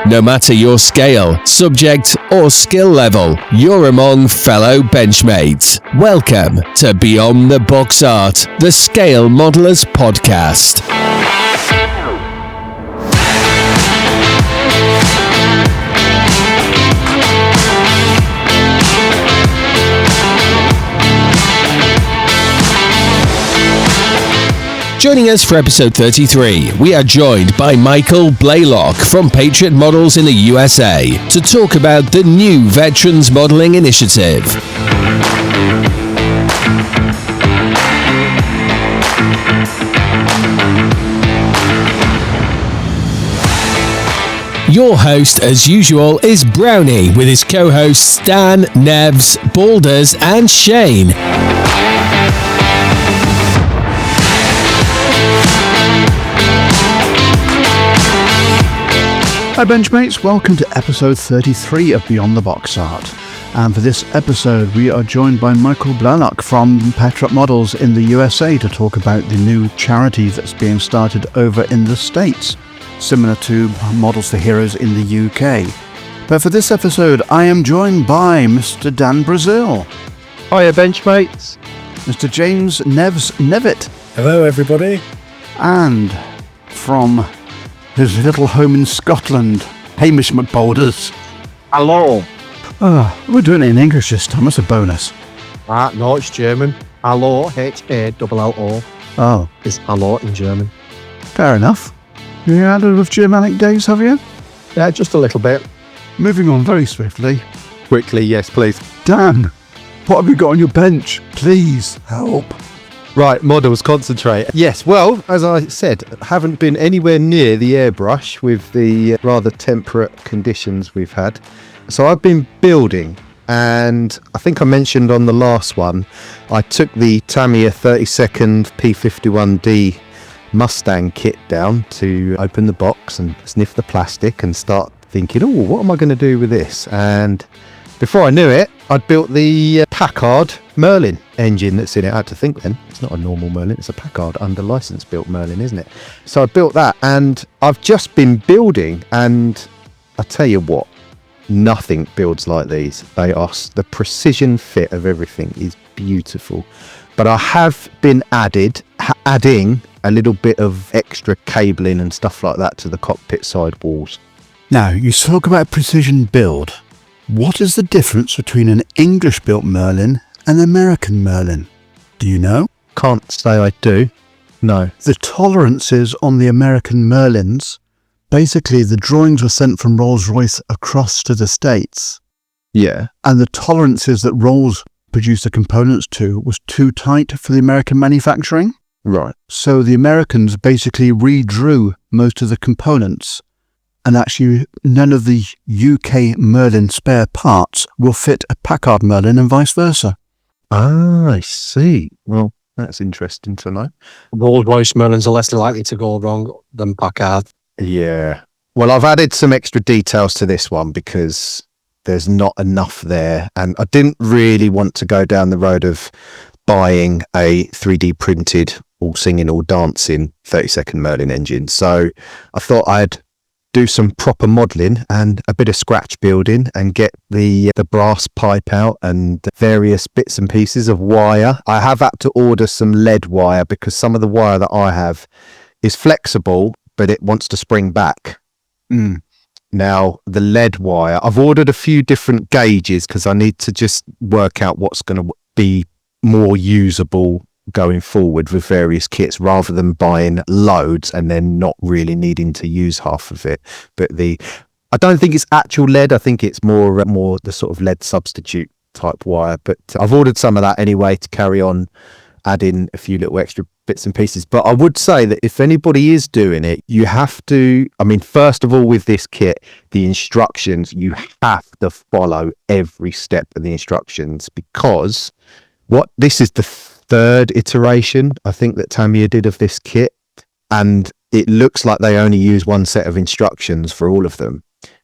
No matter your scale, subject, or skill level, you're among fellow benchmates. Welcome to Beyond the Box Art, the Scale Modelers podcast. Joining us for episode 33, we are joined by Michael Blalok from Patriot Models in the USA to talk about the new Vetrans modeling initiative. Your host, as usual, is Brownie, with his co-hosts Dan, Nevs, Balders, and Shane. Hi Benchmates, welcome to episode 33 of Beyond the Box Art. And for this episode we are joined by Michael Blalok from Patriot Models in the USA to talk about the new charity that's being started over in the States, similar to Models for Heroes in the UK. But for this episode I am joined by Mr. Dan Brazil. Hiya Benchmates. Mr. James Nevs Nevitt. Hello everybody. And from his little home in Scotland, Hamish McBoulders. Hello. Oh, we're doing it in English this time. That's a bonus. No, it's German. Hallo, H-A-L-L-O. Oh. Is hallo in German. Fair enough. You had it with Germanic days, have you? Yeah, just a little bit. Moving on very swiftly. Quickly, yes, please. Dan, what have you got on your bench? Please, help. Right, models, concentrate. Yes, well, as I said, haven't been anywhere near the airbrush with the rather temperate conditions we've had. So I've been building, and I think I mentioned on the last one, I took the Tamiya 32nd P51D Mustang kit down to open the box and sniff the plastic and start thinking, oh, what am I going to do with this? And before I knew it, I'd built the Packard Merlin engine that's in it. I had to think then, it's not a normal Merlin, it's a Packard under license built Merlin, isn't it? So I built that, and I've just been building, and I tell you what, nothing builds like these. They are, the precision fit of everything is beautiful. But I have been adding a little bit of extra cabling and stuff like that to the cockpit side walls. Now, you talk about precision build. What is the difference between an English-built Merlin and an American Merlin? Do you know? Can't say I do. No. The tolerances on the American Merlins, basically the drawings were sent from Rolls-Royce across to the States. Yeah. And the tolerances that Rolls produced the components to was too tight for the American manufacturing. Right. So the Americans basically redrew most of the components. And actually, none of the UK Merlin spare parts will fit a Packard Merlin and vice versa. Ah, I see. Well, that's interesting to know. Rolls-Royce Merlins are less likely to go wrong than Packard. Yeah. Well, I've added some extra details to this one because there's not enough there. And I didn't really want to go down the road of buying a 3D printed, all singing, all dancing 32nd Merlin engine. So I thought I'd do some proper modelling and a bit of scratch building and get the brass pipe out and various bits and pieces of wire. I have had to order some lead wire because some of the wire that I have is flexible, but it wants to spring back. Now, the lead wire, I've ordered a few different gauges because I need to just work out what's going to be more usable going forward with various kits rather than buying loads and then not really needing to use half of it. But I don't think it's actual lead. I think it's more the sort of lead substitute type wire. But I've ordered some of that anyway to carry on adding a few little extra bits and pieces. But I would say that if anybody is doing it, you have to, first of all, with this kit, the instructions, you have to follow every step of the instructions because this is the third iteration I think that Tamiya did of this kit, and it looks like they only use one set of instructions for all of them.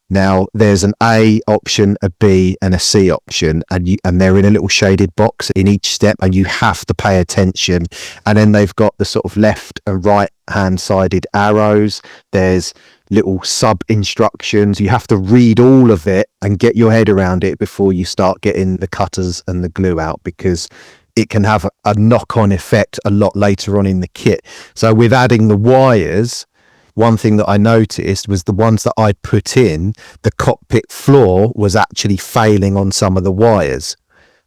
Now, there's an A option, a B, and a C option, and they're in a little shaded box in each step, and you have to pay attention. And then they've got the sort of left and right hand sided arrows. There's little sub instructions. You have to read all of it and get your head around it before you start getting the cutters and the glue out, because it can have a knock-on effect a lot later on in the kit. So with adding the wires, one thing that I noticed was the ones that I'd put in, the cockpit floor was actually failing on some of the wires.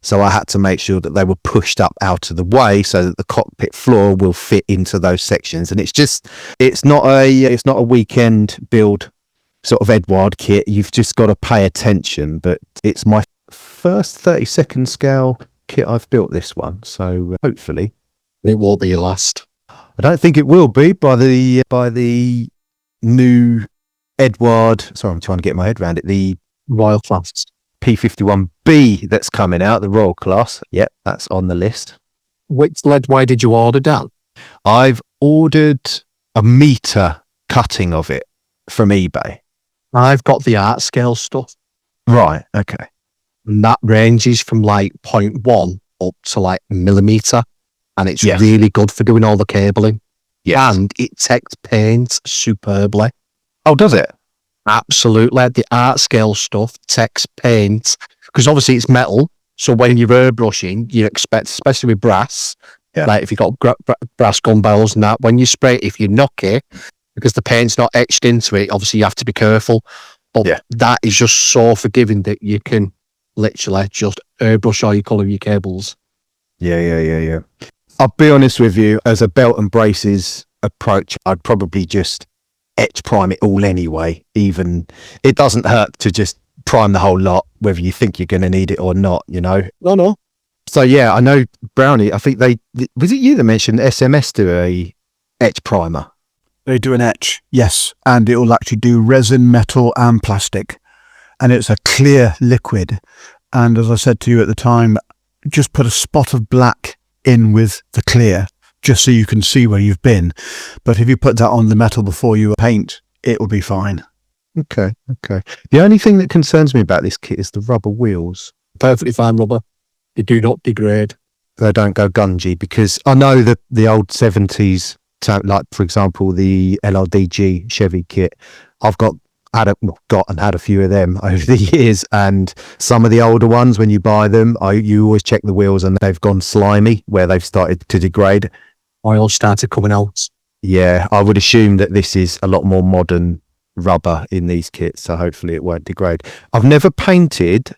So I had to make sure that they were pushed up out of the way so that the cockpit floor will fit into those sections. And it's not a weekend build sort of Edward kit. You've just got to pay attention. But it's my first 32nd scale kit I've built, this one. So hopefully It won't be your last. I don't think it will be by the new Edward. Sorry, I'm trying to get my head around it. The Royal class. P51B that's coming out, the Royal class. Yep, that's on the list. Which lead wire did you order, Dan? I've ordered a meter cutting of it from eBay. I've got the art scale stuff. Right. Okay. And that ranges from like 0.1 up to like millimeter. And it's Yes. really good for doing all the cabling. Yes. And it takes paint superbly. Oh, does it? Absolutely. The art scale stuff takes paint because obviously it's metal. So when you're airbrushing, you expect, especially with brass, like if you've got brass gun barrels and that, when you spray it, if you knock it, because the paint's not etched into it, obviously you have to be careful. But that is just so forgiving that you can literally just airbrush all your colour of your cables. Yeah. I'll be honest with you, as a belt and braces approach, I'd probably just etch prime it all anyway. Even it doesn't hurt to just prime the whole lot, whether you think you're going to need it or not, you know. No. So yeah, I know Brownie. I think was it you that mentioned SMS do a etch primer? They do an etch, yes, and it will actually do resin, metal and plastic. And it's a clear liquid. And as I said to you at the time, just put a spot of black in with the clear, just so you can see where you've been. But if you put that on the metal before you paint, it will be fine. Okay. The only thing that concerns me about this kit is the rubber wheels. Perfectly fine rubber. They do not degrade. They don't go gungy, because I know that the old 70s, like for example the LRDG Chevy kit, I've had a few of them over the years, and some of the older ones, when you buy them, you always check the wheels and they've gone slimy where they've started to degrade. Oil started coming out. Yeah, I would assume that this is a lot more modern rubber in these kits, so hopefully it won't degrade. I've never painted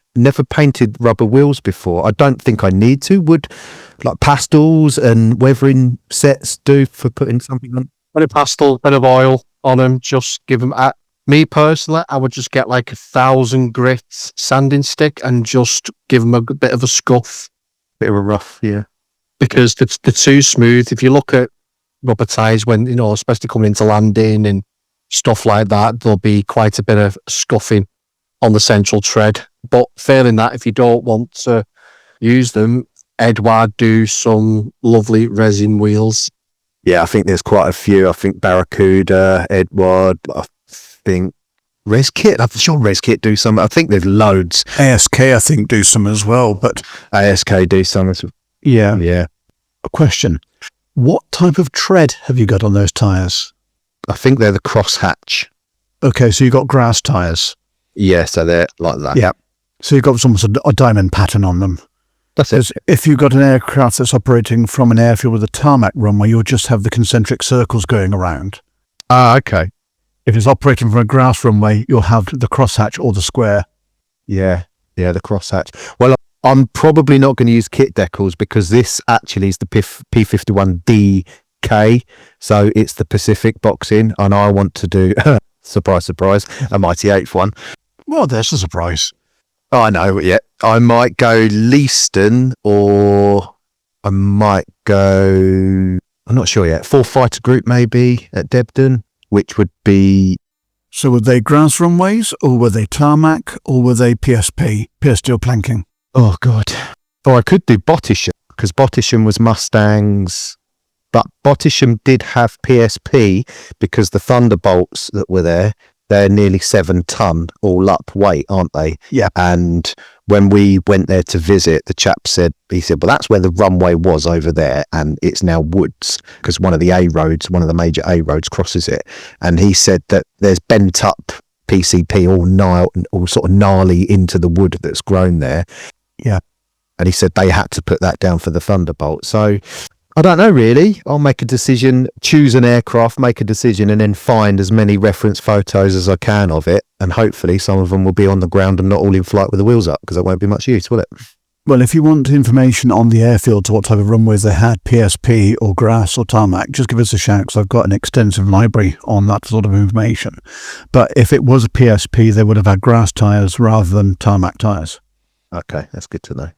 rubber wheels before. I don't think I need to. Would like pastels and weathering sets do for putting something on? Bit of pastel, bit of oil on them, just give them me personally, I would just get like 1,000 grit sanding stick and just give them a bit of a scuff. Bit of a rough, yeah. Because they're too smooth. If you look at rubber tyres, when, you know, especially coming into landing and stuff like that, there'll be quite a bit of scuffing on the central tread. But failing that, if you don't want to use them, Edward do some lovely resin wheels. Yeah, I think there's quite a few. I think Barracuda, Edward, I think ResKit. I'm sure ResKit do some. I think there's loads. ASK, I think, do some as well, but ASK do some as well. yeah. A Question. What type of tread have you got on those tyres? I think they're the crosshatch. Okay, so you've got grass tyres. Yeah, so they're like that. Yeah. So you've got almost a diamond pattern on them. That's it. If you've got an aircraft that's operating from an airfield with a tarmac runway, you'll just have the concentric circles going around. Ah, okay. If it's operating from a grass runway, you'll have the crosshatch or the square. Yeah, the crosshatch. Well, I'm probably not going to use kit decals because this actually is the P51DK, so it's the Pacific boxing, and I want to do, surprise, a Mighty 8th one. Well, there's a surprise. Oh, I know, yeah. I might go Leaston, or I might go, I'm not sure yet, 4 Fighter Group maybe at Debden, which would be... So were they grass runways, or were they tarmac, or were they PSP, pier steel planking? Oh, God. Or I could do Bottisham, because Bottisham was Mustangs, but Bottisham did have PSP because the Thunderbolts that were there, they're nearly 7 ton all up weight, aren't they? Yeah. And when we went there to visit, the chap said, well, that's where the runway was over there, and it's now woods, because one of the major A roads crosses it. And he said that there's bent up PCP all sort of gnarly into the wood that's grown there. Yeah. And he said they had to put that down for the Thunderbolt. So I don't know, really. I'll make a decision, choose an aircraft, make a decision, and then find as many reference photos as I can of it. And hopefully some of them will be on the ground and not all in flight with the wheels up, because it won't be much use, will it? Well, if you want information on the airfield, what type of runways they had, PSP or grass or tarmac, just give us a shout, because I've got an extensive library on that sort of information. But if it was a PSP, they would have had grass tyres rather than tarmac tyres. Okay, that's good to know.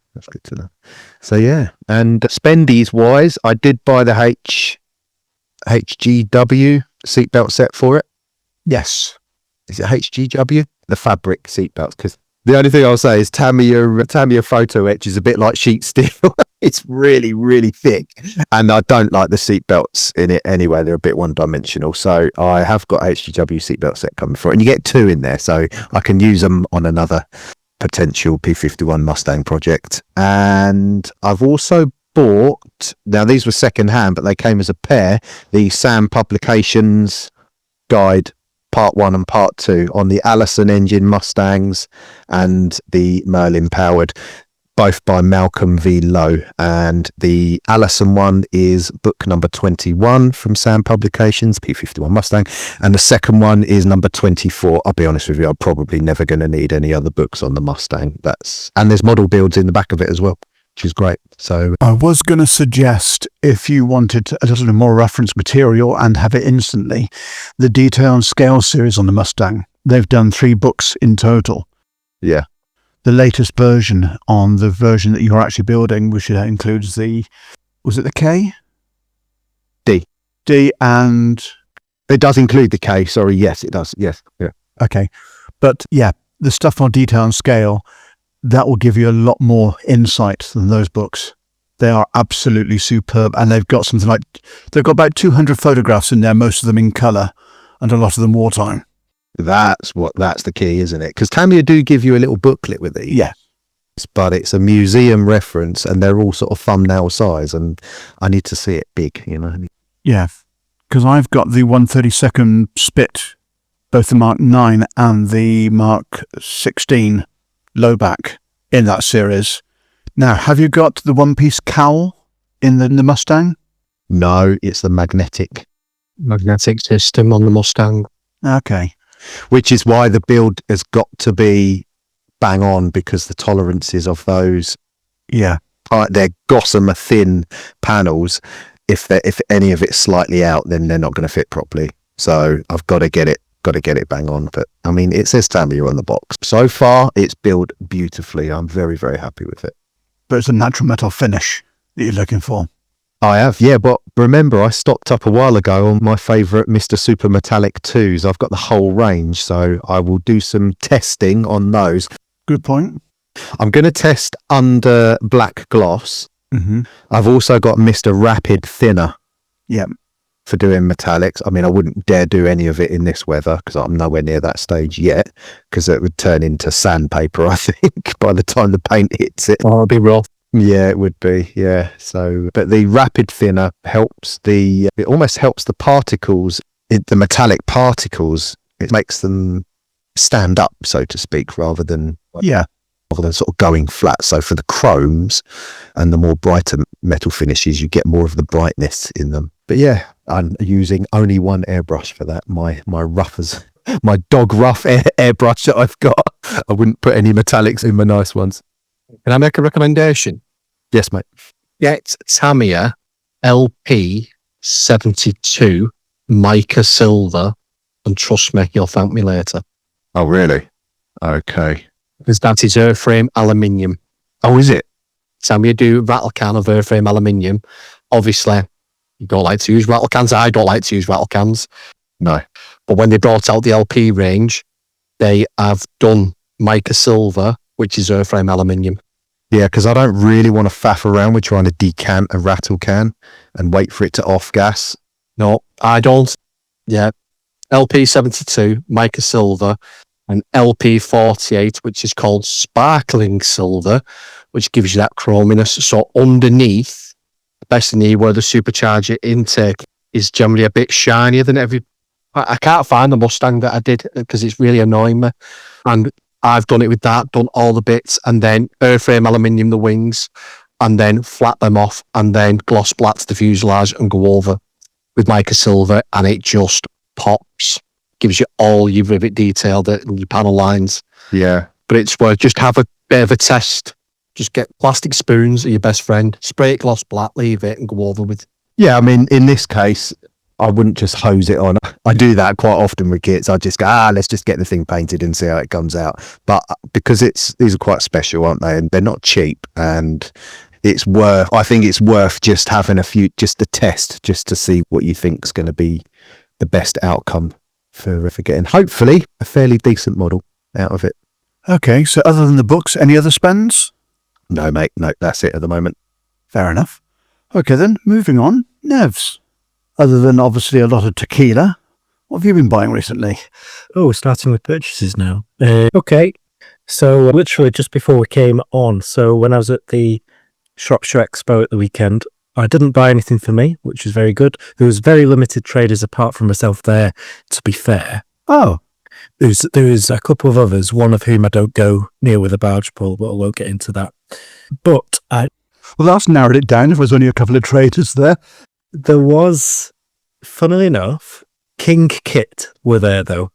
So yeah, and spendies wise, I did buy the HGW seatbelt set for it. Yes. Is it HGW? The fabric seatbelts, because the only thing I'll say is Tamiya photo etch is a bit like sheet steel. It's really, really thick, and I don't like the seatbelts in it anyway. They're a bit one-dimensional. So I have got HGW seatbelt set coming for it, and you get 2 in there, so I can use them on another potential P51 Mustang project. And I've also bought, now these were second hand, but they came as a pair, the Sam Publications guide part 1 and part 2 on the Allison engine Mustangs and the Merlin powered, both by Malcolm V. Lowe. And the Allison one is book number 21 from Sam Publications, P51 Mustang, and the second one is number 24. I'll be honest with you, I'm probably never going to need any other books on the Mustang. And there's model builds in the back of it as well, which is great. So I was going to suggest, if you wanted a little bit more reference material and have it instantly, the Detail and Scale series on the Mustang. They've done 3 books in total. yeah, The latest version on the version that you're actually building, which includes was it the K? D. D and... It does include the K, sorry, yes, it does, yes. Yeah. Okay. But yeah, the stuff on Detail and Scale, that will give you a lot more insight than those books. They are absolutely superb, and they've got they've got about 200 photographs in there, most of them in colour, and a lot of them wartime. That's the key, isn't it? Because Tamiya do give you a little booklet with these. Yeah. But it's a museum reference, and they're all sort of thumbnail size, and I need to see it big, you know. Yeah, because I've got the 132nd Spit, both the Mark 9 and the Mark 16 low back in that series. Now, have you got the one-piece cowl in the Mustang? No, it's the magnetic system on the Mustang. Okay. Which is why the build has got to be bang on, because the tolerances of those, Yeah. they're gossamer thin panels. If any of it's slightly out, then they're not going to fit properly. So I've got to get it bang on. But I mean, it says Tamiya on the box. So far, it's built beautifully. I'm very, very happy with it. But it's a natural metal finish that you're looking for. I have, yeah, but remember, I stocked up a while ago on my favourite Mr. Super Metallic 2s. I've got the whole range, so I will do some testing on those. Good point. I'm going to test under black gloss. Mm-hmm. I've also got Mr. Rapid Thinner. Yeah. For doing metallics. I mean, I wouldn't dare do any of it in this weather, because I'm nowhere near that stage yet, because it would turn into sandpaper, I think, by the time the paint hits it. Oh, it'll be rough. Yeah, it would be. Yeah. So, but the Rapid Thinner it almost helps the particles, the metallic particles. It makes them stand up, so to speak, rather than sort of going flat. So for the chromes and the more brighter metal finishes, you get more of the brightness in them. But yeah, I'm using only one airbrush for that. My dog rough airbrush that I've got. I wouldn't put any metallics in my nice ones. Can I make a recommendation? Yes, mate. Get Tamiya LP 72 mica silver, and trust me, you'll thank me later. Oh, really? Okay. Because that is airframe aluminium. Oh, is it? Tamiya do rattle can of airframe aluminium. Obviously, you don't like to use rattle cans. I don't like to use rattle cans. No. But when they brought out the LP range, they have done mica silver, which is airframe aluminium. Yeah, because I don't really want to faff around with trying to decant a rattle can and wait for it to off gas. No, I don't. Yeah. LP72, mica silver, and LP48, which is called sparkling silver, which gives you that chrominess. So underneath, the best in here where the supercharger intake is generally a bit shinier than I can't find the Mustang that I did because it's really annoying me. And I've done it with that, done all the bits, and then airframe aluminium the wings, and then flat them off, and then gloss black the fuselage and go over with mica silver, and it just pops. Gives you all your rivet detail, your panel lines. Yeah. But it's worth just have a bit of a test. Just get plastic spoons are your best friend. Spray it gloss black, leave it, and go over with. Yeah, I mean, in this case, I wouldn't just hose it on. I do that quite often with kits. I just go, let's just get the thing painted and see how it comes out. But because these are quite special, aren't they? And they're not cheap. And I think it's worth just having just a test, just to see what you think is going to be the best outcome for getting, hopefully, a fairly decent model out of it. Okay, so other than the books, any other spends? No, mate, no, that's it at the moment. Fair enough. Okay then, moving on. Nevs. Other than obviously a lot of tequila, what have you been buying recently? Oh, starting with purchases now. Okay, so literally just before we came on, so when I was at the Shropshire Expo at the weekend, I didn't buy anything for me, which was very good. There was very limited traders apart from myself there, to be fair. Oh. There was a couple of others, one of whom I don't go near with a barge pole, but I won't get into that. But Well, that's narrowed it down if there's only a couple of traders there. there was, funnily enough, King Kit were there though.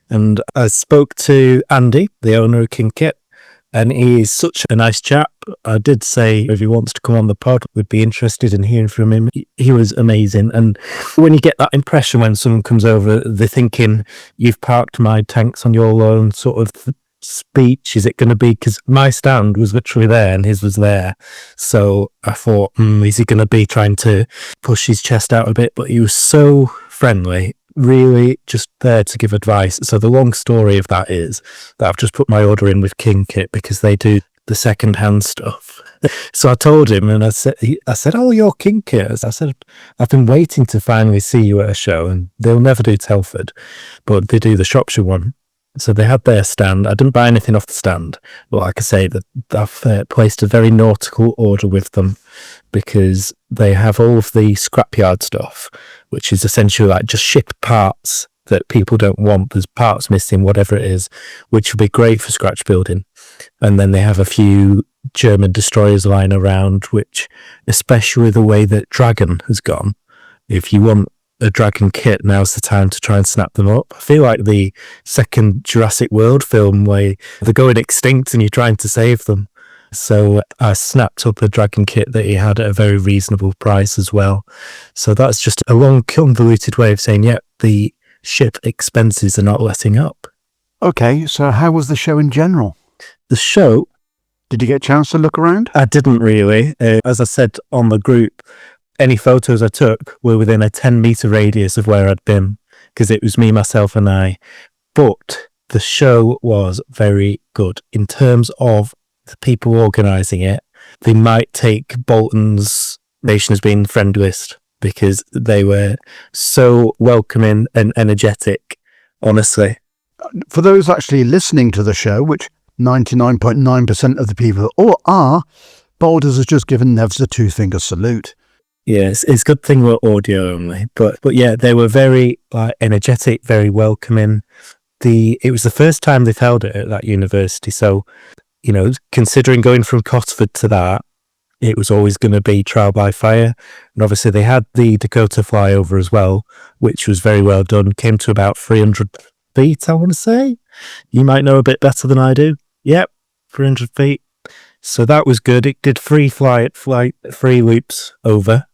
And I spoke to Andy, the owner of King Kit, and he's such a nice chap. I did say if he wants to come on the pod, we'd be interested in hearing from him. He was amazing. And when you get that impression when someone comes over, they're thinking, you've parked my tanks on your lawn sort of speech. Is it going to be, because my stand was literally there and his was there. So I thought, is he going to be trying to push his chest out a bit? But he was so friendly, really just there to give advice. So the long story of that is that I've just put my order in with King Kit because they do the second-hand stuff. So I told him, and I said, oh, you're King Kit. I said, I've been waiting to finally see you at a show, and they'll never do Telford, but they do the Shropshire one. So they had their stand. I didn't buy anything off the stand, but like I say, that I've placed a very nautical order with them because they have all of the scrapyard stuff, which is essentially like just ship parts that people don't want. There's parts missing, whatever it is, which would be great for scratch building. And then they have a few German destroyers lying around, which, especially the way that Dragon has gone, if you want a Dragon kit, now's the time to try and snap them up. I feel like the second Jurassic World film where they're going extinct and you're trying to save them. So I snapped up a Dragon kit that he had at a very reasonable price as well. So that's just a long, convoluted way of saying, yeah, the ship expenses are not letting up. Okay, so how was the show in general? The show... Did you get a chance to look around? I didn't really. As I said on the group, any photos I took were within a 10-meter radius of where I'd been, because it was me, myself, and I. But the show was very good. In terms of the people organising it, they might take Bolton's Nation as being friend list, because they were so welcoming and energetic, honestly. For those actually listening to the show, which 99.9% of the people all are, Boulders has just given Nevs a two-finger salute. Yes, it's a good thing we're audio only, but yeah, they were very energetic, very welcoming. It was the first time they've held it at that university, so considering going from Cotford to that, it was always going to be trial by fire. And obviously they had the Dakota flyover as well, which was very well done. Came to about 300 feet, I want to say. You might know a bit better than I do. Yep, 300 feet. So that was good. It did free loops over.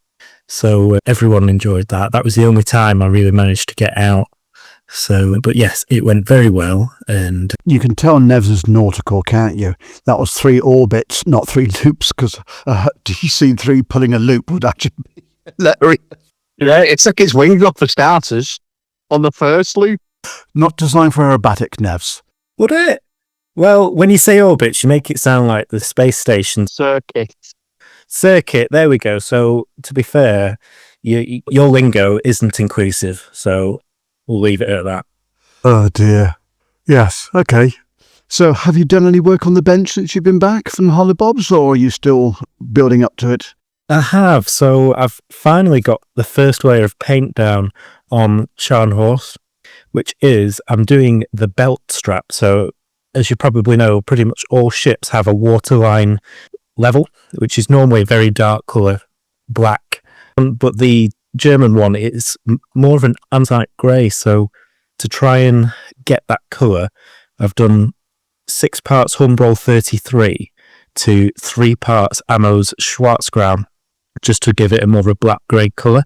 So everyone enjoyed that. That was the only time I really managed to get out. So, but yes, it went very well. And you can tell Nevs is nautical, can't you? That was 3 orbits, not 3 loops, because DC3 pulling a loop would actually be hilarious. Yeah, it took its wings off for starters on the first loop. Not designed for aerobatic, Nevs. Would it? Well, when you say orbits, you make it sound like the space station circuit. There we go. So to be fair, your lingo isn't inclusive. So We'll leave it at that. Oh dear. Yes, okay. So have you done any work on the bench since you've been back from Hollybobs, or are you still building up to it? I have. So I've finally got the first layer of paint down on Scharnhorst, which is I'm doing the belt strap. So as you probably know, pretty much all ships have a waterline level, which is normally a very dark colour, black. But the German one is more of an anthracite grey. So to try and get that colour, I've done 6 parts Humbrol 33 to 3 parts Ammo's Schwarzgrau, just to give it a more of a black grey colour.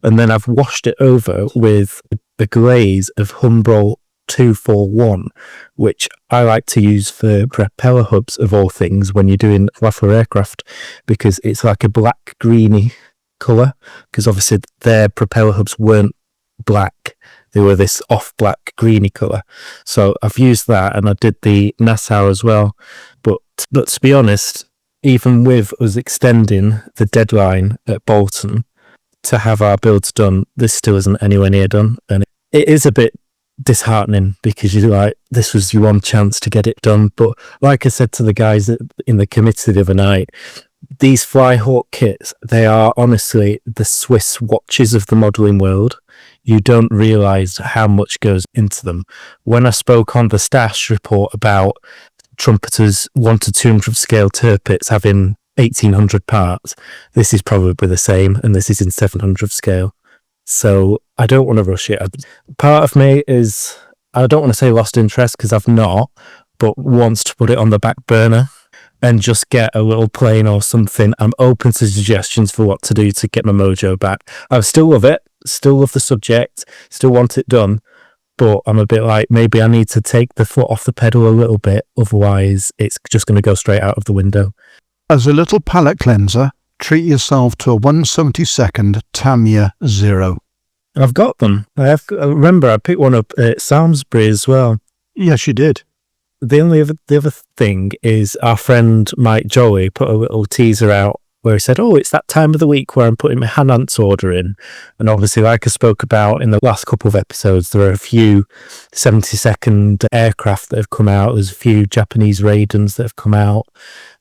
And then I've washed it over with the glaze of Humbrol 241, which I like to use for propeller hubs of all things when you're doing Laffer aircraft, because it's like a black greeny colour, because obviously their propeller hubs weren't black, they were this off black greeny colour. So I've used that, and I did the Nassau as well. But to be honest, even with us extending the deadline at Bolton to have our builds done, this still isn't anywhere near done, and it is a bit disheartening, because you're like, this was your one chance to get it done. But like I said to the guys in the committee the other night, these Flyhawk kits, they are honestly the Swiss watches of the modelling world. You don't realise how much goes into them. When I spoke on the Stash report about trumpeters 1 to 200 scale turpits having 1800 parts, this is probably the same, and this is in 700 scale. So I don't want to rush it. Part of me is, I don't want to say lost interest, because I've not, but wants to put it on the back burner and just get a little plane or something. I'm open to suggestions for what to do to get my mojo back. I still love it, still love the subject, still want it done, but I'm a bit like, maybe I need to take the foot off the pedal a little bit, otherwise it's just going to go straight out of the window. As a little palate cleanser, treat yourself to a 1/72 Tamiya 0. I've got them. I remember I picked one up at Samsbury as well. Yes, you did. The other thing is, our friend Mike Jolly put a little teaser out where he said, oh, it's that time of the week where I'm putting my Hanance order in. And obviously, like I spoke about in the last couple of episodes, there are a few 72nd aircraft that have come out. There's a few Japanese Raidens that have come out.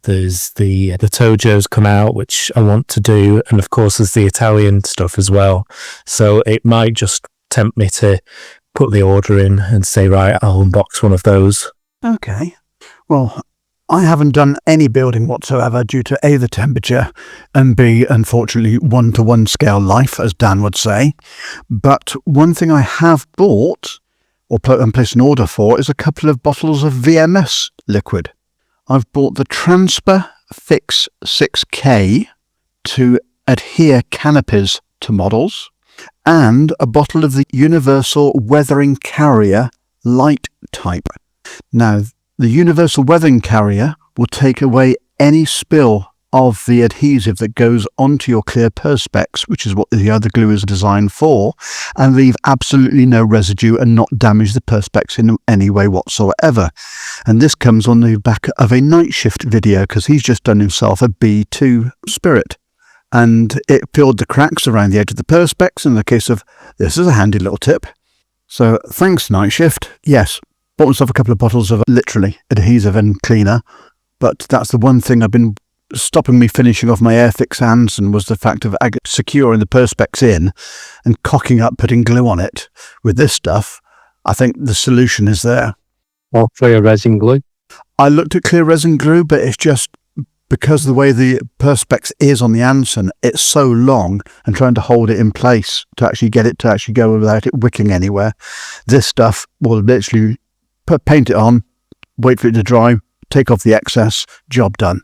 There's the Tojos come out, which I want to do. And of course, there's the Italian stuff as well. So it might just tempt me to put the order in and say, right, I'll unbox one of those. Okay. Well, I haven't done any building whatsoever due to A, the temperature, and B, unfortunately, 1-to-1 scale life, as Dan would say. But one thing I have bought, or placed an order for, is a couple of bottles of VMS liquid. I've bought the Transper Fix 6K to adhere canopies to models, and a bottle of the Universal Weathering Carrier Light Type. Now, the Universal Weathering Carrier will take away any spill of the adhesive that goes onto your clear perspex, which is what the other glue is designed for, and leave absolutely no residue and not damage the perspex in any way whatsoever. And this comes on the back of a night shift video, because he's just done himself a B2 Spirit, and it filled the cracks around the edge of the perspex. In the case of this, is a handy little tip. So thanks, night shift. Yes, bought myself a couple of bottles of literally adhesive and cleaner, but that's the one thing I've been stopping me finishing off my Airfix hands, and was the fact of securing the perspex in and cocking up putting glue on it. With this stuff, I think the solution is there. Or clear resin glue. I looked at clear resin glue, but it's just because the way the perspex is on the Anson, it's so long, and trying to hold it in place to actually get it to actually go without it wicking anywhere. This stuff will literally paint it on, wait for it to dry, take off the excess, job done.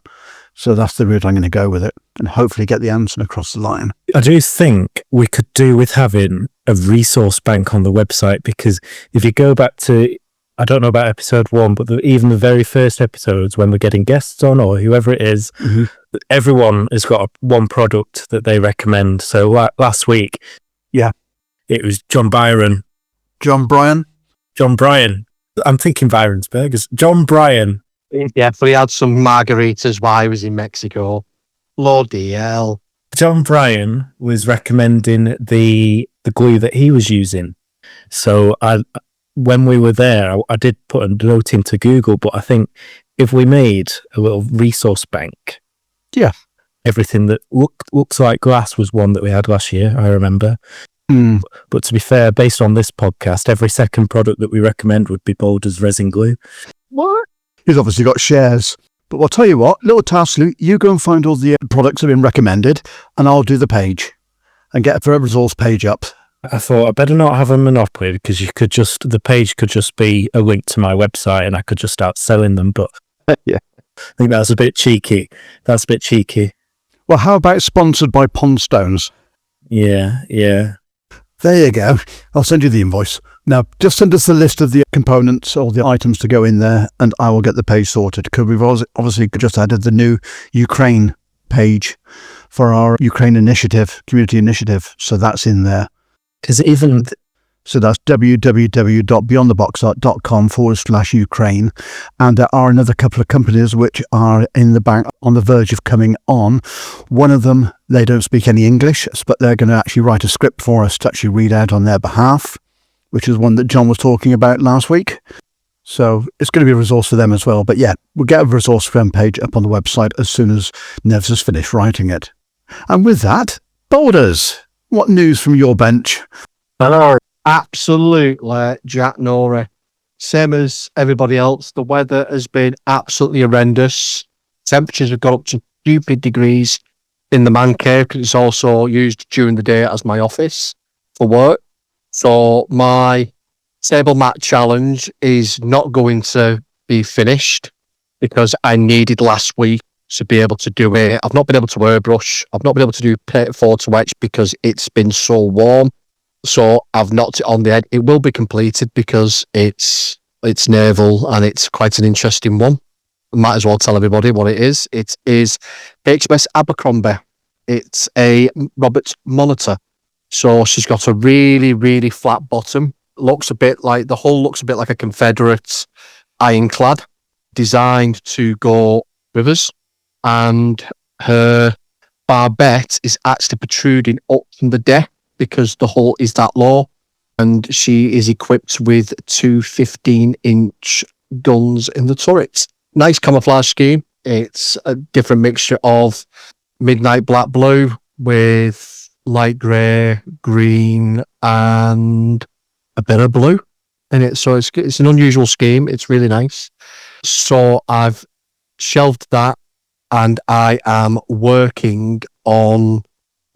So that's the route I'm going to go with it, and hopefully get the Anson across the line. I do think we could do with having a resource bank on the website, because if you go back to, I don't know about episode 1, but even the very first episodes when we're getting guests on or whoever it is, everyone has got one product that they recommend. So last week, it was John Bryan. I'm thinking Byron's Burgers. John Bryan. Yeah, but he had some margaritas while he was in Mexico. Bloody hell. John Bryan was recommending the glue that he was using. So when we were there, I did put a note into Google, but I think if we made a little resource bank, Yeah. everything that looks like glass was one that we had last year, I remember. Mm. But to be fair, based on this podcast, every second product that we recommend would be Boulder's resin glue. What? He's obviously got shares. But I'll tell you what, little task, Luke, you go and find all the products that have been recommended, and I'll do the page and get a resource page up. I thought I better not have a monopoly because the page could just be a link to my website and I could just start selling them. But Yeah. I think that's a bit cheeky. Well, how about sponsored by Pond Stones? Yeah. There you go. I'll send you the invoice. Now, just send us the list of the components or the items to go in there, and I will get the page sorted. Because we've obviously just added the new Ukraine page for our Ukraine initiative, community initiative. So that's in there. Is it even... So that's www.beyondtheboxart.com/Ukraine. And there are another couple of companies which are in the bank on the verge of coming on. One of them, they don't speak any English, but they're going to actually write a script for us to actually read out on their behalf, which is one that John was talking about last week. So it's going to be a resource for them as well. But yeah, we'll get a resource for them page up on the website as soon as Nevs has finished writing it. And with that, Boulders, what news from your bench? Hello. Absolutely, Jack Norrie. Same as everybody else. The weather has been absolutely horrendous. Temperatures have got up to stupid degrees in the man cave because it's also used during the day as my office for work. So my table mat challenge is not going to be finished because I needed last week to be able to do it. I've not been able to airbrush. I've not been able to do photo etch because it's been so warm. So I've knocked it on the head. It will be completed because it's naval and it's quite an interesting one. Might as well tell everybody what it is. It is HMS Abercrombie. It's a Robert monitor. So she's got a really, really flat bottom. The hull looks a bit like a Confederate ironclad designed to go rivers. And her barbette is actually protruding up from the deck because the hull is that low, and she is equipped with two 15-inch guns in the turrets. Nice camouflage scheme. It's a different mixture of midnight black blue with light grey, green, and a bit of blue in it. So it's an unusual scheme. It's really nice. So I've shelved that, and I am working on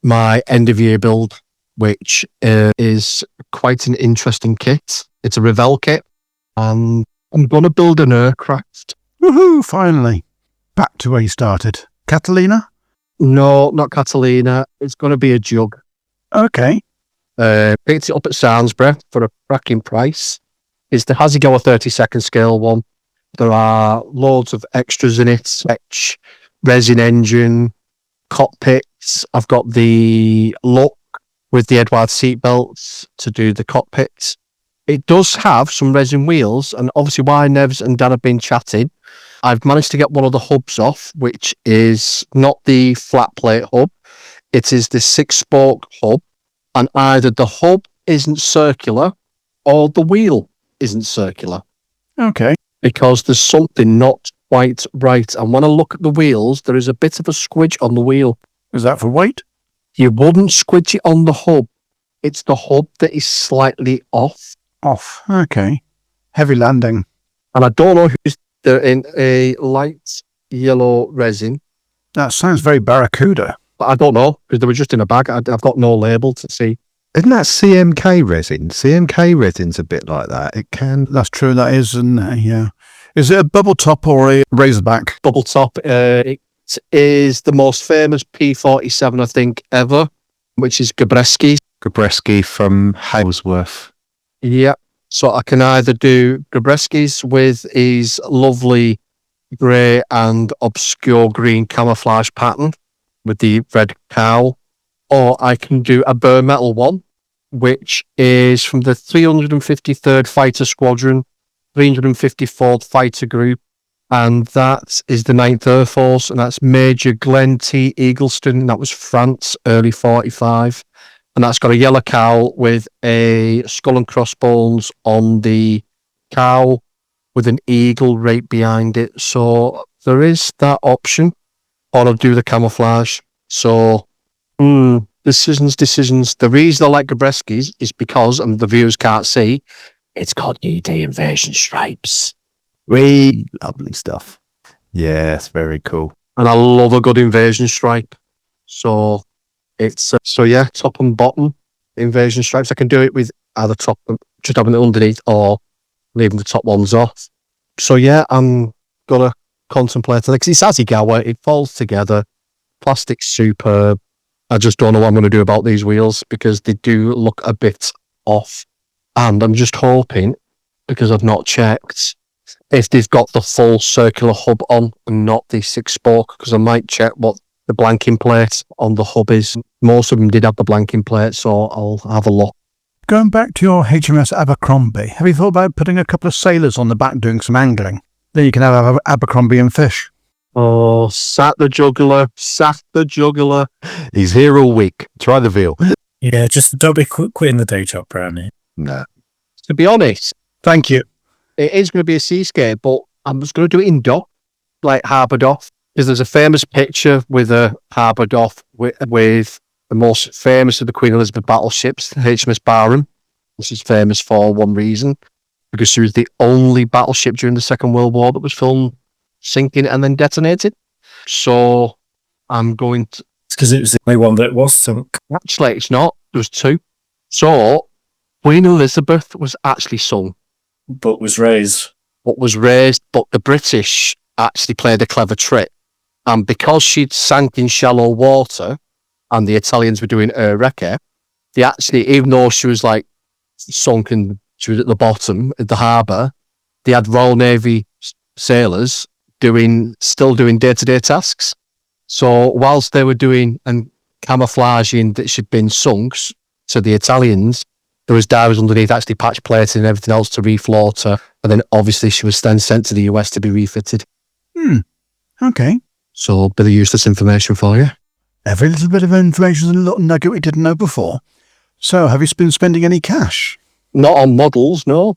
my end of year build, which is quite an interesting kit. It's a Revell kit, and I'm going to build an aircraft. Woohoo, finally. Back to where you started. Catalina? No, not Catalina. It's going to be a jug. Okay. Picked it up at Sainsbury for a cracking price. It's the Hasegawa 32nd scale one. There are loads of extras in it. Etch, resin engine, cockpits. I've got the look with the Edward seat belts to do the cockpits. It does have some resin wheels, and obviously while Nevs and Dan have been chatting, I've managed to get one of the hubs off, which is not the flat plate hub. It is the 6-spoke hub, and either the hub isn't circular or the wheel isn't circular. Okay. Because there's something not quite right. And when I look at the wheels, there is a bit of a squidge on the wheel. Is that for weight? You wouldn't squidge it on the hub. It's the hub that is slightly off. Off. Okay. Heavy landing. And I don't know who's they're in a light yellow resin. That sounds very Barracuda. But I don't know because they were just in a bag. I've got no label to see. Isn't that CMK resin? CMK resin's a bit like that. It can. That's true. That is, yeah. Is it a bubble top or a razorback? Bubble top. It is the most famous P47 I think ever, which is Gabreski from Halesworth. Yeah. So I can either do Gabreski's with his lovely grey and obscure green camouflage pattern with the red cowl, or I can do a bare metal one, which is from the 353rd Fighter Squadron, 354th Fighter Group, and that is the 9th Air Force, and that's Major Glenn T. Eagleston. That was France, early 45. and that's got a yellow cowl with a skull and crossbones on the cowl with an eagle right behind it. So there is that option, or I'll do the camouflage. So decisions. The reason I like Gabreski's is because, and the viewers can't see, it's got UD invasion stripes. Really lovely stuff. Yes, very cool. And I love a good invasion stripe. So it's top and bottom invasion stripes. I can do it with either top, just having it underneath, or leaving the top ones off. So yeah, I'm gonna contemplate it because it's Azigawa. It falls together. Plastic's superb. I just don't know what I'm going to do about these wheels because they do look a bit off. And I'm just hoping, because I've not checked, if they've got the full circular hub on and not the 6-spoke, because I might check what the blanking plate on the hub is. Most of them did have the blanking plate, so I'll have a look. Going back to your HMS Abercrombie, have you thought about putting a couple of sailors on the back doing some angling? Then you can have Abercrombie and fish. Oh, Sat the juggler. He's here all week. Try the veal. Yeah, just don't be quitting the day job, Brownie. No. To be honest, Thank you. it is going to be a seascape, but I'm just going to do it in dock, like Harbour Doff, because there's a famous picture with a Harbour Doff with the most famous of the Queen Elizabeth battleships, the HMS Barham, which is famous for one reason, because she was the only battleship during the Second World War that was filmed sinking and then detonated. So I'm going to... It's because it was the only one that was sunk. Actually, it's not. There was 2. So Queen Elizabeth was actually sunk, But was raised. but the British actually played a clever trick. And because she'd sank in shallow water and the Italians were doing her recce, they actually, even though she was like sunk and she was at the bottom of the harbour, they had Royal Navy sailors still doing day-to-day tasks. So whilst they were doing and camouflaging that she'd been sunk to the Italians, there was divers underneath actually patch plating and everything else to refloat her. And then obviously she was then sent to the US to be refitted. Okay. So a bit of useless information for you. Every little bit of information is a little nugget we didn't know before. So, have you been spending any cash? Not on models, no.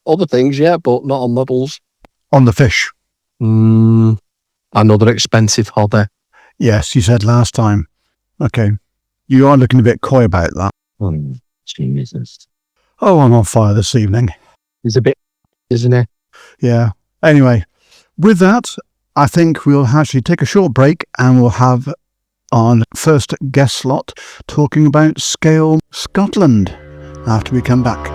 Other things, yeah, but not on models. On the fish? Another expensive hobby. Yes, you said last time. Okay. You are looking a bit coy about that. Jesus. Oh, I'm on fire this evening. It's a bit, isn't it? Yeah. Anyway, with that, I think we'll actually take a short break and we'll have our first guest slot talking about Scale Scotland after we come back.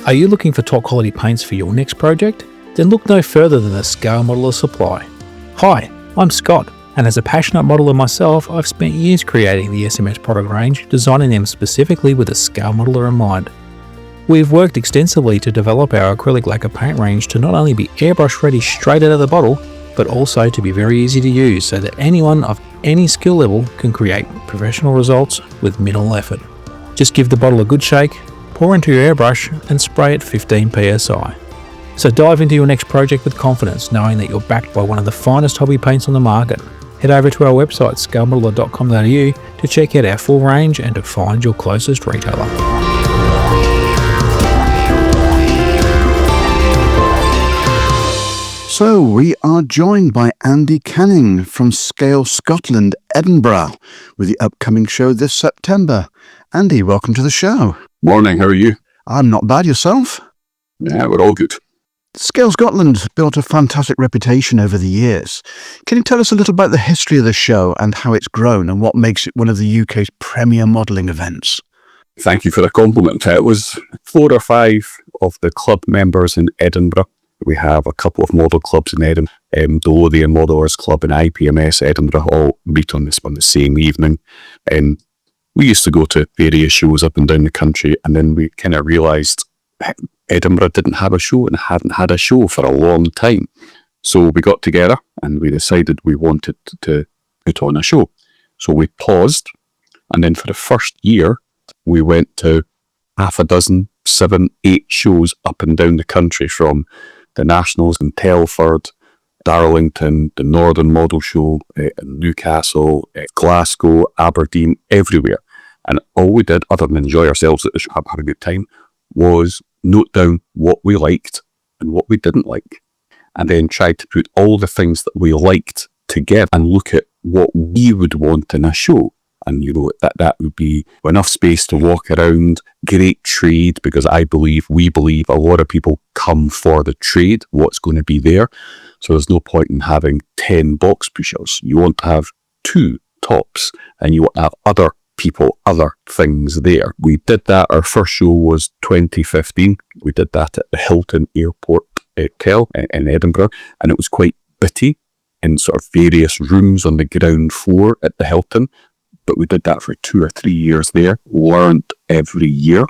Are you looking for top quality paints for your next project? Then look no further than the Scale Modeler Supply. Hi, I'm Scott, and as a passionate modeler myself, I've spent years creating the SMS product range, designing them specifically with a scale modeler in mind. We've worked extensively to develop our acrylic lacquer paint range to not only be airbrush ready straight out of the bottle, but also to be very easy to use so that anyone of any skill level can create professional results with minimal effort. Just give the bottle a good shake, pour into your airbrush and spray at 15 psi. So dive into your next project with confidence, knowing that you're backed by one of the finest hobby paints on the market. Head over to our website scalemodeler.com.au to check out our full range and to find your closest retailer. So we are joined by Andy Canning from Scale Scotland, Edinburgh, with the upcoming show this September. Andy, welcome to the show. Morning, how are you? I'm not bad, yourself? Yeah, we're all good. Scale Scotland built a fantastic reputation over the years. Can you tell us a little about the history of the show and how it's grown and what makes it one of the UK's premier modelling events? Thank you for the compliment. It was 4 or 5 of the club members in Edinburgh. We have a couple of model clubs in Edinburgh, the Lothian Modelers Club and IPMS Edinburgh all meet on the same evening. And we used to go to various shows up and down the country, and then we kind of realised Edinburgh didn't have a show and hadn't had a show for a long time. So we got together and we decided we wanted to put on a show. So we paused, and then for the first year, we went to half a dozen 7, 8 shows up and down the country, from the Nationals in Telford, Darlington, the Northern Model Show, Newcastle, Glasgow, Aberdeen, everywhere. And all we did, other than enjoy ourselves at the show, have a good time, was note down what we liked and what we didn't like. And then tried to put all the things that we liked together and look at what we would want in a show. And that would be enough space to walk around, great trade, because we believe a lot of people come for the trade, what's going to be there. So there's no point in having 10 box pushers. You want to have 2 tops, and you want to have other people, other things there. We did that. Our first show was 2015. We did that at the Hilton Airport Hotel in Edinburgh, and it was quite bitty in sort of various rooms on the ground floor at the Hilton. But we did that for 2 or 3 years there. Learned every year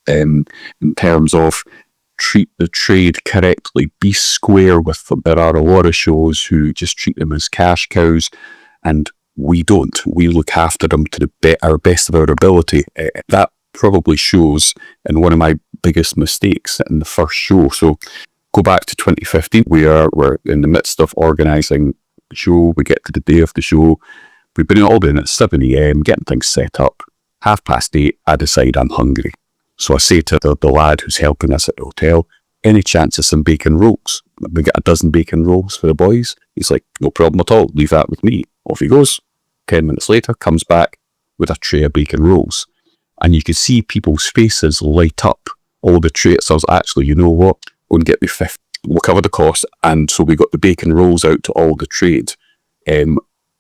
in terms of treat the trade correctly, be square with them. There are a lot of shows who just treat them as cash cows, and we don't. We look after them to our best of our ability. That probably shows in one of my biggest mistakes in the first show. So go back to 2015. We're in the midst of organising the show. We get to the day of the show. We've been all in at 7 a.m, getting things set up. 8:30, I decide I'm hungry. So I say to the lad who's helping us at the hotel, any chance of some bacon rolls? We get a dozen bacon rolls for the boys. He's like, no problem at all, leave that with me. Off he goes. 10 minutes later, comes back with a tray of bacon rolls. And you could see people's faces light up. All the trays. So I was actually, you know what? Go and get me 50. We'll cover the cost. And so we got the bacon rolls out to all the trade.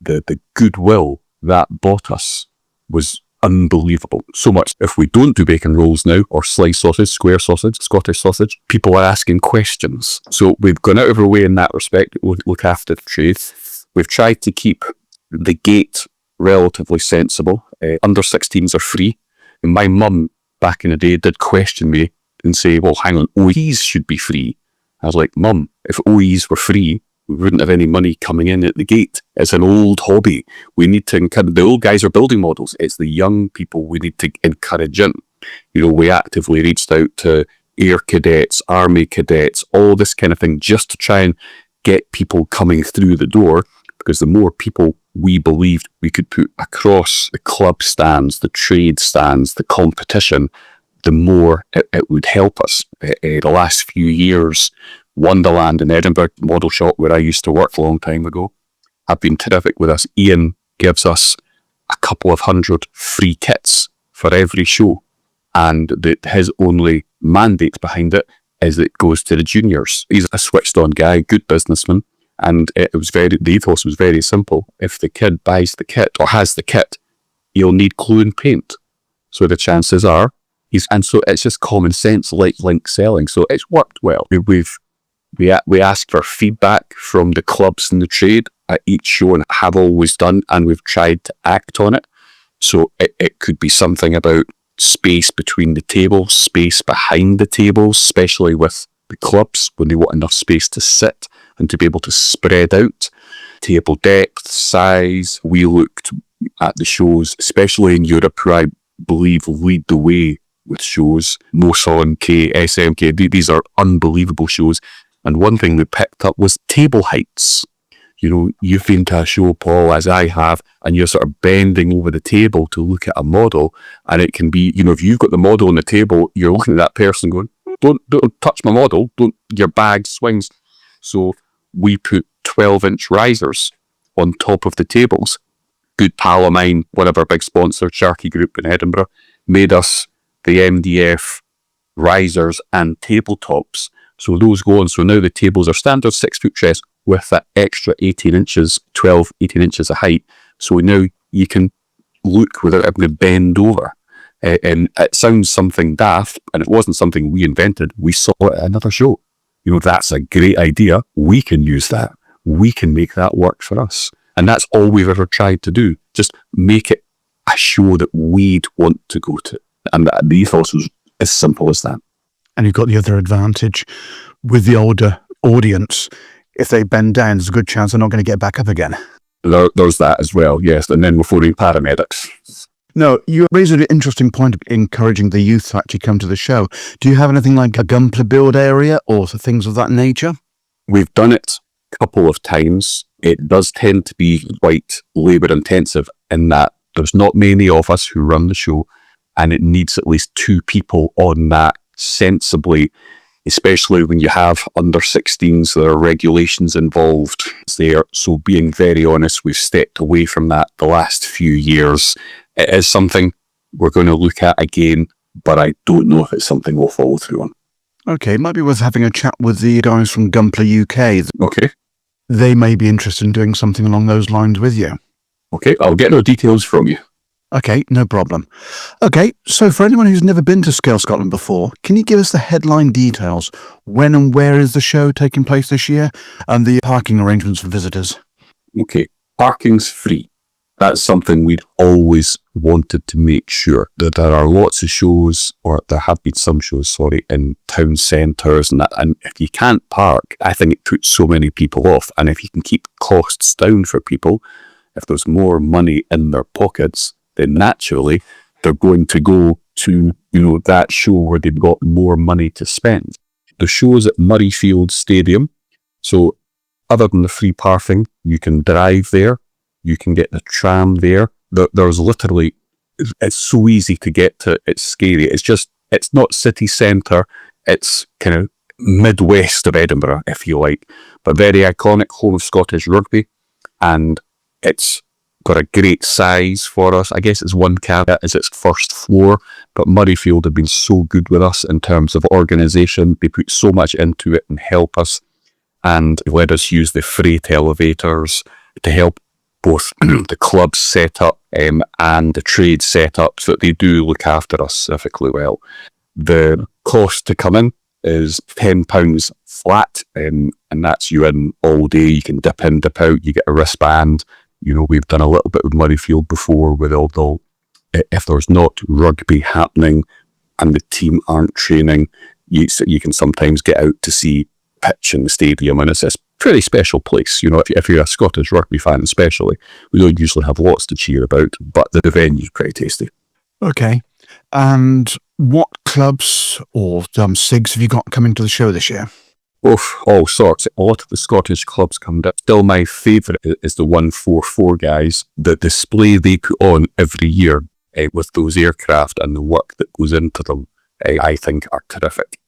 The goodwill that bought us was unbelievable. So much. If we don't do bacon rolls now, or sliced sausage, square sausage, Scottish sausage, people are asking questions. So we've gone out of our way in that respect. We'll look after the trade. We've tried to keep the gate relatively sensible. Under 16s are free. And my mum back in the day did question me and say, well, hang on, OEs should be free. I was like, Mum, if OEs were free, we wouldn't have any money coming in at the gate. It's an old hobby. We need to encourage. The old guys are building models. It's the young people we need to encourage in. We actively reached out to Air Cadets, Army Cadets, all this kind of thing, just to try and get people coming through the door, because the more people we believed we could put across the club stands, the trade stands, the competition, the more it would help us. The last few years, Wonderland in Edinburgh, model shop where I used to work a long time ago, have been terrific with us. Ian gives us a couple of 100 free kits for every show, and his only mandate behind it is that it goes to the juniors. He's a switched on guy, good businessman, and the ethos was very simple. If the kid buys the kit or has the kit, he'll need glue and paint. So the chances are and so it's just common sense, like link selling. So it's worked well. We ask for feedback from the clubs and the trade at each show, and have always done, and we've tried to act on it. So it could be something about space between the tables, space behind the tables, especially with the clubs when they want enough space to sit and to be able to spread out. Table depth, size. We looked at the shows, especially in Europe, who I believe lead the way with shows. Moson-K, SMK, these are unbelievable shows. And one thing we picked up was table heights. You've been to a show, Paul, as I have, and you're sort of bending over the table to look at a model, and it can be, if you've got the model on the table, you're looking at that person going, don't touch my model, your bag swings. So we put 12-inch risers on top of the tables. Good pal of mine, one of our big sponsors, Sharkey Group in Edinburgh, made us the MDF risers and tabletops. So those go on. So now the tables are standard 6-foot chest with that extra 18 inches of height. So now you can look without having to bend over. And it sounds something daft, and it wasn't something we invented. We saw it at another show. That's a great idea. We can use that. We can make that work for us. And that's all we've ever tried to do. Just make it a show that we'd want to go to. And the ethos was as simple as that. And you've got the other advantage with the older audience. If they bend down, there's a good chance they're not going to get back up again. There's that as well, yes. And then we're phoning paramedics. No, you raise an interesting point of encouraging the youth to actually come to the show. Do you have anything like a Gunpla build area or things of that nature? We've done it a couple of times. It does tend to be quite labour intensive in that there's not many of us who run the show, and it needs at least 2 people on that sensibly, especially when you have under 16s. There are regulations involved there. So being very honest, we've stepped away from that the last few years. It is something we're going to look at again, but I don't know if it's something we'll follow through on. Okay, it might be worth having a chat with the guys from Gunpla UK. Okay. They may be interested in doing something along those lines with you. Okay, I'll get those details from you. Okay, no problem. Okay, so for anyone who's never been to Scale Scotland before, can you give us the headline details? When and where is the show taking place this year? And the parking arrangements for visitors? Okay, parking's free. That's something we'd always wanted to make sure. That there are lots of shows, or there have been some shows, in town centres and that. And if you can't park, I think it puts so many people off. And if you can keep costs down for people, if there's more money in their pockets, then naturally they're going to go to, that show where they've got more money to spend. The show's at Murrayfield Stadium. So other than the free parking, you can drive there. You can get the tram there. There's literally, it's so easy to get to. It's scary. It's not city centre. It's kind of midwest of Edinburgh, if you like, but very iconic, home of Scottish rugby. And it's got a great size for us. I guess it's one caveat is its first floor, but Murrayfield have been so good with us in terms of organisation. They put so much into it and help us, and let us use the freight elevators to help both the clubs set up and the trade set up, so that they do look after us specifically well. The cost to come in is £10 flat, and that's you in all day. You can dip in, dip out, you get a wristband. We've done a little bit with Murrayfield before with if there's not rugby happening and the team aren't training, you can sometimes get out to see pitch in the stadium, and it's a pretty special place. If you're a Scottish rugby fan especially, we don't usually have lots to cheer about, but the venue's pretty tasty. Okay. And what clubs or SIGs have you got coming to the show this year? All sorts. A lot of the Scottish clubs come down. Still, my favourite is the 144 guys. The display they put on every year with those aircraft and the work that goes into them, I think are terrific.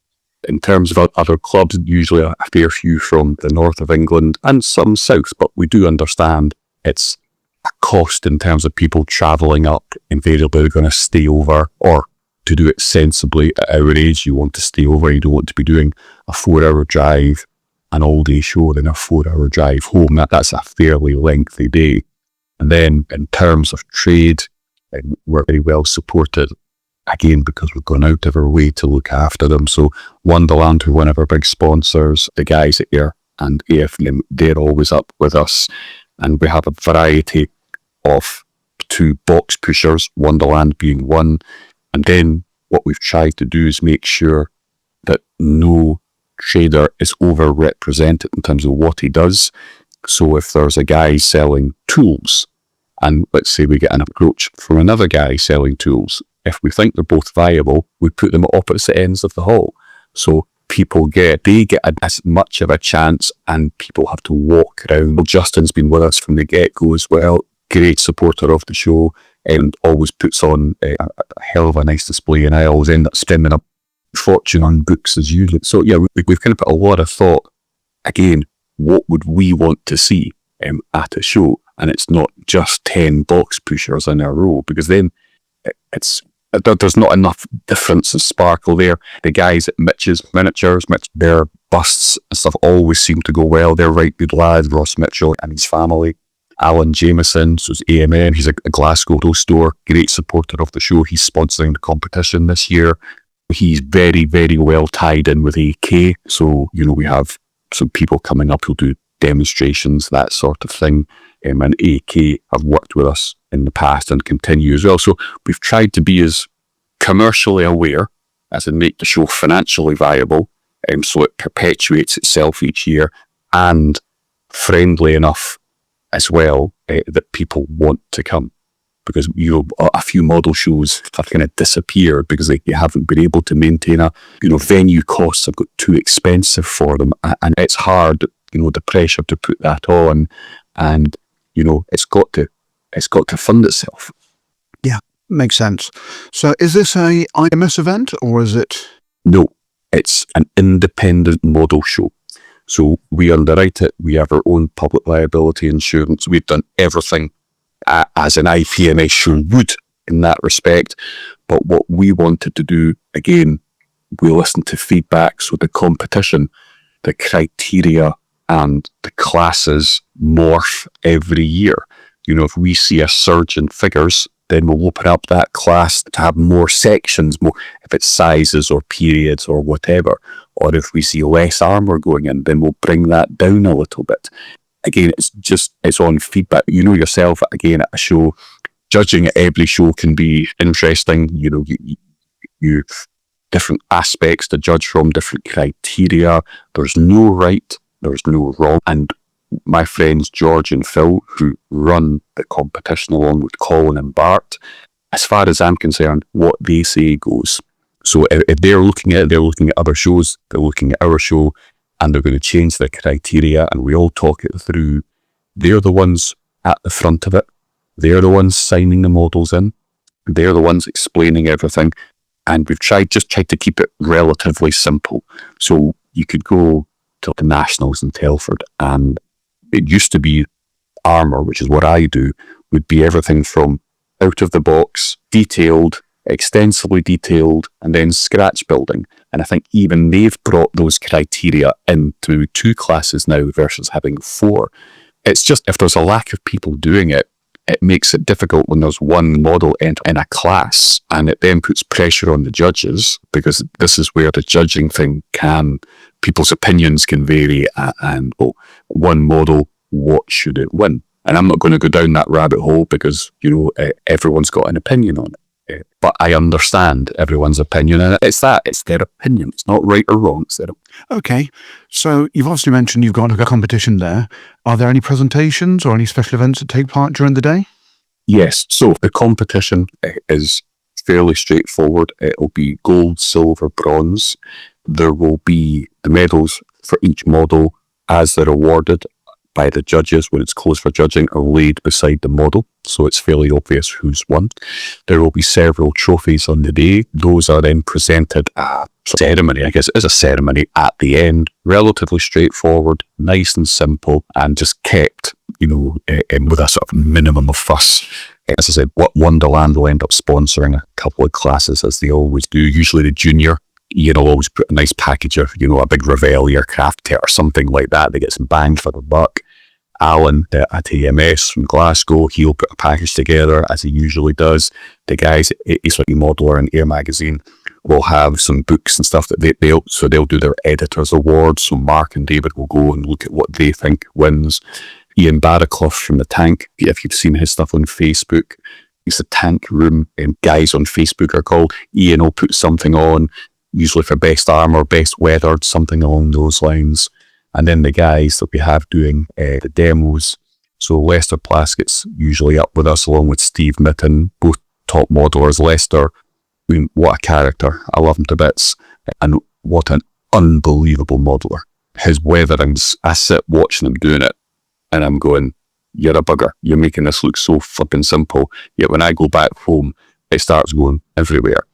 In terms of other clubs, usually a fair few from the north of England and some south, but we do understand it's a cost in terms of people travelling up. Invariably, they're going to stay over, or to do it sensibly at our age, you want to stay over. You don't want to be doing a 4-hour drive, an all-day show, then a 4-hour drive home. That's a fairly lengthy day. And then in terms of trade, we're very well supported, again, because we've gone out of our way to look after them. So Wonderland, who are one of our big sponsors, the guys at Air and AFM, they're always up with us. And we have a variety of 2 box pushers, Wonderland being one. And then what we've tried to do is make sure that no trader is overrepresented in terms of what he does. So if there's a guy selling tools, and let's say we get an approach from another guy selling tools, if we think they're both viable, we put them at opposite ends of the hall. So they get as much of a chance, and people have to walk around. Justin's been with us from the get-go as well. Great supporter of the show, and always puts on a hell of a nice display, and I always end up spending a fortune on books as usual. So yeah, we've kind of put a lot of thought, again, what would we want to see at a show? And it's not just 10 box pushers in a row, because then there's not enough difference of sparkle there. The guys at Mitch's Miniatures, their busts and stuff always seem to go well. They're right good lads. Ross Mitchell and his family. Alan Jameson, so it's AMN, he's a Glasgow store, great supporter of the show. He's sponsoring the competition this year. He's very, very well tied in with AK. So, we have some people coming up who'll do demonstrations, that sort of thing. And AK have worked with us in the past and continue as well. So we've tried to be as commercially aware as in make the show financially viable, so it perpetuates itself each year, and friendly enough as well that people want to come. because a few model shows have kind of disappeared because they haven't been able to maintain venue costs have got too expensive for them, and it's hard, the pressure to put that on, and it's got to fund itself. Yeah, makes sense. So is this a IMS event, or is it? No, it's an independent model show. So we underwrite it. We have our own public liability insurance. We've done everything as an IPMS show would in that respect. But what we wanted to do, again, we listened to feedback. So the competition, the criteria and the classes morph every year. If we see a surge in figures, then we'll open up that class to have more sections, more if it's sizes or periods or whatever. Or if we see less armour going in, then we'll bring that down a little bit. Again, it's on feedback. Yourself, again, at a show, judging at every show can be interesting. You different aspects to judge from, different criteria. There's no right, there's no wrong. And my friends George and Phil, who run the competition along with Colin and Bart, as far as I'm concerned, what they say goes. So if they're looking at other shows, they're looking at our show, and they're going to change their criteria, and we all talk it through. They're the ones at the front of it. They're the ones signing the models in. They're the ones explaining everything. And we've tried to keep it relatively simple. So you could go to the Nationals in Telford, and it used to be armour, which is what I do, would be everything from out of the box, detailed, extensively detailed, and then scratch building. And I think even they've brought those criteria into 2 classes now versus having 4. It's just, if there's a lack of people doing it, it makes it difficult when there's one model in a class, and it then puts pressure on the judges, because this is where the judging thing people's opinions can vary, and one model, what should it win? And I'm not going to go down that rabbit hole because, everyone's got an opinion on it. But I understand everyone's opinion, and it's their opinion. It's not right or wrong. Okay, so you've obviously mentioned you've got a competition there. Are there any presentations or any special events that take part during the day? Yes, so the competition is fairly straightforward. It'll be gold, silver, bronze. There will be the medals for each model as they're awarded by the judges when it's closed for judging are laid beside the model, so it's fairly obvious who's won. There will be several trophies on the day. Those are then presented at a ceremony. I guess it is a ceremony at the end. Relatively straightforward, nice and simple, and just kept, with a sort of minimum of fuss. As I said, Wonderland will end up sponsoring a couple of classes, as they always do. Usually the junior, always put a nice package of, a big Reveille or craft kit or something like that. They get some bang for the buck. Alan at AMS from Glasgow, he'll put a package together as he usually does. The guys at Eastwick Modeler and Air Magazine will have some books and stuff that they'll do their editors awards. So Mark and David will go and look at what they think wins. Ian Barraclough from the Tank, if you've seen his stuff on Facebook, it's the Tank Room, guys on Facebook are called. Ian will put something on, usually for best armour, best weathered, something along those lines. And then the guys that we have doing the demos. So Lester Plaskett's usually up with us, along with Steve Mitten, both top modelers. Lester, what a character. I love him to bits. And what an unbelievable modeler. His weatherings, I sit watching him doing it, and I'm going, you're a bugger. You're making this look so flipping simple. Yet when I go back home, it starts going everywhere.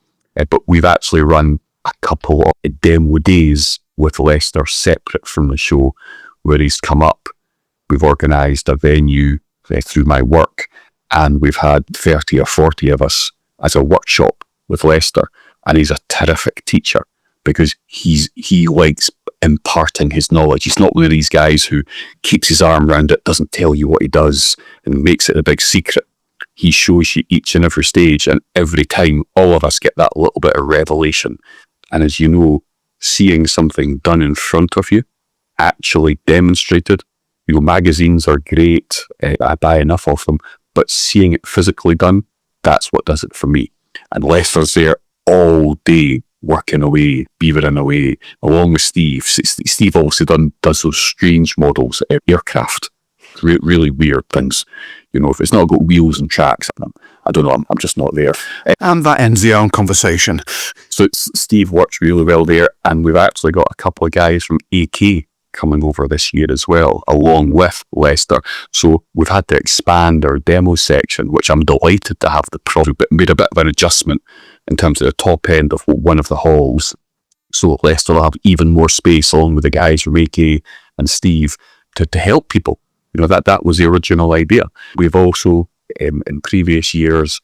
But we've actually run a couple of demo days with Lester separate from the show, where he's come up. We've organised a venue through my work, and we've had 30 or 40 of us as a workshop with Lester, and he's a terrific teacher because he likes imparting his knowledge. He's not one of these guys who keeps his arm around it, doesn't tell you what he does, and makes it a big secret. He shows you each and every stage, and every time all of us get that little bit of revelation. And as you know, seeing something done in front of you, actually demonstrated, magazines are great, I buy enough of them, but seeing it physically done, that's what does it for me. And Lester's there all day, working away, beavering away, along with Steve. Steve also does those strange models, aircraft, really weird things. You know, if it's not got wheels and tracks, I don't know, I'm just not there. And that ends the own conversation. So Steve works really well there, and we've actually got a couple of guys from AK coming over this year as well, along with Leicester. So we've had to expand our demo section, which I'm delighted to have the product, but made a bit of an adjustment in terms of the top end of one of the halls. So Leicester will have even more space along with the guys from AK and Steve to help people. You know, that was the original idea. We've also, in previous years,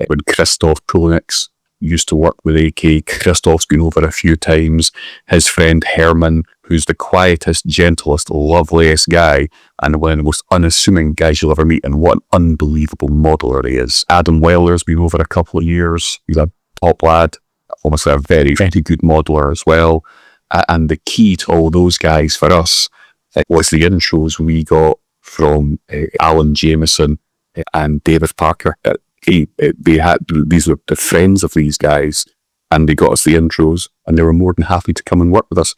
when Christoph Pulinix used to work with AK, Christoph's been over a few times. His friend Herman, who's the quietest, gentlest, loveliest guy, and one of the most unassuming guys you'll ever meet, and what an unbelievable modeler he is. Adam Weller's been over a couple of years. He's a top lad, obviously a very, very good modeler as well. And the key to all those guys for us was the intros we got from Alan Jameson and David Parker. These were the friends of these guys, and they got us the intros, and they were more than happy to come and work with us.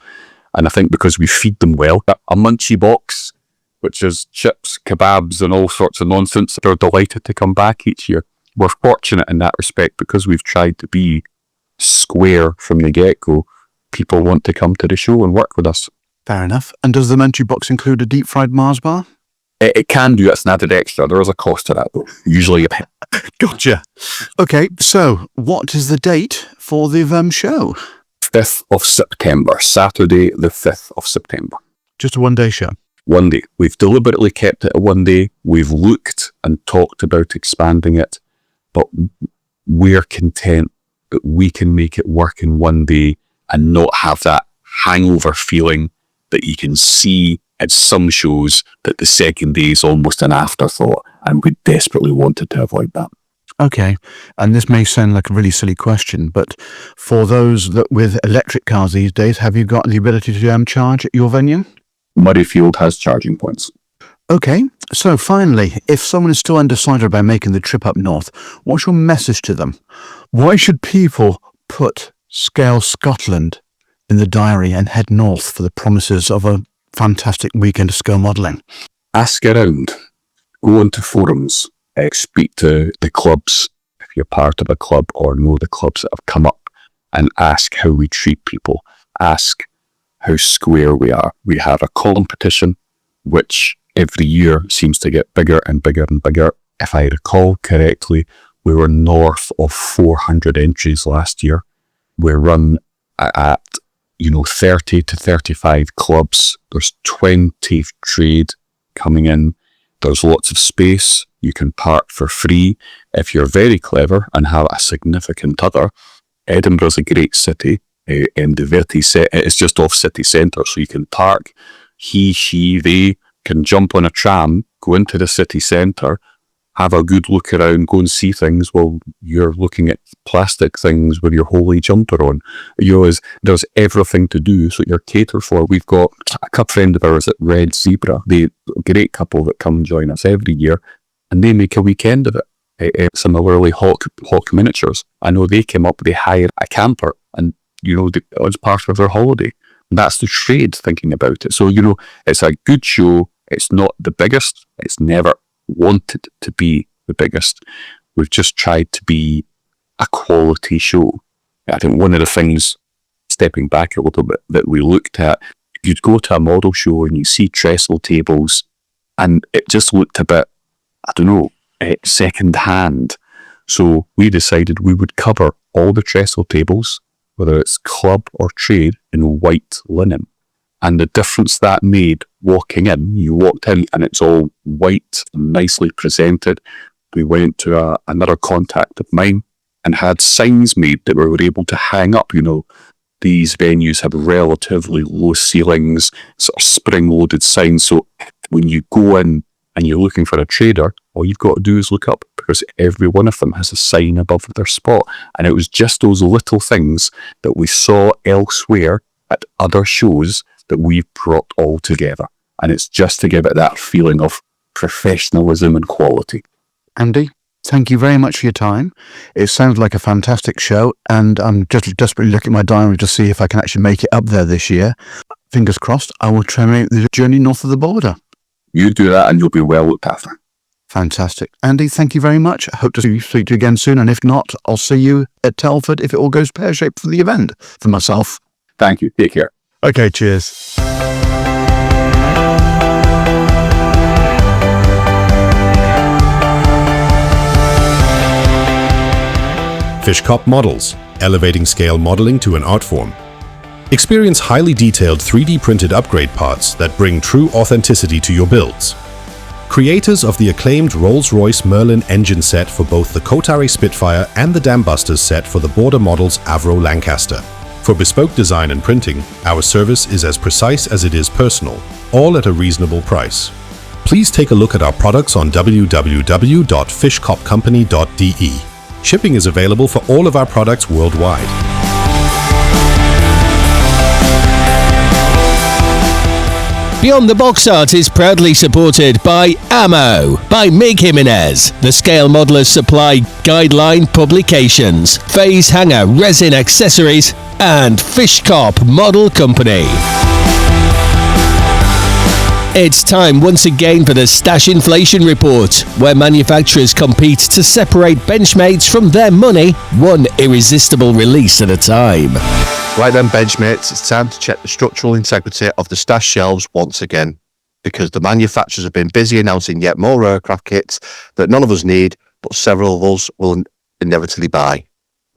And I think because we feed them well, a munchie box, which is chips, kebabs, and all sorts of nonsense, they're delighted to come back each year. We're fortunate in that respect because we've tried to be square from the get-go. People want to come to the show and work with us. Fair enough. And does the munchie box include a deep fried Mars bar? It can do. It's an added extra. There is a cost to that, though. Usually a penny. Gotcha. Okay, so what is the date for the show? 5th of September. Saturday, the 5th of September. Just a one-day show? One day. We've deliberately kept it a one day. We've looked and talked about expanding it, but we're content that we can make it work in one day and not have that hangover feeling that you can see at some shows that the second day is almost an afterthought, and we desperately wanted to avoid that. Okay, and this may sound like a really silly question, but for those that with electric cars these days, have you got the ability to charge at your venue? Murrayfield has charging points. Okay, so finally, if someone is still undecided about making the trip up north, what's your message to them? Why should people put Scale Scotland in the diary and head north for the promises of a fantastic weekend of scale modelling? Ask around, go into forums, speak to the clubs, if you're part of a club or know the clubs that have come up, and ask how we treat people. Ask how square we are. We have a competition which every year seems to get bigger and bigger and bigger. If I recall correctly, we were north of 400 entries last year. We run at 30 to 35 clubs. There's 20 trade coming in. There's lots of space. You can park for free. If you're very clever and have a significant other, Edinburgh's a great city. And it's just off city centre, so you can park. He, she, they can jump on a tram, go into the city centre, have a good look around, go and see things while you're looking at plastic things with your holy jumper on. There's everything to do, so you're catered for. We've got a friend of ours at Red Zebra, the great couple that come join us every year, and they make a weekend of it. Similarly, Hawk Miniatures, I know they came up, they hire a camper, and it's part of their holiday. And that's the trade thinking about it. So, it's a good show. It's not the biggest. It's never wanted to be the biggest. We've just tried to be a quality show. I think one of the things, stepping back a little bit, that we looked at, if you'd go to a model show and you see trestle tables, and it just looked a bit, second hand. So we decided we would cover all the trestle tables, whether it's club or trade, in white linen. And the difference that made walking in, you walked in and it's all white, nicely presented. We went to another contact of mine and had signs made that we were able to hang up. These venues have relatively low ceilings, sort of spring-loaded signs. So when you go in and you're looking for a trader, all you've got to do is look up, because every one of them has a sign above their spot. And it was just those little things that we saw elsewhere at other shows that we've brought all together. And it's just to give it that feeling of professionalism and quality. Andy, thank you very much for your time. It sounds like a fantastic show, and I'm just desperately looking at my diary to see if I can actually make it up there this year. Fingers crossed, I will try and make the journey north of the border. You do that and you'll be well looked after. Fantastic. Andy, thank you very much. I hope to speak to you again soon. And if not, I'll see you at Telford if it all goes pear-shaped for the event for myself. Thank you. Take care. Okay, cheers. Fish Models, elevating scale modeling to an art form. Experience highly detailed 3D printed upgrade parts that bring true authenticity to your builds. Creators of the acclaimed Rolls-Royce Merlin engine set for both the Kotari Spitfire and the Dambusters set for the Border Models Avro Lancaster. For bespoke design and printing, our service is as precise as it is personal, all at a reasonable price. Please take a look at our products on www.fishcopcompany.de. Shipping is available for all of our products worldwide. Beyond the Box Art is proudly supported by Ammo, by Mig Jimenez, the Scale Modelers Supply Guideline Publications, Phase Hanger Resin Accessories, and Fishcop Model Company. It's time once again for the Stash Inflation Report, where manufacturers compete to separate Benchmates from their money, one irresistible release at a time. Right then, Benchmates, it's time to check the structural integrity of the stash shelves once again, because the manufacturers have been busy announcing yet more aircraft kits that none of us need, but several of us will inevitably buy.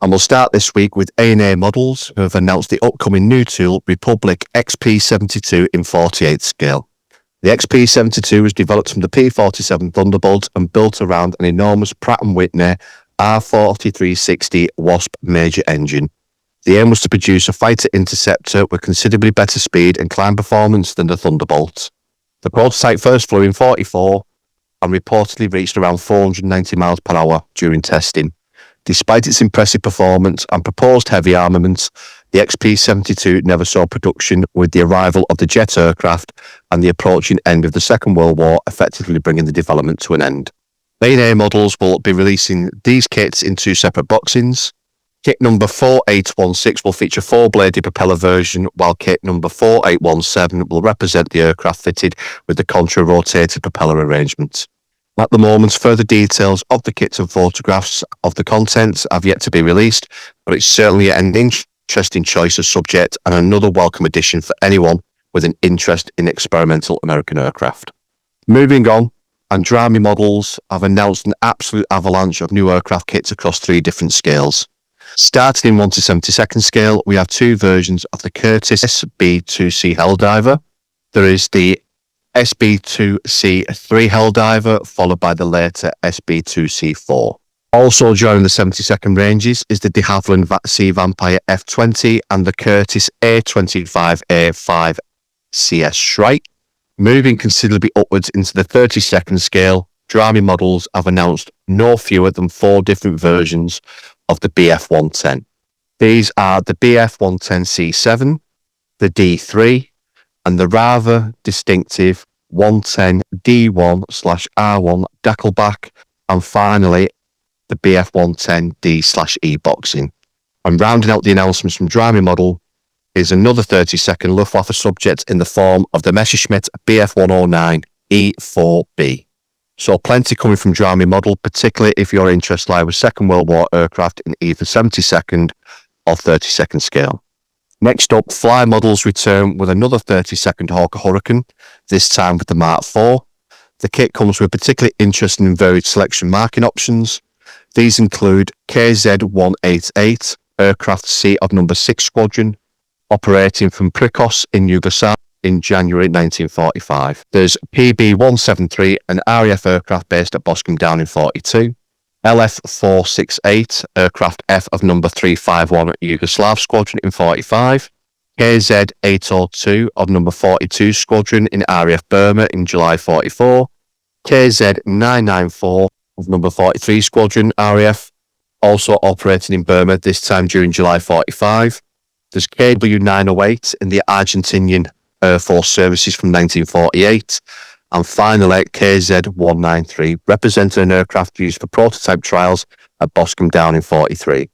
And we'll start this week with A&A Models, who have announced the upcoming new tool, Republic XP72 in 48 scale. The XP72 was developed from the P47 Thunderbolt and built around an enormous Pratt & Whitney R4360 Wasp major engine. The aim was to produce a fighter interceptor with considerably better speed and climb performance than the Thunderbolt. The prototype first flew in 44 and reportedly reached around 490 miles per hour during testing. Despite its impressive performance and proposed heavy armaments, the XP-72 never saw production, with the arrival of the jet aircraft and the approaching end of the Second World War effectively bringing the development to an end. A&A Models will be releasing these kits in two separate boxings. Kit number 4816 will feature 4-bladed propeller version, while kit number 4817 will represent the aircraft fitted with the contra-rotated propeller arrangement. At the moment, further details of the kits and photographs of the contents have yet to be released, but it's certainly an interesting choice as subject and another welcome addition for anyone with an interest in experimental American aircraft. Moving on, Andrami Models have announced an absolute avalanche of new aircraft kits across 3 different scales. Starting in 1 to 72nd scale, we have 2 versions of the Curtiss SB-2C Helldiver. There is the SB-2C3 Helldiver, followed by the later SB-2C4. Also joining the 72nd ranges is the de Havilland Sea Vampire F-20 and the Curtiss A25A5 CS Shrike. Moving considerably upwards into the 32nd scale, Drami Models have announced no fewer than 4 different versions of the BF-110. These are the BF-110C7, the D3, and the rather distinctive 110D1/R1 Dackleback, and finally the BF-110D/E boxing. And rounding out the announcements from Drami Model is another 32nd Luftwaffe subject in the form of the Messerschmitt BF-109 E4B. So plenty coming from Drami Model, particularly if your interests lie with Second World War aircraft in either 72nd or 32nd scale. Next up, Fly Models return with another 32nd Hawker Hurricane, this time with the Mark IV. The kit comes with particularly interesting and varied selection marking options. These include KZ-188, aircraft C of number 6 Squadron, operating from Prikos in Yugoslavia in January 1945. There's PB-173, an RAF aircraft based at Boscombe Down in 42. LF-468, aircraft F of number 351 at Yugoslav Squadron in 45. KZ-802 of number 42 Squadron in RAF Burma in July 44. KZ-994 of number 43 Squadron RAF, also operating in Burma, this time during July 45. There's KW-908 in the Argentinian Air Force Services from 1948. And finally, KZ-193, representing an aircraft used for prototype trials at Boscombe Down in 43.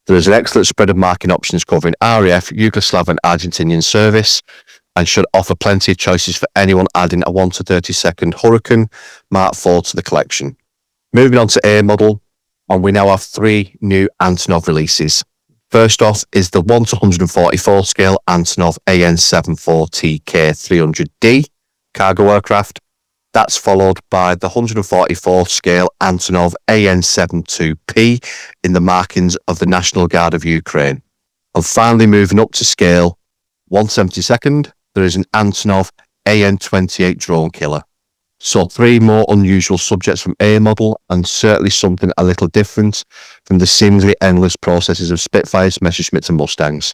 There is an excellent spread of marking options covering RAF, Yugoslav and Argentinian service, and should offer plenty of choices for anyone adding a 1 to 30 second Hurricane Mark IV to the collection. Moving on to A model, and we now have 3 new Antonov releases. First off is the 1 to 144 scale Antonov AN-74TK300D cargo aircraft. That's followed by the 144 scale Antonov AN-72P in the markings of the National Guard of Ukraine. And finally moving up to scale 172nd, there is an Antonov AN-28 drone killer. So 3 more unusual subjects from A model, and certainly something a little different from the seemingly endless processes of Spitfires, Messerschmitts and Mustangs.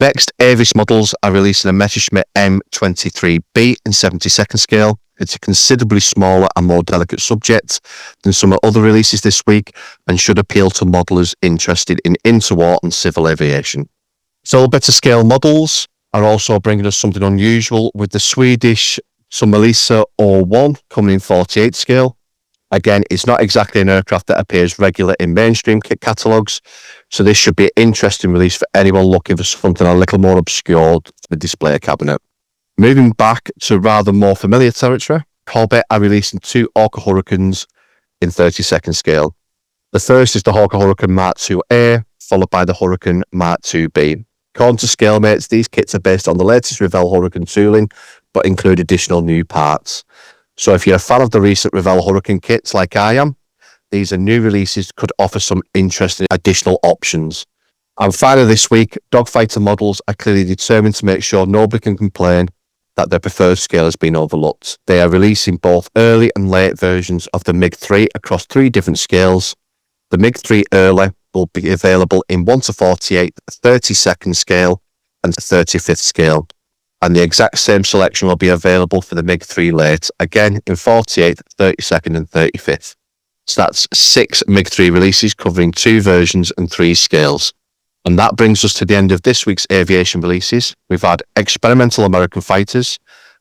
Next, Avis models are releasing a Messerschmitt M23B in 72nd scale. It's a considerably smaller and more delicate subject than some of other releases this week, and should appeal to modelers interested in interwar and civil aviation. So better scale models are also bringing us something unusual, with the Swedish Melissa 01 coming in 48 scale. Again, it's not exactly an aircraft that appears regular in mainstream kit catalogues, so this should be an interesting release for anyone looking for something a little more obscure for the display cabinet. Moving back to rather more familiar territory, Corvette are releasing 2 Orca Hurricanes in 32nd scale. The first is the Orca Hurricane Mark II-A, followed by the Hurricane Mark II-B. According to Scalemates, these kits are based on the latest Revell Hurricane tooling, but include additional new parts. So if you're a fan of the recent Revell Hurricane kits like I am, these are new releases could offer some interesting additional options. And finally this week, Dogfighter models are clearly determined to make sure nobody can complain that their preferred scale has been overlooked. They are releasing both early and late versions of the MiG-3 across 3 different scales. The MiG-3 early will be available in 1 to 48, 32nd scale and 35th scale. And the exact same selection will be available for the MiG-3 late, again in 48th, 32nd and 35th. So that's 6 MiG-3 releases covering 2 versions and 3 scales. And that brings us to the end of this week's aviation releases. We've had experimental American fighters,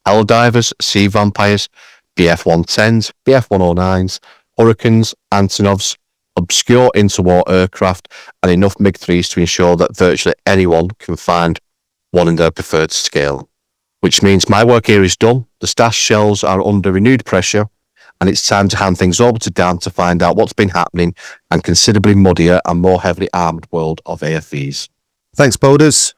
Helldivers, Sea Vampires, BF-110s, BF-109s, Hurricanes, Antonovs, obscure interwar aircraft, and enough MiG-3s to ensure that virtually anyone can find one in their preferred scale. Which means my work here is done. The stash shelves are under renewed pressure, and it's time to hand things over to Dan to find out what's been happening and considerably muddier and more heavily armed world of AFVs. Thanks, Boulders.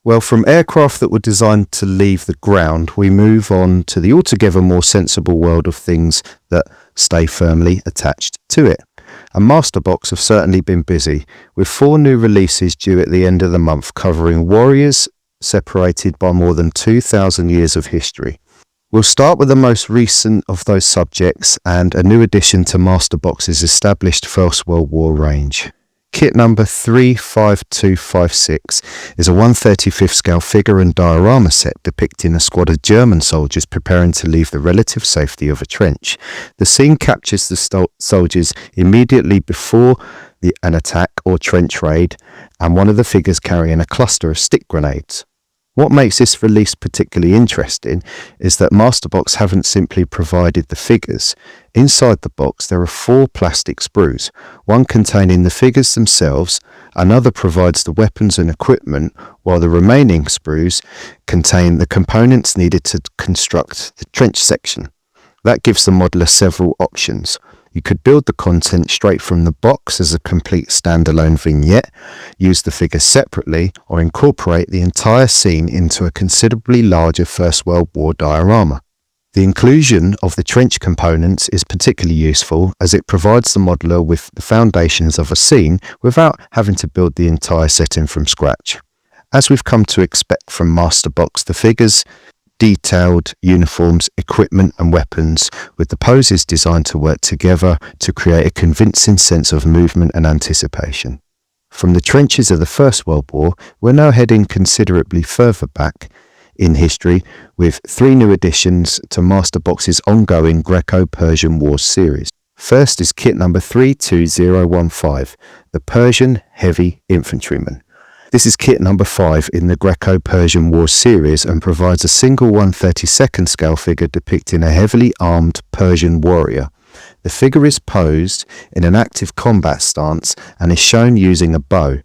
Well, from aircraft that were designed to leave the ground, we move on to the altogether more sensible world of things that stay firmly attached to it. And Masterbox have certainly been busy, with 4 new releases due at the end of the month covering warriors separated by more than 2,000 years of history. We'll start with the most recent of those subjects and a new addition to Masterbox's established First World War range. Kit number 35256 is a 1/35th scale figure and diorama set depicting a squad of German soldiers preparing to leave the relative safety of a trench. The scene captures the soldiers immediately before an attack or trench raid, and one of the figures carrying a cluster of stick grenades. What makes this release particularly interesting is that Masterbox haven't simply provided the figures. Inside the box there are 4 plastic sprues, one containing the figures themselves, another provides the weapons and equipment, while the remaining sprues contain the components needed to construct the trench section. That gives the modeler several options. You could build the content straight from the box as a complete standalone vignette, use the figures separately, or incorporate the entire scene into a considerably larger First World War diorama. The inclusion of the trench components is particularly useful as it provides the modeler with the foundations of a scene without having to build the entire setting from scratch. As we've come to expect from Masterbox, the figures detailed uniforms, equipment and weapons, with the poses designed to work together to create a convincing sense of movement and anticipation. From the trenches of the First World War, we're now heading considerably further back in history with 3 new additions to Masterbox's ongoing Greco-Persian Wars series. First is kit number 32015, the Persian Heavy Infantryman. This is kit number 5 in the Greco-Persian Wars series and provides a single 1/32nd scale figure depicting a heavily armed Persian warrior. The figure is posed in an active combat stance and is shown using a bow.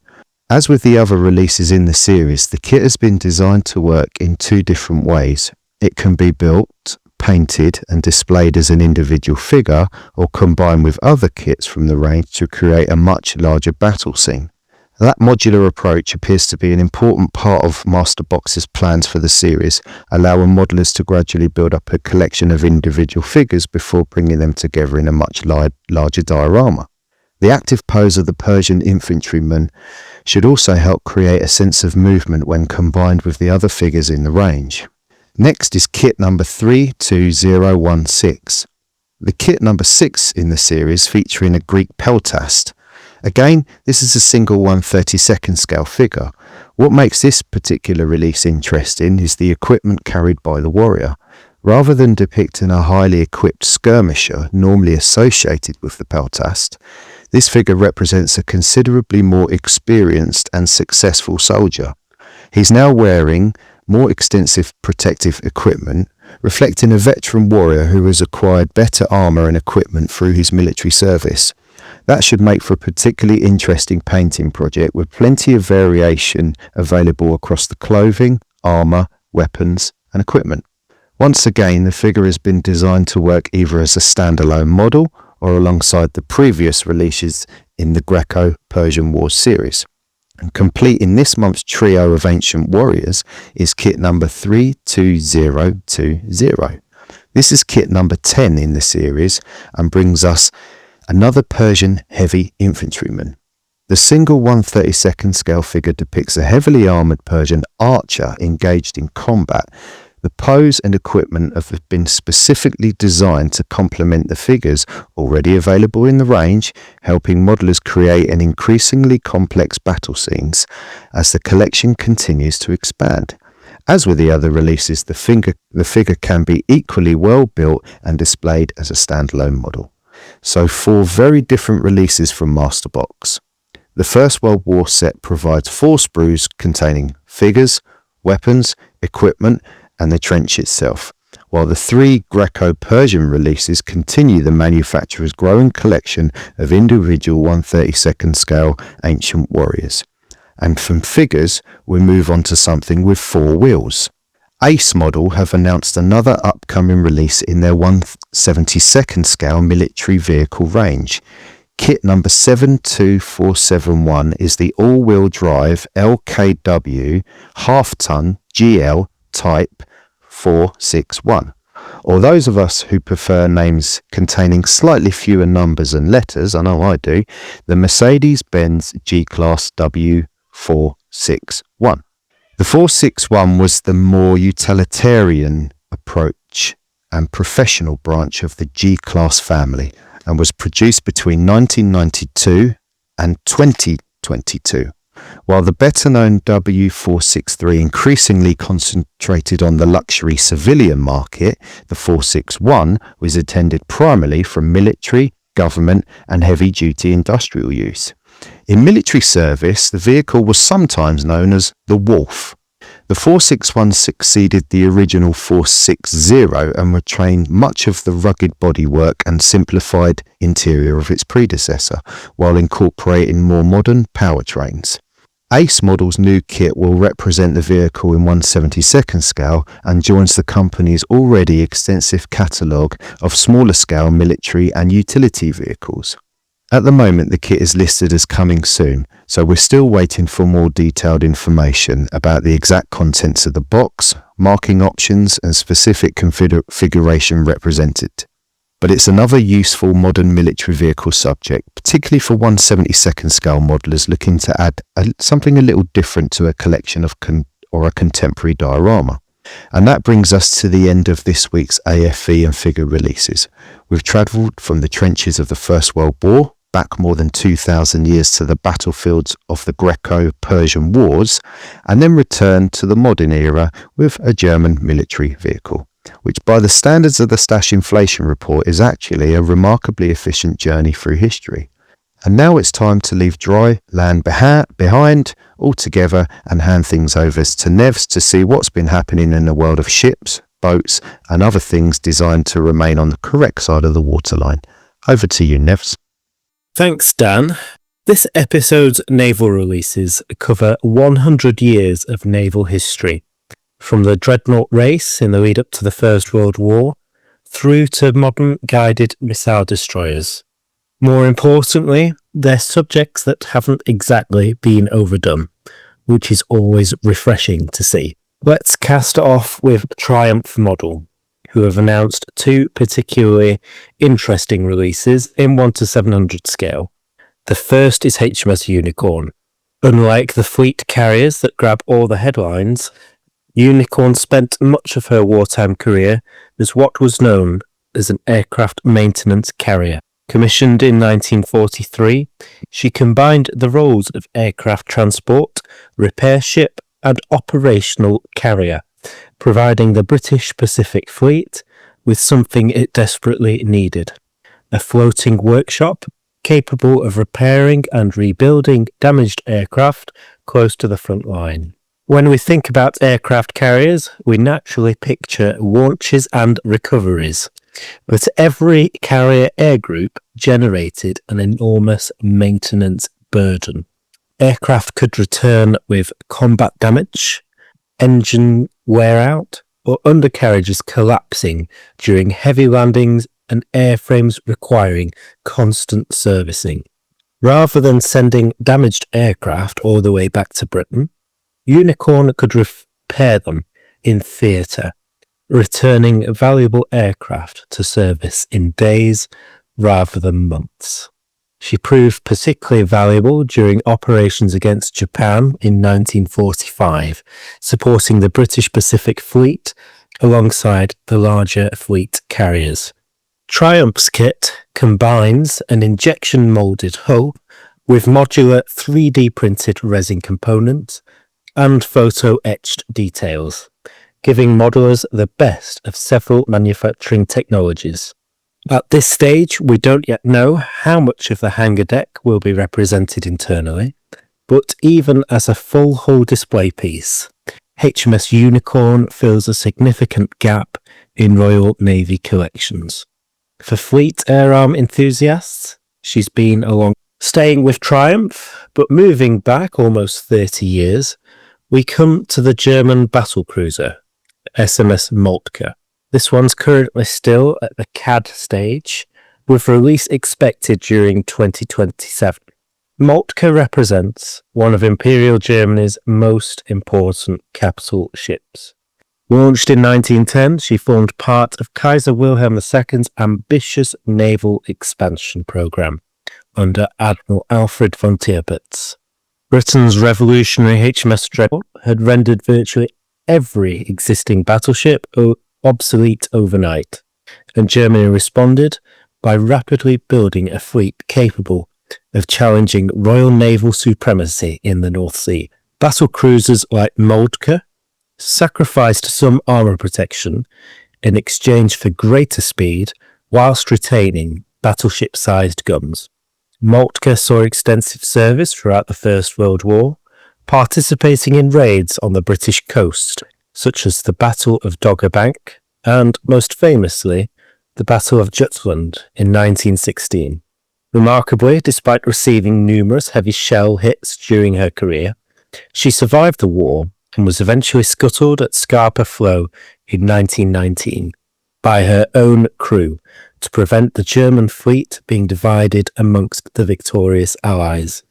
As with the other releases in the series, the kit has been designed to work in two different ways. It can be built, painted and displayed as an individual figure, or combined with other kits from the range to create a much larger battle scene. That modular approach appears to be an important part of Masterbox's plans for the series, allowing modelers to gradually build up a collection of individual figures before bringing them together in a much larger diorama. The active pose of the Persian infantryman should also help create a sense of movement when combined with the other figures in the range. Next is kit number 32016. The kit number 6 in the series, featuring a Greek peltast. Again, this is a single 1/32 scale figure. What makes this particular release interesting is the equipment carried by the warrior. Rather than depicting a highly equipped skirmisher normally associated with the peltast, this figure represents a considerably more experienced and successful soldier. He's now wearing more extensive protective equipment, reflecting a veteran warrior who has acquired better armor and equipment through his military service. That should make for a particularly interesting painting project with plenty of variation available across the clothing, armor, weapons and equipment. Once again, the figure has been designed to work either as a standalone model or alongside the previous releases in the Greco-Persian Wars series. And completing this month's trio of ancient warriors is kit number 32020. This is kit number 10 in the series and brings us another Persian heavy infantryman. The single 1/32 scale figure depicts a heavily armoured Persian archer engaged in combat. The pose and equipment have been specifically designed to complement the figures already available in the range, helping modelers create an increasingly complex battle scenes as the collection continues to expand. As with the other releases, the figure can be equally well built and displayed as a standalone model. So 4 very different releases from Masterbox. The First World War set provides 4 sprues containing figures, weapons, equipment and the trench itself, while the 3 Greco-Persian releases continue the manufacturer's growing collection of individual 1/32 scale ancient warriors. And from figures, we move on to something with 4 wheels. Ace Model have announced another upcoming release in their 1/72 scale military vehicle range. Kit number 72471 is the all-wheel drive LKW half-ton GL Type 461. Or those of us who prefer names containing slightly fewer numbers and letters, I know I do, the Mercedes-Benz G-Class W461. The 461 was the more utilitarian approach and professional branch of the G-Class family and was produced between 1992 and 2022. While the better-known W463 increasingly concentrated on the luxury civilian market, the 461 was intended primarily for military, government and heavy-duty industrial use. In military service, the vehicle was sometimes known as the Wolf. The 461 succeeded the original 460 and retained much of the rugged bodywork and simplified interior of its predecessor, while incorporating more modern powertrains. Ace Model's new kit will represent the vehicle in 1/72 scale and joins the company's already extensive catalogue of smaller scale military and utility vehicles. At the moment, the kit is listed as coming soon, so we're still waiting for more detailed information about the exact contents of the box, marking options and specific configuration represented. But it's another useful modern military vehicle subject, particularly for 1/72 scale modelers looking to add something a little different to a collection of a contemporary diorama. And that brings us to the end of this week's AFV and figure releases. We've travelled from the trenches of the First World War, back more than 2,000 years to the battlefields of the Greco-Persian Wars, and then returned to the modern era with a German military vehicle, which by the standards of the Stash Inflation Report is actually a remarkably efficient journey through history. And now it's time to leave dry land behind altogether and hand things over to Nevs to see what's been happening in the world of ships, boats and other things designed to remain on the correct side of the waterline. Over to you, Nevs. Thanks, Dan. This episode's naval releases cover 100 years of naval history, from the dreadnought race in the lead up to the First World War, through to modern guided missile destroyers. More importantly, they're subjects that haven't exactly been overdone, which is always refreshing to see. Let's cast off with Triumph Model, who have announced two particularly interesting releases in 1:700 scale. The first is HMS Unicorn. Unlike the fleet carriers that grab all the headlines, Unicorn spent much of her wartime career as what was known as an aircraft maintenance carrier. Commissioned in 1943, she combined the roles of aircraft transport, repair ship, and operational carrier, providing the British Pacific Fleet with something it desperately needed: a floating workshop capable of repairing and rebuilding damaged aircraft close to the front line. When we think about aircraft carriers, we naturally picture launches and recoveries, but every carrier air group generated an enormous maintenance burden. Aircraft could return with combat damage, engine wear out, or undercarriages collapsing during heavy landings and airframes requiring constant servicing. Rather than sending damaged aircraft all the way back to Britain, Unicorn could repair them in theatre, returning valuable aircraft to service in days rather than months. She proved particularly valuable during operations against Japan in 1945, supporting the British Pacific Fleet alongside the larger fleet carriers. Triumph's kit combines an injection moulded hull with modular 3D printed resin components and photo-etched details, giving modelers the best of several manufacturing technologies. At this stage, we don't yet know how much of the hangar deck will be represented internally, but even as a full hull display piece, HMS Unicorn fills a significant gap in Royal Navy collections. For fleet air arm enthusiasts, she's been along. Staying with Triumph, but moving back almost 30 years, we come to the German battlecruiser, SMS Moltke. This one's currently still at the CAD stage, with release expected during 2027. Moltke represents one of Imperial Germany's most important capital ships. Launched in 1910, she formed part of Kaiser Wilhelm II's ambitious naval expansion programme under Admiral Alfred von Tirpitz. Britain's revolutionary HMS Dreadnought had rendered virtually every existing battleship obsolete overnight, and Germany responded by rapidly building a fleet capable of challenging Royal Naval supremacy in the North Sea. Battle cruisers like Moltke sacrificed some armour protection in exchange for greater speed whilst retaining battleship-sized guns. Moltke saw extensive service throughout the First World War, participating in raids on the British coast, such as the Battle of Dogger Bank and, most famously, the Battle of Jutland in 1916. Remarkably, despite receiving numerous heavy shell hits during her career, she survived the war and was eventually scuttled at Scapa Flow in 1919 by her own crew to prevent the German fleet being divided amongst the victorious Allies.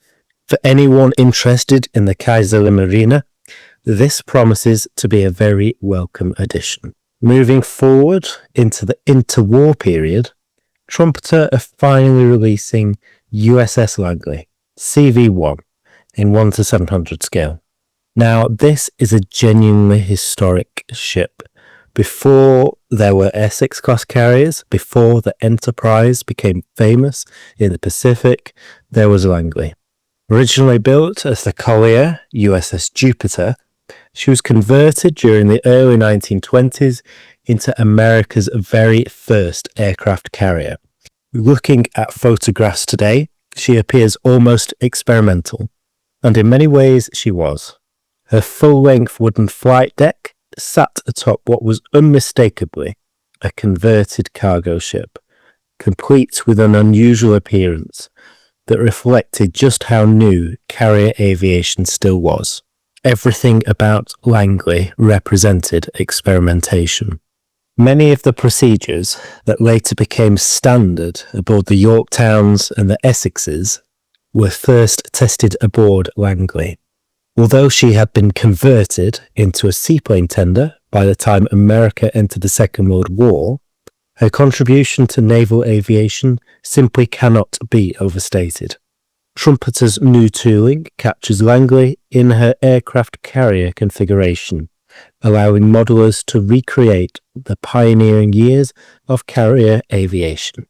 For anyone interested in the Kaiserliche Marine, this promises to be a very welcome addition. Moving forward into the interwar period, Trumpeter are finally releasing USS Langley, CV-1, in 1:700 scale. Now, this is a genuinely historic ship. Before there were Essex class carriers, before the Enterprise became famous in the Pacific, there was Langley. Originally built as the collier USS Jupiter, she was converted during the early 1920s into America's very first aircraft carrier. Looking at photographs today, she appears almost experimental, and in many ways she was. Her full-length wooden flight deck sat atop what was unmistakably a converted cargo ship, complete with an unusual appearance, that reflected just how new carrier aviation still was. Everything about Langley represented experimentation. Many of the procedures that later became standard aboard the Yorktowns and the Essexes were first tested aboard Langley. Although she had been converted into a seaplane tender by the time America entered the Second World War, her contribution to naval aviation simply cannot be overstated. Trumpeter's new tooling captures Langley in her aircraft carrier configuration, allowing modelers to recreate the pioneering years of carrier aviation.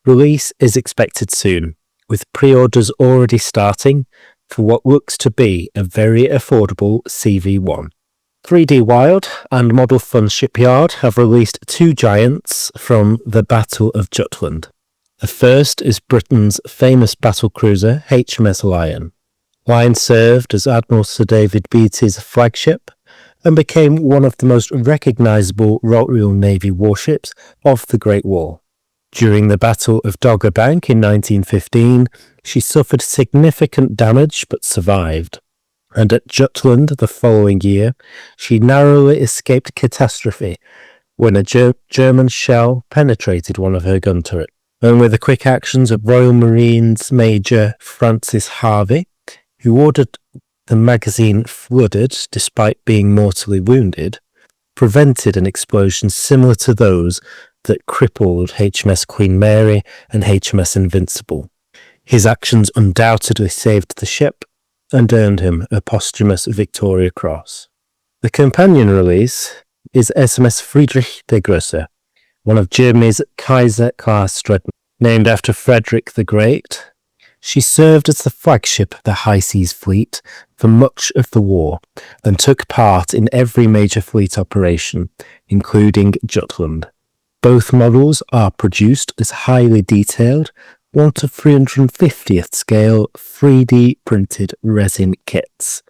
Release is expected soon, with pre-orders already starting for what looks to be a very affordable CV1. 3D Wild and Model Fun Shipyard have released two giants from the Battle of Jutland. The first is Britain's famous battlecruiser HMS Lion. Lion served as Admiral Sir David Beattie's flagship and became one of the most recognisable Royal Navy warships of the Great War. During the Battle of Dogger Bank in 1915, she suffered significant damage but survived. And at Jutland the following year, she narrowly escaped catastrophe when a German shell penetrated one of her gun turrets. And with the quick actions of Royal Marines Major Francis Harvey, who ordered the magazine flooded despite being mortally wounded, prevented an explosion similar to those that crippled HMS Queen Mary and HMS Invincible. His actions undoubtedly saved the ship and earned him a posthumous Victoria Cross. The companion release is SMS Friedrich der Große, one of Germany's Kaiser-class dreadnoughts. Named after Frederick the Great, she served as the flagship of the High Seas Fleet for much of the war and took part in every major fleet operation, including Jutland. Both models are produced as highly detailed 1 to 350th scale 3D printed resin kits,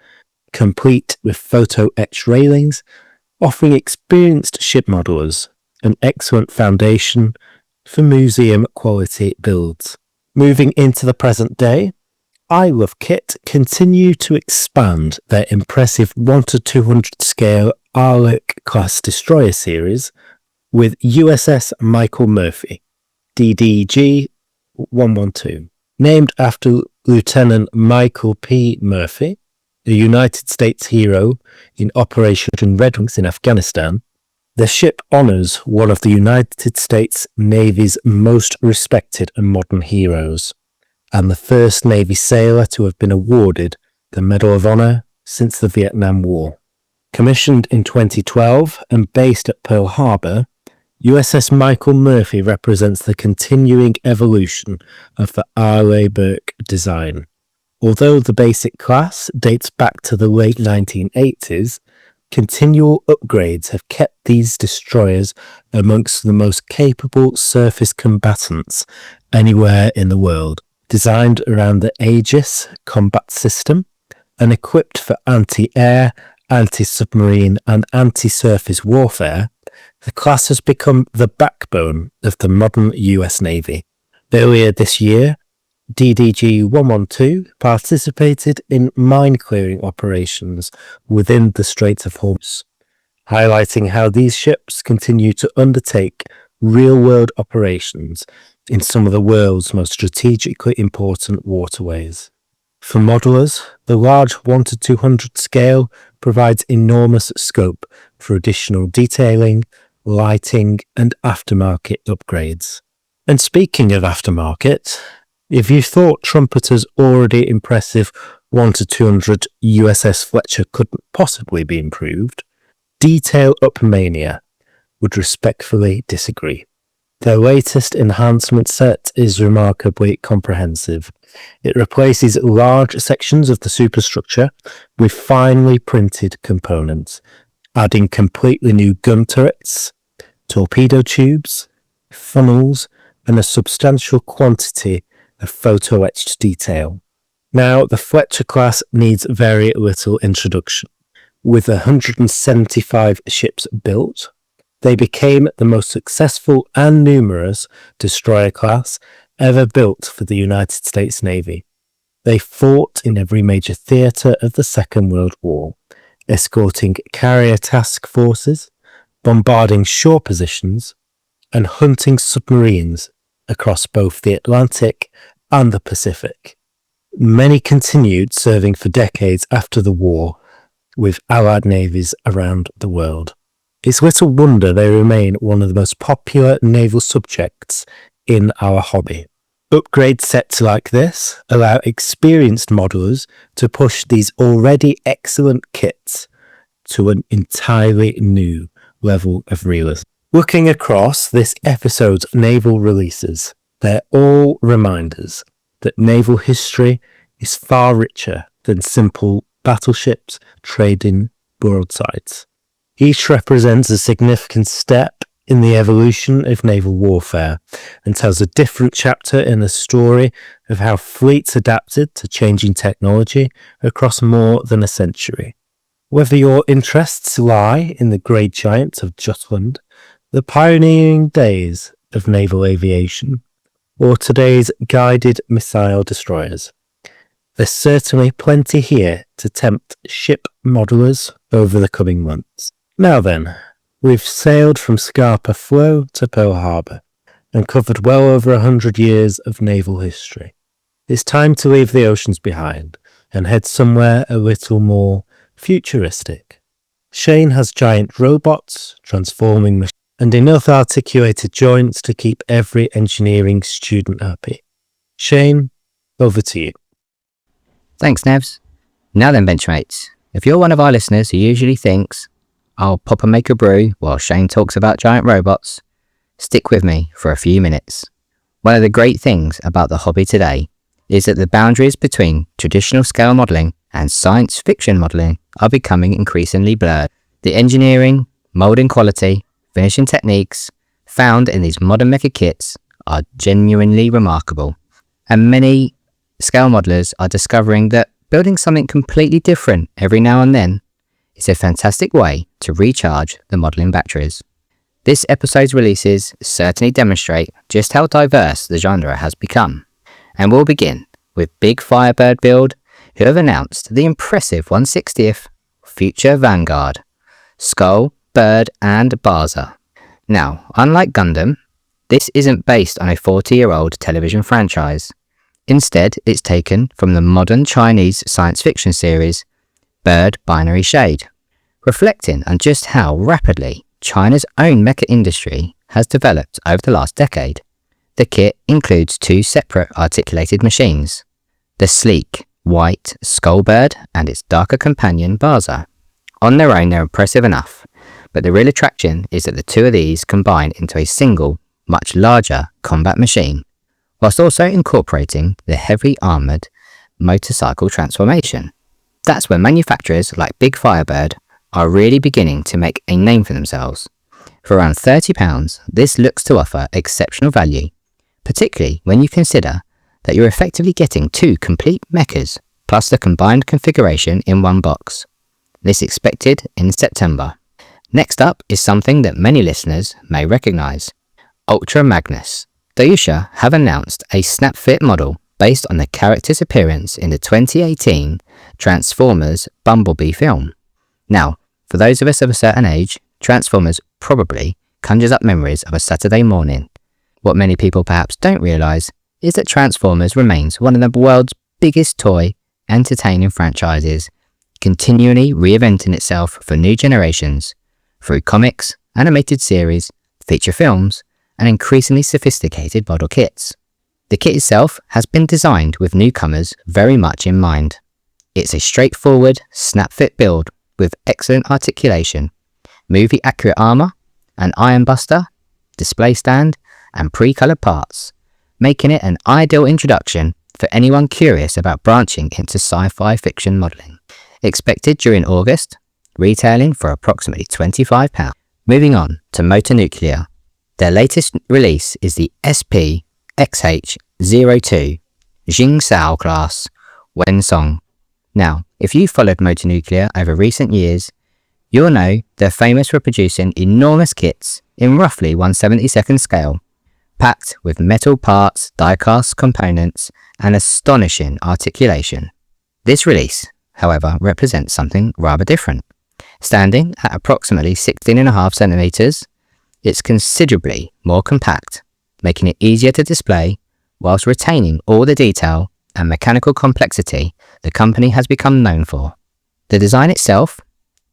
complete with photo etch railings, offering experienced ship modelers an excellent foundation for museum quality builds. Moving into the present day, I Love Kit continue to expand their impressive 1 to 200 scale Arleigh class destroyer series with USS Michael Murphy, DDG 112. Named after Lieutenant Michael P. Murphy, a United States hero in Operation Red Wings in Afghanistan, the ship honors one of the United States Navy's most respected and modern heroes, and the first Navy sailor to have been awarded the Medal of Honor since the Vietnam War. Commissioned in 2012 and based at Pearl Harbor, USS Michael Murphy represents the continuing evolution of the Arleigh Burke design. Although the basic class dates back to the late 1980s, continual upgrades have kept these destroyers amongst the most capable surface combatants anywhere in the world. Designed around the Aegis combat system and equipped for anti-air, anti-submarine and anti-surface warfare, the class has become the backbone of the modern US Navy. Earlier this year, DDG 112 participated in mine-clearing operations within the Strait of Hormuz, highlighting how these ships continue to undertake real-world operations in some of the world's most strategically important waterways. For modelers, the large 1 to 200 scale provides enormous scope for additional detailing, lighting, and aftermarket upgrades. And speaking of aftermarket, if you thought Trumpeter's already impressive 1 to 200 USS Fletcher couldn't possibly be improved, Detail Up Mania would respectfully disagree. Their latest enhancement set is remarkably comprehensive. It replaces large sections of the superstructure with finely printed components, adding completely new gun turrets, torpedo tubes, funnels, and a substantial quantity of photo-etched detail. Now, the Fletcher class needs very little introduction. With 175 ships built, they became the most successful and numerous destroyer class ever built for the United States Navy. They fought in every major theatre of the Second World War, escorting carrier task forces, bombarding shore positions, and hunting submarines across both the Atlantic and the Pacific. Many continued serving for decades after the war with Allied navies around the world. It's little wonder they remain one of the most popular naval subjects in our hobby. Upgrade sets like this allow experienced modelers to push these already excellent kits to an entirely new level of realism. Looking across this episode's naval releases, they're all reminders that naval history is far richer than simple battleships trading broadsides. Each represents a significant step in the evolution of naval warfare and tells a different chapter in the story of how fleets adapted to changing technology across more than a century. Whether your interests lie in the great giants of Jutland, the pioneering days of naval aviation, or today's guided missile destroyers, there's certainly plenty here to tempt ship modelers over the coming months. Now then, we've sailed from Scapa Flow to Pearl Harbor and covered well over 100 years of naval history. It's time to leave the oceans behind and head somewhere a little more futuristic. Shane has giant robots, transforming machines, and enough articulated joints to keep every engineering student happy. Shane, over to you. Thanks, Nevs. Now then, Benchmates, if you're one of our listeners who usually thinks, I'll pop and make a brew while Shane talks about giant robots, stick with me for a few minutes. One of the great things about the hobby today is that the boundaries between traditional scale modelling and science fiction modelling are becoming increasingly blurred. The engineering, moulding quality, finishing techniques found in these modern mecha kits are genuinely remarkable, and many scale modelers are discovering that building something completely different every now and then is a fantastic way to recharge the modelling batteries. This episode's releases certainly demonstrate just how diverse the genre has become, and we'll begin with Big Firebird Build, who have announced the impressive 1/60th Future Vanguard, Skull, Bird and Barza. Now, unlike Gundam, this isn't based on a 40-year-old television franchise. Instead, it's taken from the modern Chinese science fiction series Bird Binary Shade, reflecting on just how rapidly China's own mecha industry has developed over the last decade. The kit includes two separate articulated machines, the sleek, white Skullbird and its darker companion Barza. On their own, they're impressive enough, but the real attraction is that the two of these combine into a single, much larger combat machine, whilst also incorporating the heavy armoured motorcycle transformation. That's when manufacturers like Big Firebird are really beginning to make a name for themselves. For around £30, this looks to offer exceptional value, particularly when you consider that you're effectively getting two complete mechas plus the combined configuration in one box. This expected in September. Next up is something that many listeners may recognise, Ultra Magnus. Dayusha have announced a snap-fit model based on the character's appearance in the 2018 Transformers Bumblebee film. Now, for those of us of a certain age, Transformers probably conjures up memories of a Saturday morning. What many people perhaps don't realise is that Transformers remains one of the world's biggest toy entertaining franchises, continually reinventing itself for new generations through comics, animated series, feature films, and increasingly sophisticated model kits. The kit itself has been designed with newcomers very much in mind. It's a straightforward, snap-fit build with excellent articulation, movie-accurate armour, an iron buster, display stand, and pre-coloured parts, making it an ideal introduction for anyone curious about branching into sci-fi fiction modelling. Expected during August, retailing for approximately £25. Moving on to Motor Nuclear. Their latest release is the SP-XH-02 Jingsao class Wensong. Now, if you've followed Motor Nuclear over recent years, you'll know they're famous for producing enormous kits in roughly 1/72nd scale, packed with metal parts, die-cast components, and astonishing articulation. This release, however, represents something rather different. Standing at approximately 16.5 centimeters, it's considerably more compact, making it easier to display whilst retaining all the detail and mechanical complexity the company has become known for. The design itself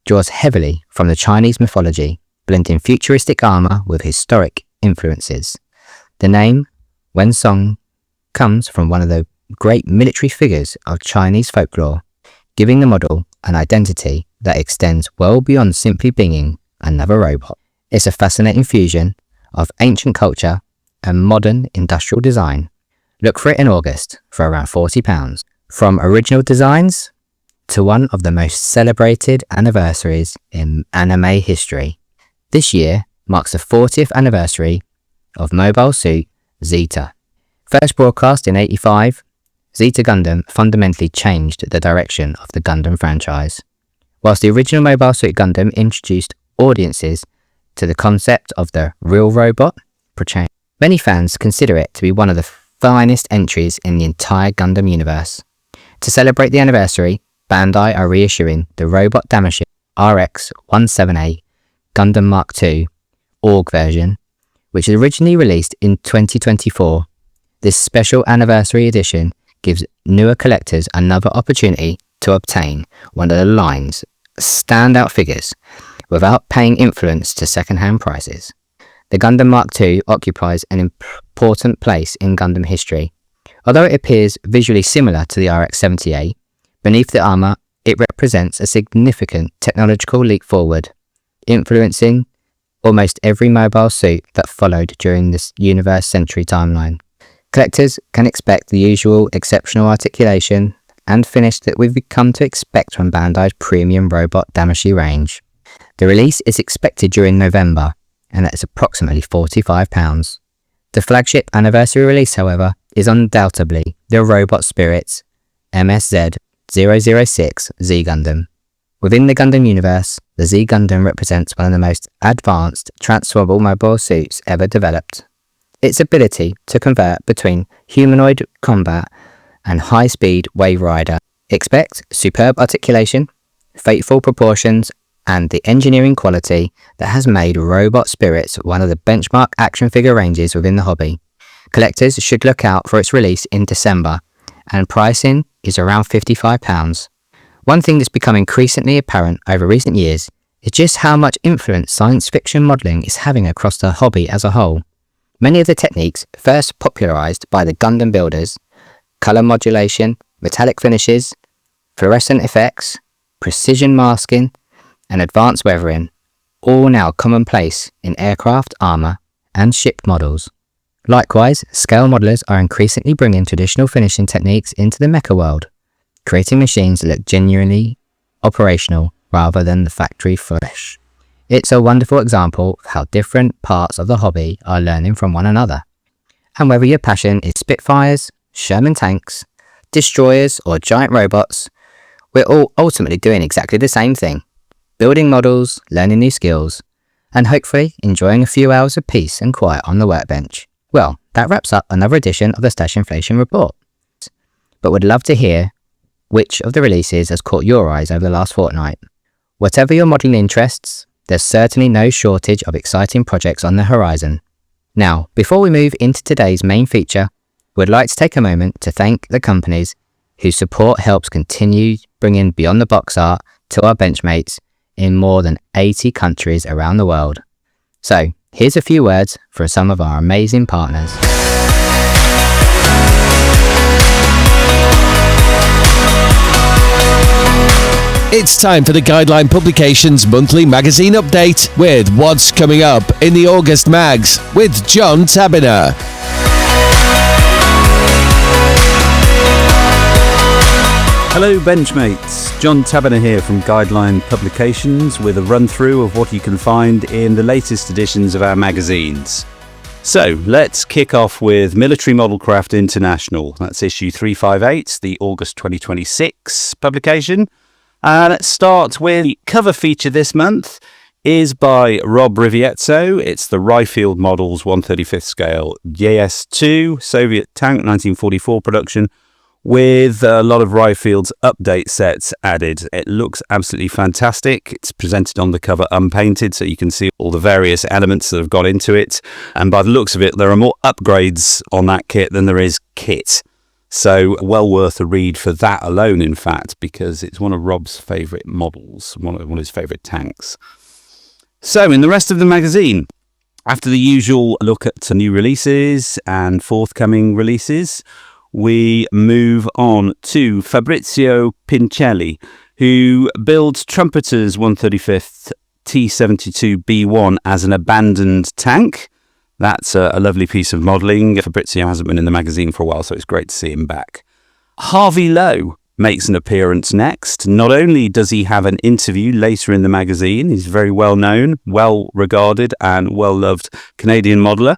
draws heavily from the Chinese mythology, blending futuristic armor with historic influences. The name Wen Song comes from one of the great military figures of Chinese folklore, giving the model an identity that extends well beyond simply being another robot. It's a fascinating fusion of ancient culture and modern industrial design. Look for it in August for around £40. From original designs to one of the most celebrated anniversaries in anime history. This year marks the 40th anniversary of Mobile Suit Zeta. First broadcast in '85, Zeta Gundam fundamentally changed the direction of the Gundam franchise. Whilst the original Mobile Suit Gundam introduced audiences to the concept of the real robot, many fans consider it to be one of the finest entries in the entire Gundam universe. To celebrate the anniversary, Bandai are reissuing the Robot Damaship RX-17A Gundam Mark II AUG version, which was originally released in 2024. This special anniversary edition gives newer collectors another opportunity to obtain one of the line's standout figures without paying influence to second-hand prices. The Gundam Mark II occupies an important place in Gundam history. Although it appears visually similar to the RX-70A, beneath the armour it represents a significant technological leap forward, influencing almost every mobile suit that followed during this Universe Century timeline. Collectors can expect the usual exceptional articulation and finish that we've come to expect from Bandai's premium robot Damashi range. The release is expected during November, and that is approximately £45. The flagship anniversary release, however, is undoubtedly the Robot Spirit's MSZ-006 Z Gundam. Within the Gundam universe, the Z Gundam represents one of the most advanced transformable mobile suits ever developed. Its ability to convert between humanoid combat and high-speed wave rider. Expect superb articulation, fateful proportions, and the engineering quality that has made Robot Spirits one of the benchmark action figure ranges within the hobby. Collectors should look out for its release in December, and pricing is around £55. One thing that's become increasingly apparent over recent years is just how much influence science fiction modelling is having across the hobby as a whole. Many of the techniques first popularised by the Gundam builders, colour modulation, metallic finishes, fluorescent effects, precision masking, and advanced weathering, all now commonplace in aircraft, armour, and ship models. Likewise, scale modelers are increasingly bringing traditional finishing techniques into the mecha world, creating machines that look genuinely operational rather than the factory flesh. It's a wonderful example of how different parts of the hobby are learning from one another. And whether your passion is Spitfires, Sherman tanks, destroyers, or giant robots, we're all ultimately doing exactly the same thing. Building models, learning new skills, and hopefully enjoying a few hours of peace and quiet on the workbench. Well, that wraps up another edition of the Stash Inflation Report. But would love to hear which of the releases has caught your eyes over the last fortnight. Whatever your modelling interests, there's certainly no shortage of exciting projects on the horizon. Now, before we move into today's main feature, we'd like to take a moment to thank the companies whose support helps continue bringing Beyond the Box Art to our benchmates in more than 80 countries around the world. So, here's a few words from some of our amazing partners. It's time for the Guideline Publications monthly magazine update with what's coming up in the August mags with John Tabiner. Hello Benchmates, John Tabiner here from Guideline Publications with a run-through of what you can find in the latest editions of our magazines. So, let's kick off with Military Modelcraft International. That's issue 358, the August 2026 publication. Let's start with the cover feature this month. is by Rob Rivietzo. It's the Ryefield Models 135th scale JS2 Soviet tank 1944 production with a lot of Ryefield's update sets added. It looks absolutely fantastic. It's presented on the cover unpainted, so you can see all the various elements that have gone into it. And by the looks of it, there are more upgrades on that kit than there is kit. So well worth a read for that alone, in fact, because it's one of Rob's favourite models, one of his favourite tanks. So in the rest of the magazine, after the usual look at new releases and forthcoming releases, we move on to Fabrizio Pincelli, who builds Trumpeter's 135th T-72B1 as an abandoned tank. That's a lovely piece of modelling. Fabrizio hasn't been in the magazine for a while, so it's great to see him back. Harvey Lowe makes an appearance next. Not only does he have an interview later in the magazine, he's very well known, well regarded and well loved Canadian modeller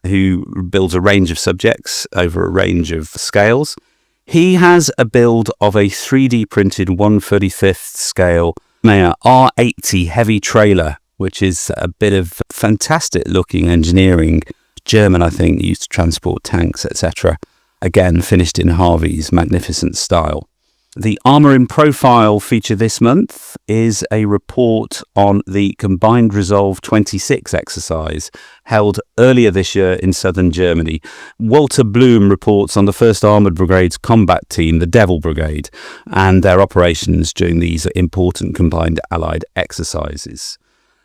who builds a range of subjects over a range of scales. He has a build of a 3D printed 135th scale Meyer R80 heavy trailer, which is a bit of fantastic looking engineering. German, I think, used to transport tanks, etc. Again, finished in Harvey's magnificent style. The Armour in Profile feature this month is a report on the Combined Resolve 26 exercise held earlier this year in southern Germany. Walter Blum reports on the 1st Armoured Brigade's combat team, the Devil Brigade, and their operations during these important combined Allied exercises.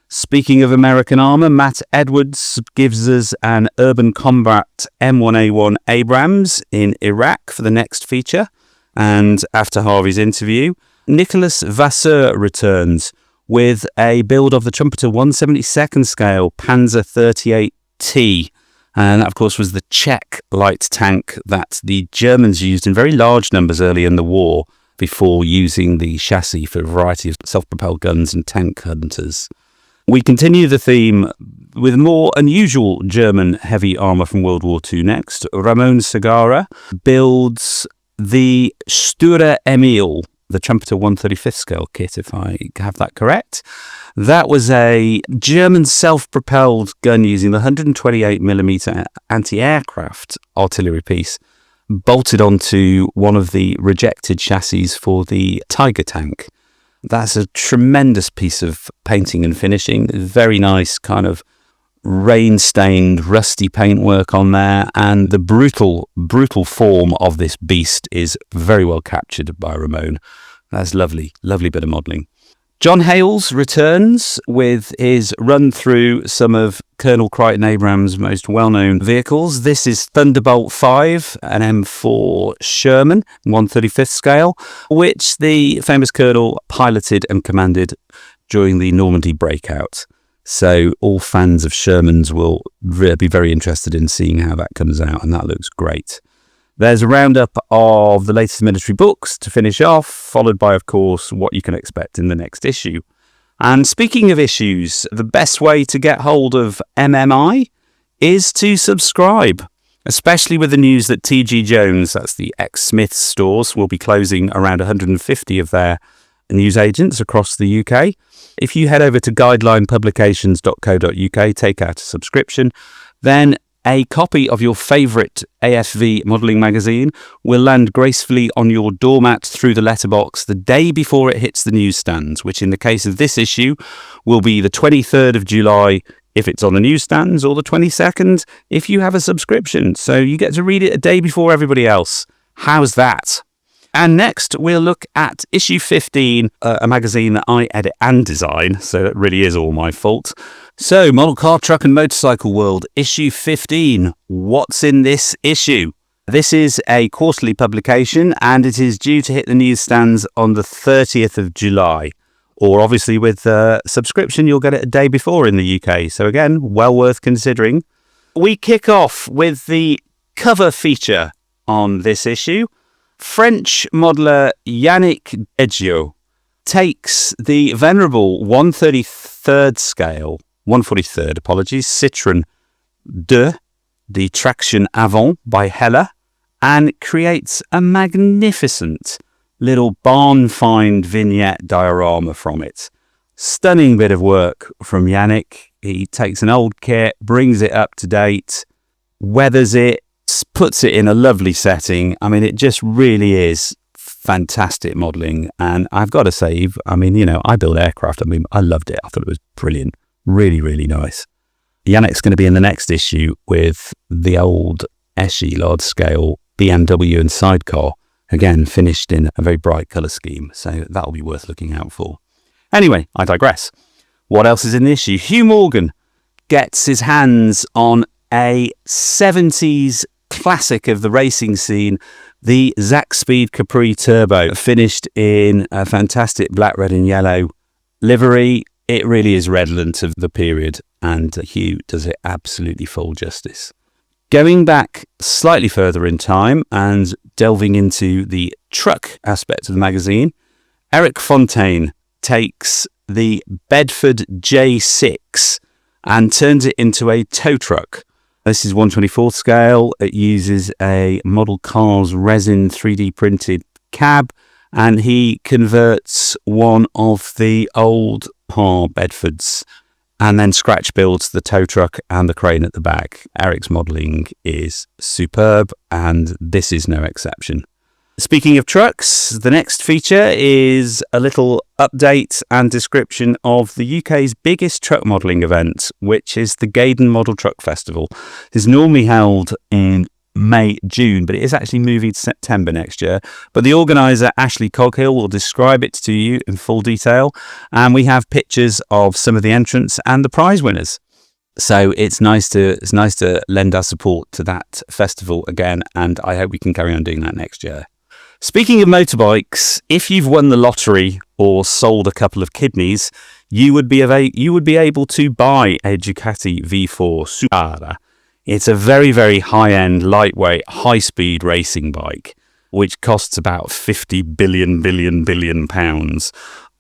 Speaking of American armour, Matt Edwards gives us an urban combat M1A1 Abrams in Iraq for the next feature. And after Harvey's interview, Nicholas Vasseur returns with a build of the Trumpeter 172nd scale Panzer 38T. And that, of course, was the Czech light tank that the Germans used in very large numbers early in the war before using the chassis for a variety of self-propelled guns and tank hunters. We continue the theme with more unusual German heavy armour from World War II next. Ramon Segara builds the Sture Emil, the Trumpeter 135th scale kit, if I have that correct. That was a German self-propelled gun using the 128mm anti-aircraft artillery piece bolted onto one of the rejected chassis for the Tiger tank. That's a tremendous piece of painting and finishing. Very nice kind of rain-stained, rusty paintwork on there, and the brutal form of this beast is very well captured by Ramon. That's lovely bit of modelling. John Hales returns with his run through some of Colonel Crichton Abrams' most well-known vehicles. This is Thunderbolt 5, an M4 Sherman, 135th scale, which the famous Colonel piloted and commanded during the Normandy breakout. So all fans of Shermans will be very interested in seeing how that comes out, and that looks great. There's a roundup of the latest military books to finish off, followed by, of course, what you can expect in the next issue. And speaking of issues, the best way to get hold of MMI is to subscribe, especially with the news that TG Jones, that's the ex-Smiths stores, will be closing around 150 of their newsagents across the UK. If you head over to guidelinepublications.co.uk, take out a subscription, then a copy of your favourite AFV modelling magazine will land gracefully on your doormat through the letterbox the day before it hits the newsstands, which in the case of this issue will be the 23rd of July if it's on the newsstands, or the 22nd if you have a subscription. So you get to read it a day before everybody else. How's that? And next, we'll look at issue 15, a magazine that I edit and design, so it really is all my fault. So, Model Car, Truck and Motorcycle World, issue 15. What's in this issue? This is a quarterly publication, and it is due to hit the newsstands on the 30th of July. Or obviously with subscription, you'll get it a day before in the UK. So again, well worth considering. We kick off with the cover feature on this issue. French modeller Yannick Deggio takes the venerable 143rd Citroën 2, the traction avant by Hella, and creates a magnificent little barn-find vignette diorama from it. Stunning bit of work from Yannick. He takes an old kit, brings it up to date, weathers it, puts it in a lovely setting. I mean, it just really is fantastic modelling. And I've got to say, I mean, you know, I build aircraft. I mean, I loved it. I thought it was brilliant. Really, really nice. Yannick's going to be in the next issue with the old Eschi large scale BMW and sidecar, again finished in a very bright colour scheme, so that'll be worth looking out for. Anyway, I digress. What else is in the issue? Hugh Morgan gets his hands on a 70s classic of the racing scene, the Zack Speed Capri Turbo, finished in a fantastic black, red and yellow livery. It really is redolent of the period, and Hugh does it absolutely full justice. Going back slightly further in time and delving into the truck aspect of the magazine, Eric Fontaine takes the Bedford J6 and turns it into a tow truck. This is 1/24 scale. It uses a Model Cars resin 3D printed cab, and he converts one of the old Bedfords and then scratch builds the tow truck and the crane at the back. Eric's modelling is superb, and this is no exception. Speaking of trucks, the next feature is a little update and description of the UK's biggest truck modelling event, which is the Gaydon Model Truck Festival. It's normally held in May, June, but it is actually moving to September next year. But the organiser, Ashley Coghill, will describe it to you in full detail. And we have pictures of some of the entrants and the prize winners. So it's nice to lend our support to that festival again, and I hope we can carry on doing that next year. Speaking of motorbikes, if you've won the lottery or sold a couple of kidneys, you would be able to buy a Ducati V4 Super. It's a very, very high-end, lightweight, high-speed racing bike, which costs about 50 billion pounds.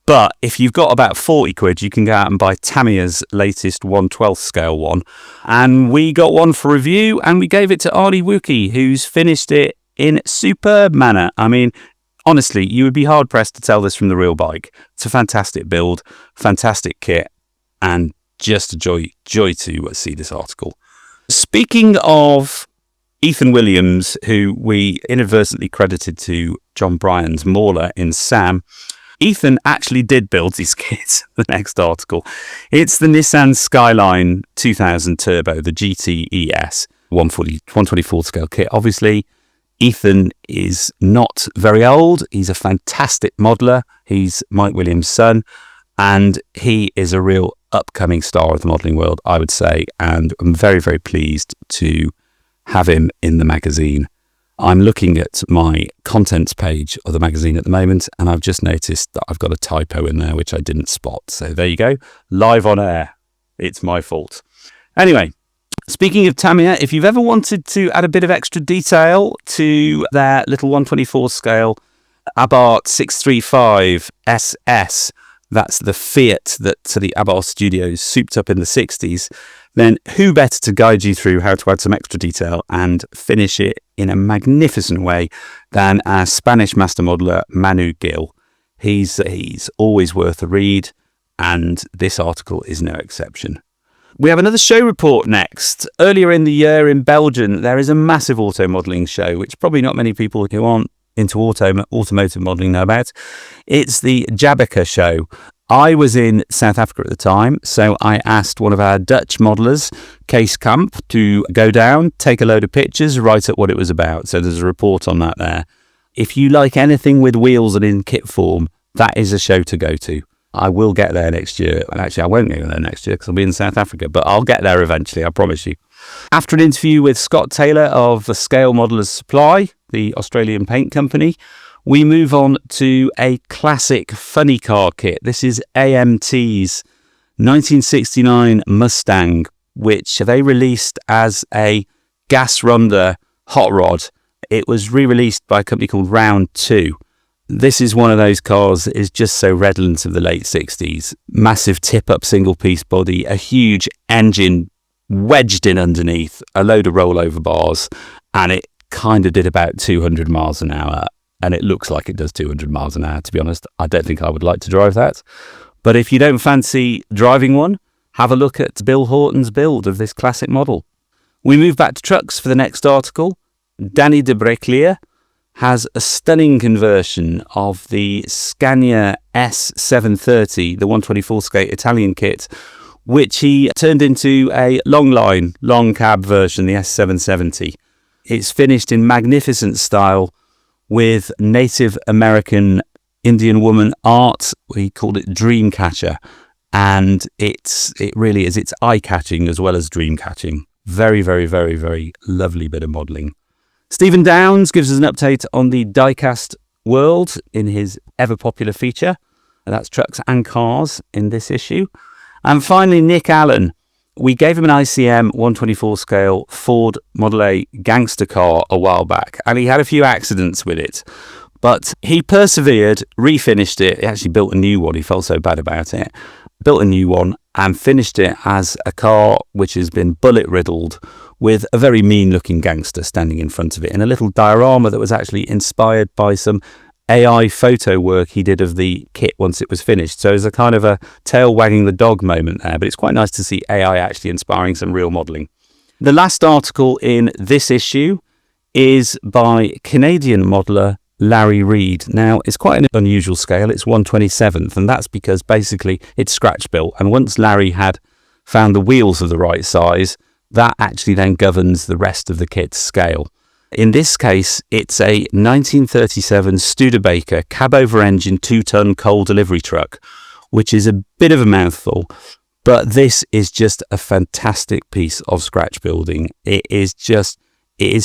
But if you've got about 40 quid, you can go out and buy Tamiya's latest 1/12 scale one. And we got one for review, and we gave it to Arnie Wookie, who's finished it in superb manner. I mean, honestly, you would be hard-pressed to tell this from the real bike. It's a fantastic build, fantastic kit, and just a joy to see this article. Speaking of Ethan Williams, who we inadvertently credited to John Bryan's Mauler in Sam, Ethan actually did build his kit, the next article. It's the Nissan Skyline 2000 Turbo, the GTES 124 scale kit. Obviously, Ethan is not very old. He's a fantastic modeller. He's Mike Williams' son, and he is a real upcoming star of the modelling world, I would say, and I'm very, very pleased to have him in the magazine. I'm looking at my contents page of the magazine at the moment, and I've just noticed that I've got a typo in there, which I didn't spot. So there you go, live on air. It's my fault. Anyway, speaking of Tamiya, if you've ever wanted to add a bit of extra detail to their little 124 scale Abarth 635 SS, that's the Fiat that the Abarth Studios souped up in the 60s, then who better to guide you through how to add some extra detail and finish it in a magnificent way than our Spanish master modeler, Manu Gil. He's always worth a read, and this article is no exception. We have another show report next. Earlier in the year in Belgium, there is a massive auto modelling show, which probably not many people who aren't into automotive modelling know about. It's the Jabeka show. I was in South Africa at the time, so I asked one of our Dutch modelers, Kees Kamp, to go down, take a load of pictures, write up what it was about. So there's a report on that there. If you like anything with wheels and in kit form, that is a show to go to. I will get there next year. And actually, I won't go there next year because I'll be in South Africa, but I'll get there eventually, I promise you. After an interview with Scott Taylor of the Scale Modelers Supply, the Australian paint company, we move on to a classic funny car kit. This is AMT's 1969 Mustang, which they released as a gas Ronda hot rod. It was re-released by a company called Round 2. This is one of those cars that is just so redolent of the late 60s. Massive tip-up single-piece body, a huge engine wedged in underneath, a load of rollover bars, and it kind of did about 200 miles an hour. And it looks like it does 200 miles an hour, to be honest. I don't think I would like to drive that. But if you don't fancy driving one, have a look at Bill Horton's build of this classic model. We move back to trucks for the next article. Danny de Breclier has a stunning conversion of the Scania S730, the 124 scale Italian kit, which he turned into a long cab version, the S770. It's finished in magnificent style with Native American Indian woman art. He called it Dreamcatcher, and it really is. It's eye-catching as well as dream-catching. Very, very, very, very lovely bit of modelling. Stephen Downs gives us an update on the diecast world in his ever-popular feature. That's trucks and cars in this issue. And finally, Nick Allen. We gave him an ICM 124 scale Ford Model A gangster car a while back, and he had a few accidents with it. But he persevered, refinished it. He actually built a new one. He felt so bad about it. Built a new one and finished it as a car which has been bullet-riddled, with a very mean-looking gangster standing in front of it in a little diorama that was actually inspired by some AI photo work he did of the kit once it was finished. So there's a kind of a tail wagging the dog moment there, but it's quite nice to see AI actually inspiring some real modelling. The last article in this issue is by Canadian modeller Larry Reed. Now, it's quite an unusual scale. It's 1/27th, and that's because basically it's scratch built. And once Larry had found the wheels of the right size, that actually then governs the rest of the kit's scale. In this case, it's a 1937 Studebaker cab-over-engine 2-ton coal delivery truck, which is a bit of a mouthful, but this is just a fantastic piece of scratch building. It is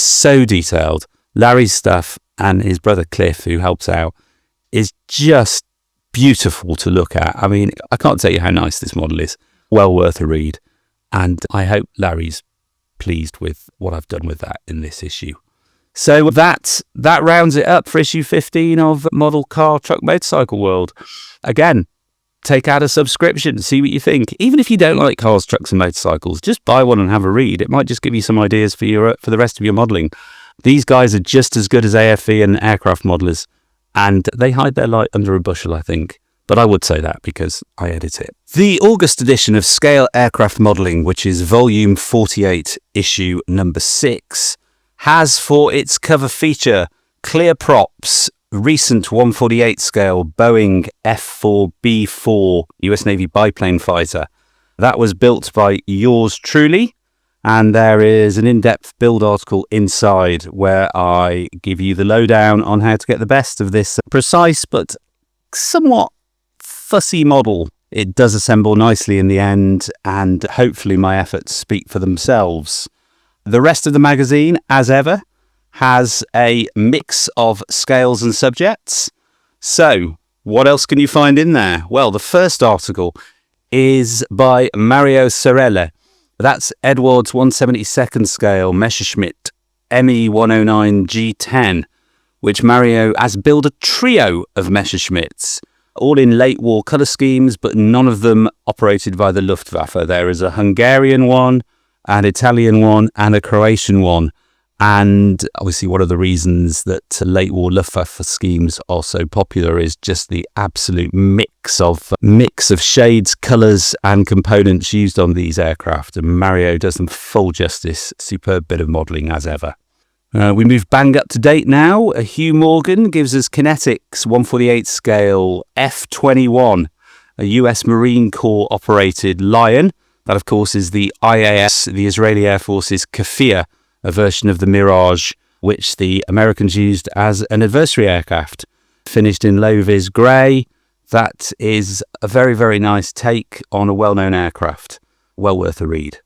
so detailed. Larry's stuff and his brother Cliff, who helps out, is just beautiful to look at. I mean, I can't tell you how nice this model is. Well worth a read. And I hope Larry's pleased with what I've done with that in this issue. So that rounds it up for issue 15 of Model Car Truck Motorcycle World. Again, take out a subscription, see what you think. Even if you don't like cars, trucks and motorcycles, just buy one and have a read. It might just give you some ideas for the rest of your modelling. These guys are just as good as AFE and aircraft modelers, and they hide their light under a bushel, I think. But I would say that because I edit it. The August edition of Scale Aircraft Modelling, which is volume 48, issue number 6, has for its cover feature clear props, recent 148 scale Boeing F-4B-4 US Navy biplane fighter. That was built by yours truly, and there is an in-depth build article inside where I give you the lowdown on how to get the best of this precise but somewhat fussy model. It does assemble nicely in the end, and hopefully my efforts speak for themselves. The rest of the magazine, as ever, has a mix of scales and subjects. So, what else can you find in there? Well, the first article is by Mario Sorelle. That's Edwards 172nd scale Messerschmitt ME109 G10, which Mario has built a trio of Messerschmitts, all in late war colour schemes, but none of them operated by the Luftwaffe. There is a Hungarian one, an Italian one, and a Croatian one. And obviously one of the reasons that late war Luftwaffe schemes are so popular is just the absolute mix of shades, colours and components used on these aircraft. And Mario does them full justice. Superb bit of modelling as ever. We move bang up to date now. Hugh Morgan gives us Kinetics 148 scale F-21, a US Marine Corps operated Lion. That of course is the IAS, the Israeli Air Force's Kafir, a version of the Mirage, which the Americans used as an adversary aircraft. Finished in low-vis grey. That is a very, very nice take on a well-known aircraft. Well worth a read.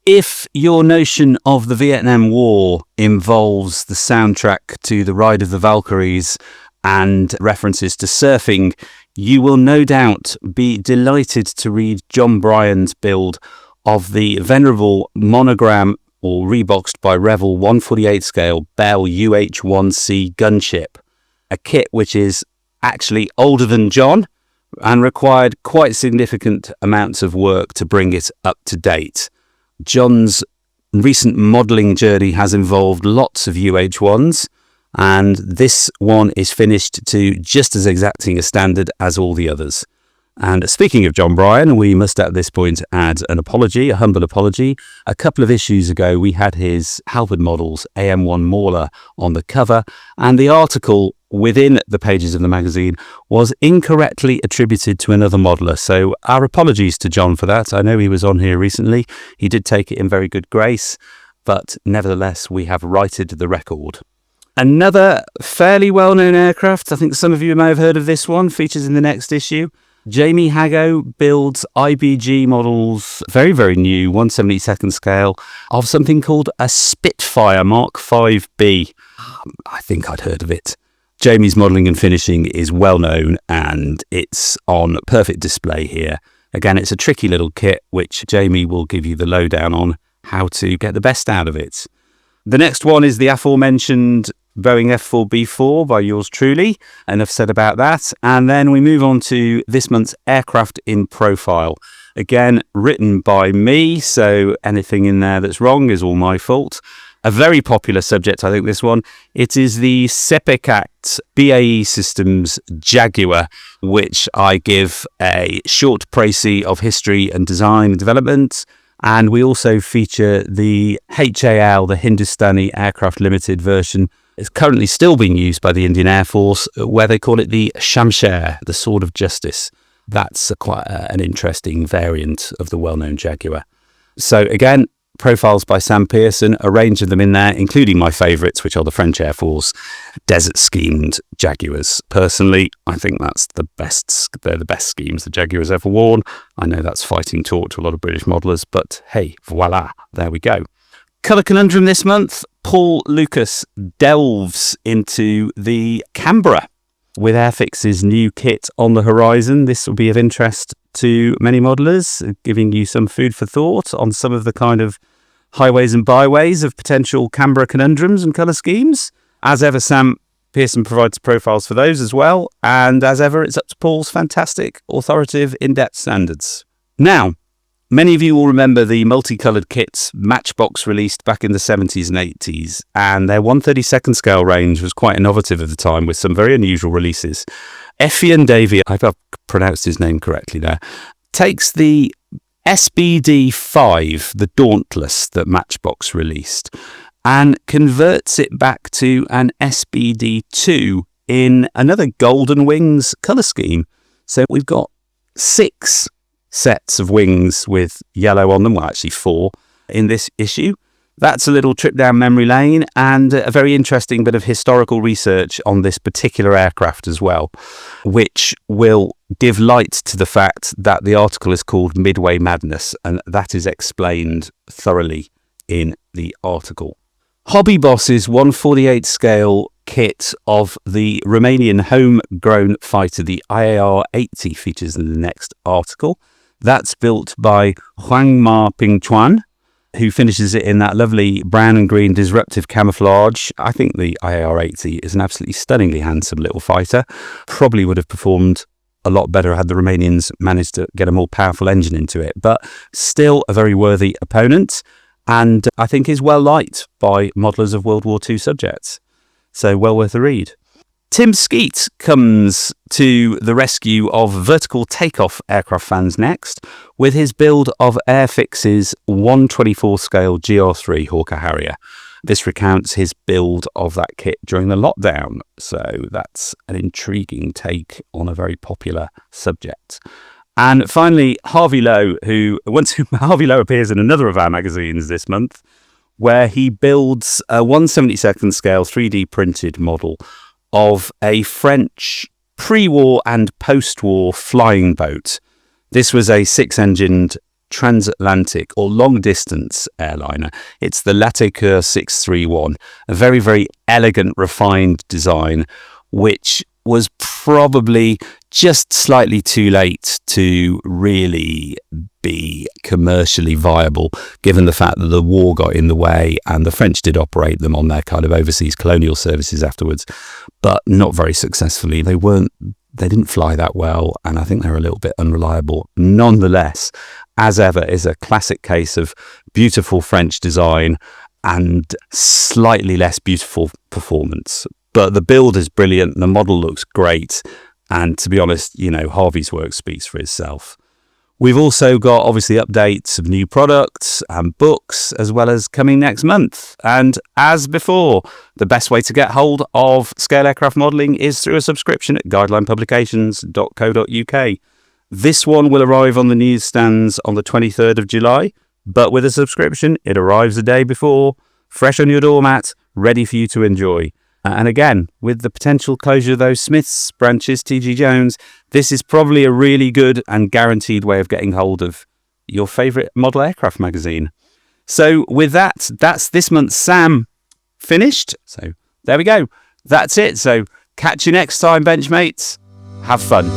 If your notion of the Vietnam War involves the soundtrack to The Ride of the Valkyries and references to surfing, you will no doubt be delighted to read John Bryan's build of the venerable monogram or reboxed by Revell 148 scale Bell UH-1C gunship, a kit which is actually older than John and required quite significant amounts of work to bring it up to date. John's recent modelling journey has involved lots of UH-1s, and this one is finished to just as exacting a standard as all the others. And speaking of John Bryan, we must at this point add an apology, a humble apology. A couple of issues ago, we had his Halford Models AM1 Mauler on the cover, and the article within the pages of the magazine was incorrectly attributed to another modeler. So our apologies to John for that. I know he was on here recently. He did take it in very good grace, but nevertheless, we have righted the record. Another fairly well-known aircraft, I think some of you may have heard of this one, features in the next issue. Jamie Hago builds IBG models, very, very new, 1/72nd scale, of something called a Spitfire Mark 5B. I think I'd heard of it. Jamie's modelling and finishing is well known, and it's on perfect display here. Again, it's a tricky little kit, which Jamie will give you the lowdown on how to get the best out of it. The next one is the aforementioned Boeing F4B4 by yours truly. Enough said about that. And then we move on to this month's Aircraft in Profile. Again, written by me, so anything in there that's wrong is all my fault. A very popular subject, I think, this one. It is the Sepecat BAE Systems Jaguar, which I give a short précis of history and design and development. And we also feature the HAL, the Hindustani Aircraft Limited version. It's currently still being used by the Indian Air Force, where they call it the Shamsher, the Sword of Justice. That's quite an interesting variant of the well-known Jaguar. So again, profiles by Sam Pearson, a range of them in there, including my favourites, which are the French Air Force desert-schemed Jaguars. Personally, I think that's the best. They're the best schemes the Jaguar's ever worn. I know that's fighting talk to a lot of British modellers, but hey, voila, there we go. Colour Conundrum this month, Paul Lucas delves into the Canberra. With Airfix's new kit on the horizon, this will be of interest to many modellers, giving you some food for thought on some of the kind of highways and byways of potential Canberra conundrums and colour schemes. As ever, Sam Pearson provides profiles for those as well. And as ever, it's up to Paul's fantastic, authoritative, in-depth standards. Now, many of you will remember the multicoloured kits Matchbox released back in the 70s and 80s, and their 1/32nd scale range was quite innovative at the time with some very unusual releases. Effian Davey, I hope I've pronounced his name correctly there, takes the SBD5, the Dauntless that Matchbox released, and converts it back to an SBD2 in another Golden Wings colour scheme. So we've got 6 sets of wings with yellow on them, well actually 4 in this issue. That's a little trip down memory lane and a very interesting bit of historical research on this particular aircraft as well, which will give light to the fact that the article is called Midway Madness, and that is explained thoroughly in the article. Hobby Boss's 1/48 scale kit of the Romanian homegrown fighter, the IAR-80, features in the next article. That's built by Huangma Pingchuan, who finishes it in that lovely brown and green disruptive camouflage. I think the IAR-80 is an absolutely stunningly handsome little fighter. Probably would have performed a lot better had the Romanians managed to get a more powerful engine into it, but still a very worthy opponent, and I think is well liked by modellers of World War II subjects. So well worth a read. Tim Skeet comes to the rescue of vertical takeoff aircraft fans next with his build of Airfix's 1/24 scale GR3 Hawker Harrier. This recounts his build of that kit during the lockdown, so that's an intriguing take on a very popular subject. And finally, Harvey Lowe, Harvey Lowe appears in another of our magazines this month, where he builds a 1/72nd scale 3D printed model of a French pre-war and post-war flying boat. This was a 6-engined transatlantic or long-distance airliner. It's the Latécoeur 631, a very, very elegant, refined design, which was probably just slightly too late to really be commercially viable, given the fact that the war got in the way and the French did operate them on their kind of overseas colonial services afterwards, but not very successfully. They didn't fly that well, and I think they're a little bit unreliable. Nonetheless, as ever, is a classic case of beautiful French design and slightly less beautiful performance. But the build is brilliant, the model looks great, And to be honest, Harvey's work speaks for itself. We've also got obviously updates of new products and books, as well as coming next month. And as before, the best way to get hold of scale aircraft modelling is through a subscription at guidelinepublications.co.uk. This one will arrive on the newsstands on the 23rd of July, but with a subscription, it arrives a day before, fresh on your doormat, ready for you to enjoy. And again, with the potential closure of those Smiths branches, TG Jones, this is probably a really good and guaranteed way of getting hold of your favourite model aircraft magazine. So with that, that's this month's Sam finished. So there we go. That's it. So catch you next time, Benchmates. Have fun.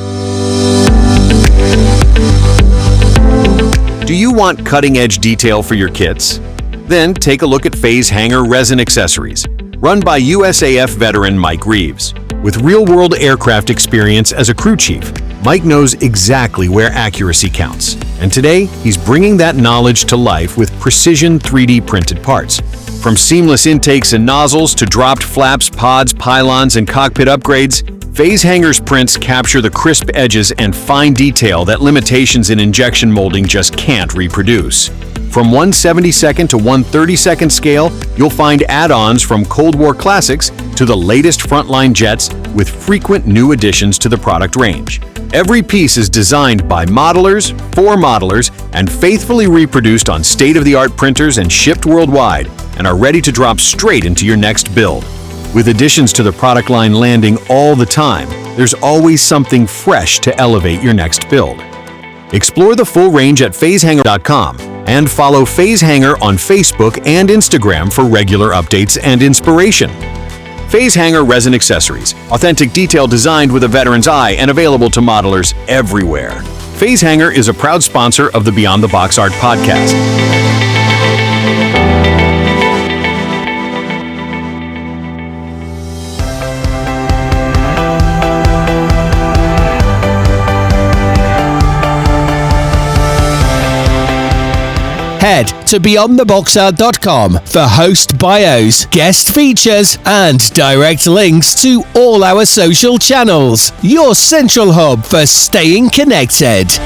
Do you want cutting-edge detail for your kits? Then take a look at Phase Hanger Resin Accessories, run by USAF veteran Mike Reeves. With real-world aircraft experience as a crew chief, Mike knows exactly where accuracy counts. And today, he's bringing that knowledge to life with precision 3D printed parts. From seamless intakes and nozzles to dropped flaps, pods, pylons, and cockpit upgrades, Phase Hanger's prints capture the crisp edges and fine detail that limitations in injection molding just can't reproduce. From 1/72nd to 1/32nd scale, you'll find add-ons from Cold War classics to the latest frontline jets with frequent new additions to the product range. Every piece is designed by modelers, for modelers, and faithfully reproduced on state-of-the-art printers and shipped worldwide, and are ready to drop straight into your next build. With additions to the product line landing all the time, there's always something fresh to elevate your next build. Explore the full range at phasehanger.com and follow Phase Hanger on Facebook and Instagram for regular updates and inspiration. Phase Hanger Resin Accessories, authentic detail designed with a veteran's eye and available to modelers everywhere. Phase Hanger is a proud sponsor of the Beyond the Box Art podcast. Head to beyondtheboxart.com for host bios, guest features, and direct links to all our social channels. Your central hub for staying connected.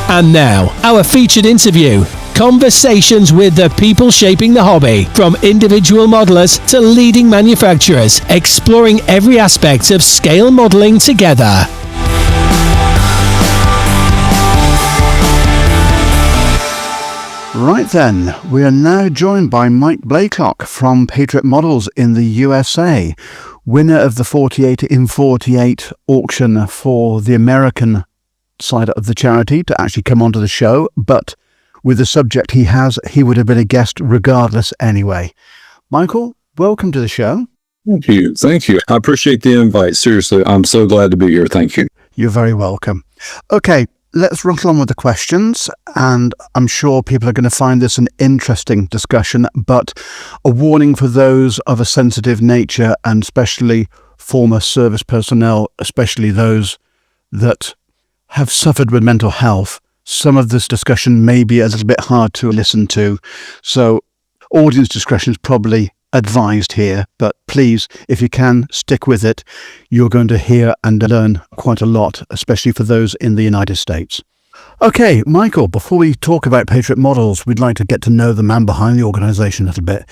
And now, our featured interview. Conversations with the people shaping the hobby, from individual modelers to leading manufacturers, exploring every aspect of scale modelling together. Right then, we are now joined by Mike Blalok from Patriot Models in the USA, winner of the 48 in 48 auction for the American side of the charity to actually come onto the show, but with the subject he has, he would have been a guest regardless anyway. Michael, welcome to the show. Thank you. Thank you. I appreciate the invite. Seriously, I'm so glad to be here. Thank you. You're very welcome. Okay, let's roll on with the questions, and I'm sure people are going to find this an interesting discussion, but a warning for those of a sensitive nature, and especially former service personnel, especially those that have suffered with mental health. Some of this discussion may be a little bit hard to listen to, so audience discretion is probably advised here, but please, if you can, stick with it. You're going to hear and learn quite a lot, especially for those in the United States. Okay, Michael, before we talk about Patriot Models, we'd like to get to know the man behind the organisation a little bit.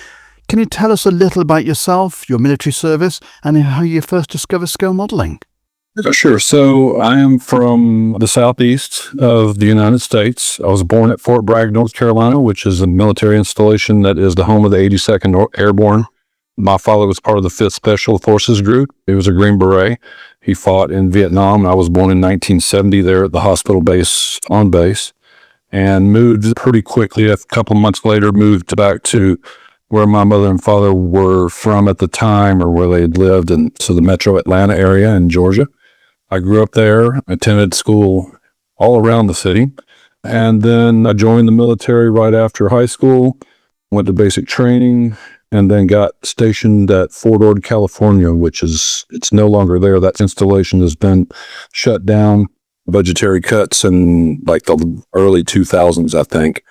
Can you tell us a little about yourself, your military service, and how you first discovered scale modelling? Sure. So I am from the southeast of the United States. I was born at Fort Bragg, North Carolina, which is a military installation that is the home of the 82nd Airborne. My father was part of the 5th Special Forces Group. He was a Green Beret. He fought in Vietnam. I was born in 1970 there at the hospital base, on base, and moved pretty quickly. A couple of months later, moved back to where my mother and father were from at the time, or where they had lived, and so the metro Atlanta area in Georgia. I grew up there, attended school all around the city, and then I joined the military right after high school, went to basic training, and then got stationed at Fort Ord, California, it's no longer there. That installation has been shut down, budgetary cuts in like the early 2000s, I think.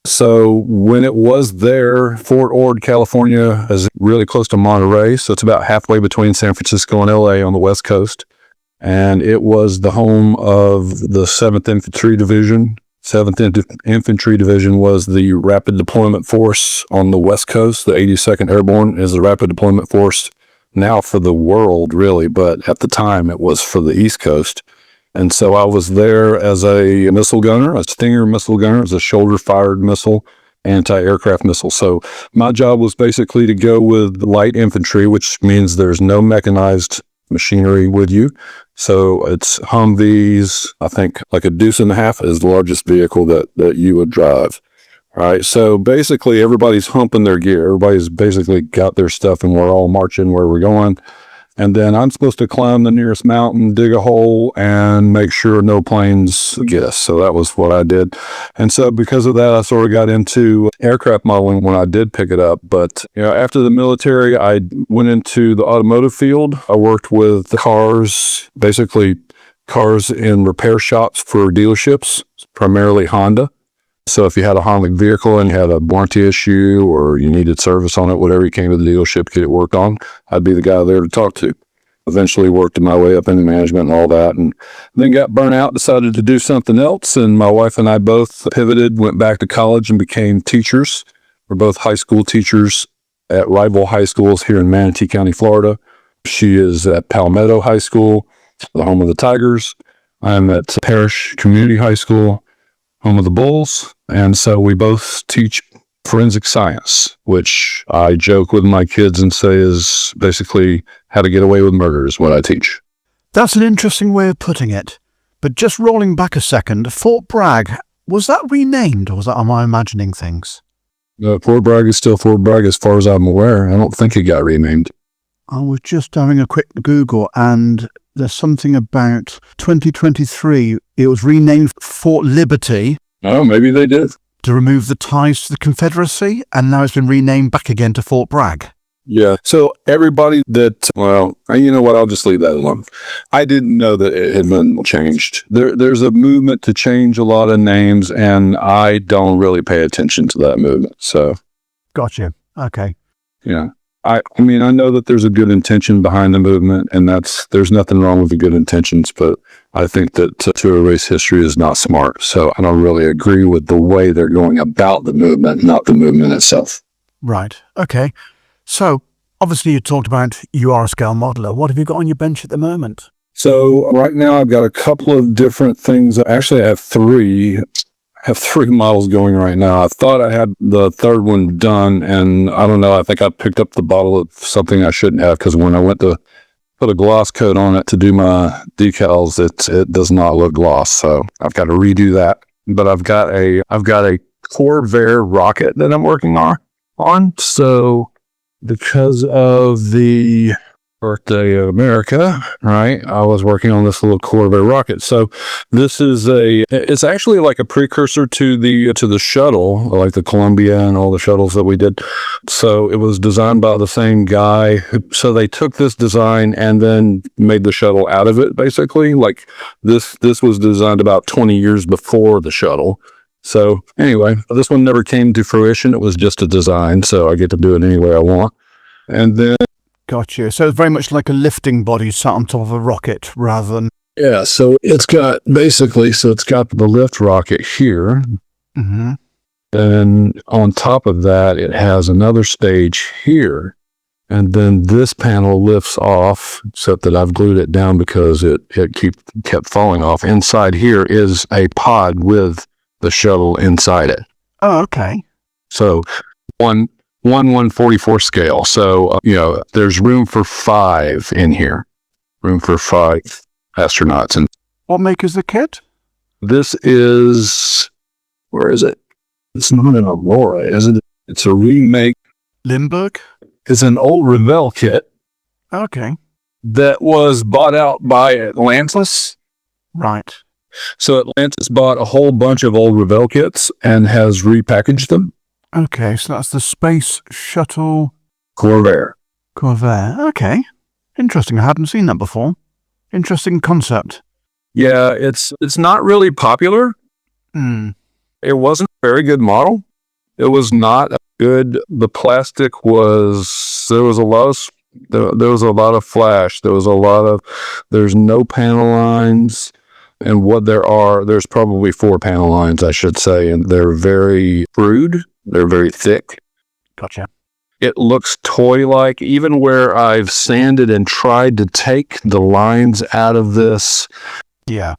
So when it was there, Fort Ord, California is really close to Monterey. So it's about halfway between San Francisco and LA on the West Coast. And it was the home of the 7th Infantry Division. 7th Infantry Division was the rapid deployment force on the West Coast. The 82nd Airborne is the rapid deployment force now for the world, really. But at the time, it was for the East Coast. And so I was there as a missile gunner, a Stinger missile gunner, as a shoulder-fired missile, anti-aircraft missile. So my job was basically to go with light infantry, which means there's no mechanized machinery with you. So it's Humvees. I think like a Deuce and a half is the largest vehicle that you would drive. All right. So basically everybody's humping their gear. Everybody's basically got their stuff and we're all marching where we're going. And then I'm supposed to climb the nearest mountain, dig a hole, and make sure no planes get us. So that was what I did. And so because of that, I sort of got into aircraft modeling when I did pick it up. But after the military, I went into the automotive field. I worked with cars, basically cars in repair shops for dealerships, primarily Honda. So if you had a Honda vehicle and you had a warranty issue or you needed service on it, whatever, you came to the dealership to get it worked on, I'd be the guy there to talk to. Eventually worked my way up into management and all that, and then got burnt out, decided to do something else. And my wife and I both pivoted, went back to college and became teachers. We're both high school teachers at rival high schools here in Manatee County, Florida. She is at Palmetto High School, the home of the Tigers. I'm at Parish Community High School, home of the Bulls. And so we both teach forensic science, which I joke with my kids and say is basically how to get away with murder is what I teach. That's an interesting way of putting it. But just rolling back a second, Fort Bragg, was that renamed or am I imagining things? Fort Bragg is still Fort Bragg as far as I'm aware. I don't think it got renamed. I was just having a quick Google and there's something about 2023. It was renamed Fort Liberty. Oh, maybe they did. To remove the ties to the Confederacy, and now it's been renamed back again to Fort Bragg. Yeah. So everybody that, well, you know what? I'll just leave that alone. I didn't know that it had been changed. There's a movement to change a lot of names, and I don't really pay attention to that movement. So. Gotcha. Okay. Yeah. I mean, I know that there's a good intention behind the movement, and there's nothing wrong with the good intentions, but I think that to erase history is not smart. So I don't really agree with the way they're going about the movement, not the movement itself. Right. Okay. So obviously you talked about you are a scale modeler. What have you got on your bench at the moment? So right now I've got a couple of different things. Actually, I have three models going right now. I thought I had the third one done, and I don't know, I think I picked up the bottle of something I shouldn't have, because when I went to put a gloss coat on it to do my decals, it does not look gloss, so I've got to redo that. But I've got a Corvair rocket that I'm working on. So because of the birthday of America, right, I was working on this little Corvair rocket. So this is it's actually like a precursor to the shuttle, like the Columbia and all the shuttles that we did. So it was designed by the same guy. So they took this design and then made the shuttle out of it, basically. Like this was designed about 20 years before the shuttle. So anyway, this one never came to fruition. It was just a design, so I get to do it any way I want. And then Gotcha. So it's very much like a lifting body sat on top of a rocket rather than... Yeah, so it's got the lift rocket here. Mm-hmm. And on top of that, it has another stage here. And then this panel lifts off, except that I've glued it down because it kept falling off. Inside here is a pod with the shuttle inside it. Oh, okay. So 1/144 scale. So, there's room for 5 in here. Room for 5 astronauts. And what make is the kit? This is, where is it? It's not an Aurora, is it? It's a remake. Limburg? It's an old Revell kit. Okay. That was bought out by Atlantis. Right. So Atlantis bought a whole bunch of old Revell kits and has repackaged them. Okay, so that's the Space Shuttle... Corvair. Okay. Interesting. I hadn't seen that before. Interesting concept. Yeah, it's not really popular. Mm. It wasn't a very good model. It was not good. The plastic was, there was a lot of flash. There's no panel lines. And what there's probably 4 panel lines, I should say. And they're very crude. They're very thick. Gotcha. It looks toy-like, even where I've sanded and tried to take the lines out of this. Yeah.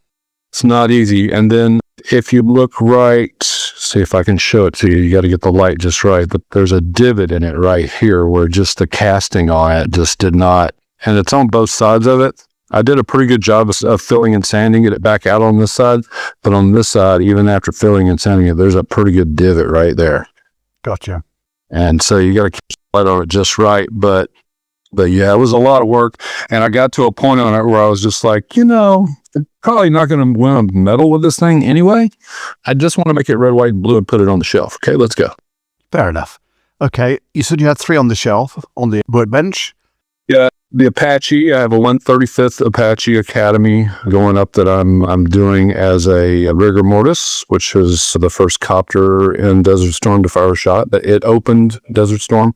It's not easy. And then if you look right, see if I can show it to you. You got to get the light just right. But there's a divot in it right here where just the casting on it just did not. And it's on both sides of it. I did a pretty good job of filling and sanding it back out on this side. But on this side, even after filling and sanding it, there's a pretty good divot right there. Gotcha. And so you got to keep the light on it just right. But yeah, it was a lot of work. And I got to a point on it where I was just like, I'm probably not going to win a medal with this thing anyway. I just want to make it red, white, and blue and put it on the shelf. Okay, let's go. Fair enough. Okay, you said you had 3 on the shelf, on the workbench? Yeah, the Apache. I have a 135th Apache Academy going up that I'm doing as a rigor mortis, which is the first copter in Desert Storm to fire a shot. It opened Desert Storm.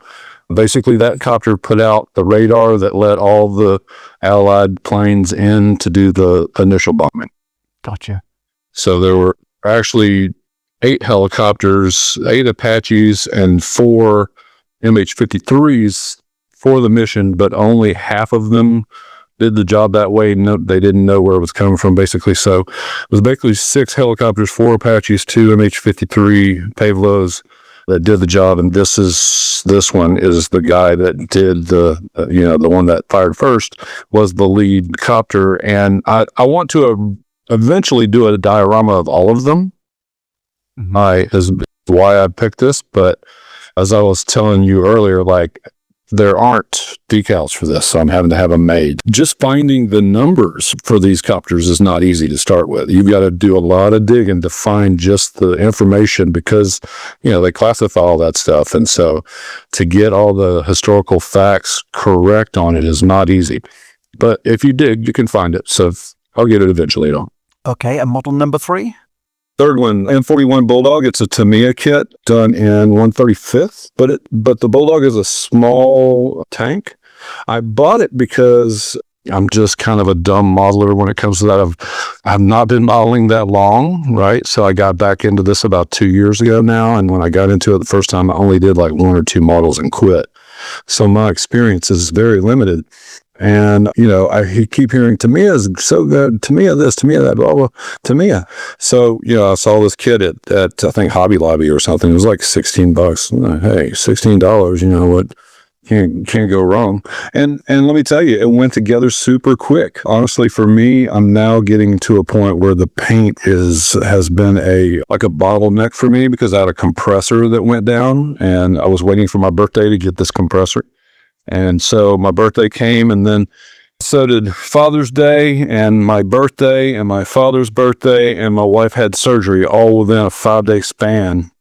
Basically, that copter put out the radar that let all the Allied planes in to do the initial bombing. Gotcha. So there were actually 8 helicopters, 8 Apaches, and 4 MH-53s for the mission, but only half of them did the job that way. No, they didn't know where it was coming from, basically. So it was basically 6 helicopters, 4 Apaches, 2 MH-53 Pavlos that did the job. And this one is the guy that did the one that fired first was the lead copter. And I want to eventually do a diorama of all of them. Is why I picked this. But as I was telling you earlier, like, there aren't decals for this, so I'm having to have them made. Just finding the numbers for these copters is not easy to start with. You've got to do a lot of digging to find just the information because, they classify all that stuff. And so to get all the historical facts correct on it is not easy. But if you dig, you can find it. So I'll get it eventually. Okay, and model number 3? Third one, M41 Bulldog. It's a Tamiya kit done in 135th, but the Bulldog is a small tank. I bought it because I'm just kind of a dumb modeler when it comes to that. I've not been modeling that long, right? So I got back into this about 2 years ago now, and when I got into it the first time, I only did like 1 or 2 models and quit. So my experience is very limited. And, I keep hearing Tamiya is so good, Tamiya this, Tamiya that, blah, blah, Tamiya. So, I saw this kit at I think Hobby Lobby or something. It was like $16. Hey, $16, what can't go wrong. And let me tell you, it went together super quick. Honestly, for me, I'm now getting to a point where the paint has been a bottleneck for me because I had a compressor that went down and I was waiting for my birthday to get this compressor. And so my birthday came, and then so did Father's Day and my birthday and my father's birthday, and my wife had surgery all within a 5-day span.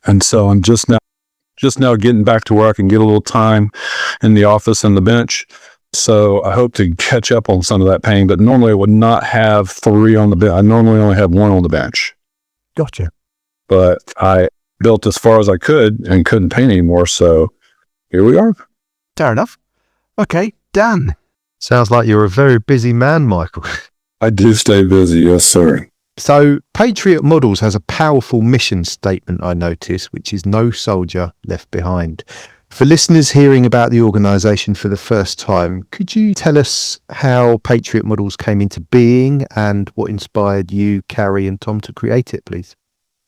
And so I'm just now getting back to where I can get a little time in the office and the bench. So I hope to catch up on some of that pain, but normally I would not have 3 on the bench. I normally only have 1 on the bench. Gotcha. But I built as far as I could and couldn't paint anymore. So here we are. Fair enough. Okay, Dan. Sounds like you're a very busy man, Michael. I do stay busy, yes, sir. So, Patriot Models has a powerful mission statement, I notice, which is no soldier left behind. For listeners hearing about the organisation for the first time, could you tell us how Patriot Models came into being and what inspired you, Carrie and Tom to create it, please?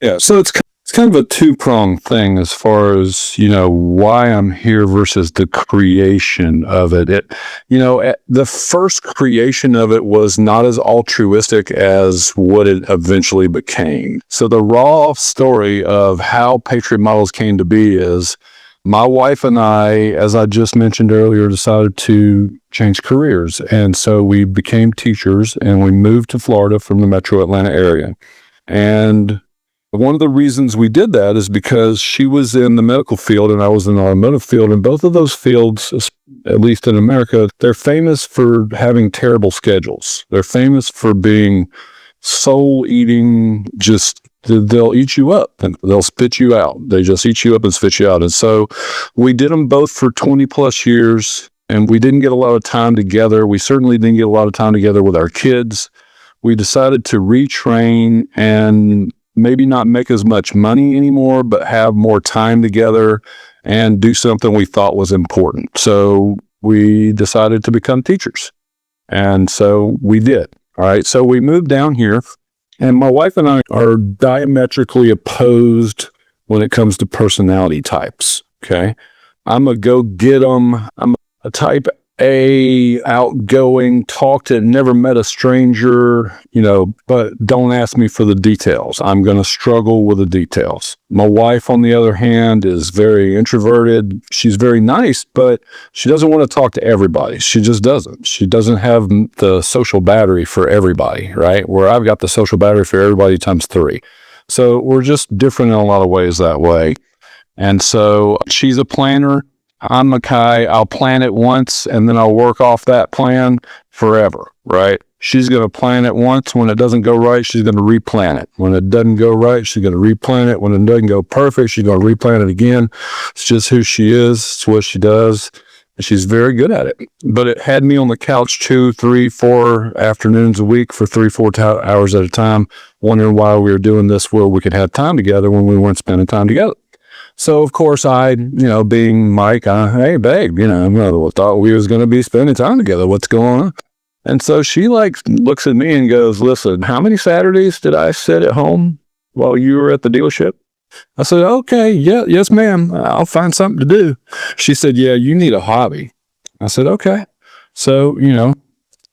Yeah, so it's kind of a 2-pronged thing as far as, why I'm here versus the creation of it. The first creation of it was not as altruistic as what it eventually became. So the raw story of how Patriot Models came to be is my wife and I, as I just mentioned earlier, decided to change careers. And so we became teachers and we moved to Florida from the metro Atlanta area. And one of the reasons we did that is because she was in the medical field and I was in the automotive field. And both of those fields, at least in America, they're famous for having terrible schedules. They're famous for being soul-eating, just they'll eat you up and they'll spit you out. They just eat you up and spit you out. And so we did them both for 20 plus years, and we didn't get a lot of time together. We certainly didn't get a lot of time together with our kids. We decided to retrain and maybe not make as much money anymore, but have more time together and do something we thought was important. So we decided to become teachers. And so we did. All right. So we moved down here, and my wife and I are diametrically opposed when it comes to personality types. Okay. I'm a go get 'em. I'm a type A, outgoing, never met a stranger, but don't ask me for the details. I'm going to struggle with the details. My wife, on the other hand, is very introverted. She's very nice, but she doesn't want to talk to everybody. She just doesn't. She doesn't have the social battery for everybody, right? Where I've got the social battery for everybody times 3. So we're just different in a lot of ways that way. And so she's a planner. I'm a guy, I'll plan it once and then I'll work off that plan forever, right? She's going to plan it once. When it doesn't go right, she's going to replan it. When it doesn't go right, she's going to replan it. When it doesn't go perfect, she's going to replan it again. It's just who she is. It's what she does. And she's very good at it. But it had me on the couch 2, 3, 4 afternoons a week for 3, 4 hours at a time, wondering why we were doing this where we could have time together when we weren't spending time together. So, of course, I, being Mike, hey, babe, I thought we was going to be spending time together. What's going on? And so she looks at me and goes, listen, how many Saturdays did I sit at home while you were at the dealership? I said, okay, yes, ma'am. I'll find something to do. She said, yeah, you need a hobby. I said, okay. So,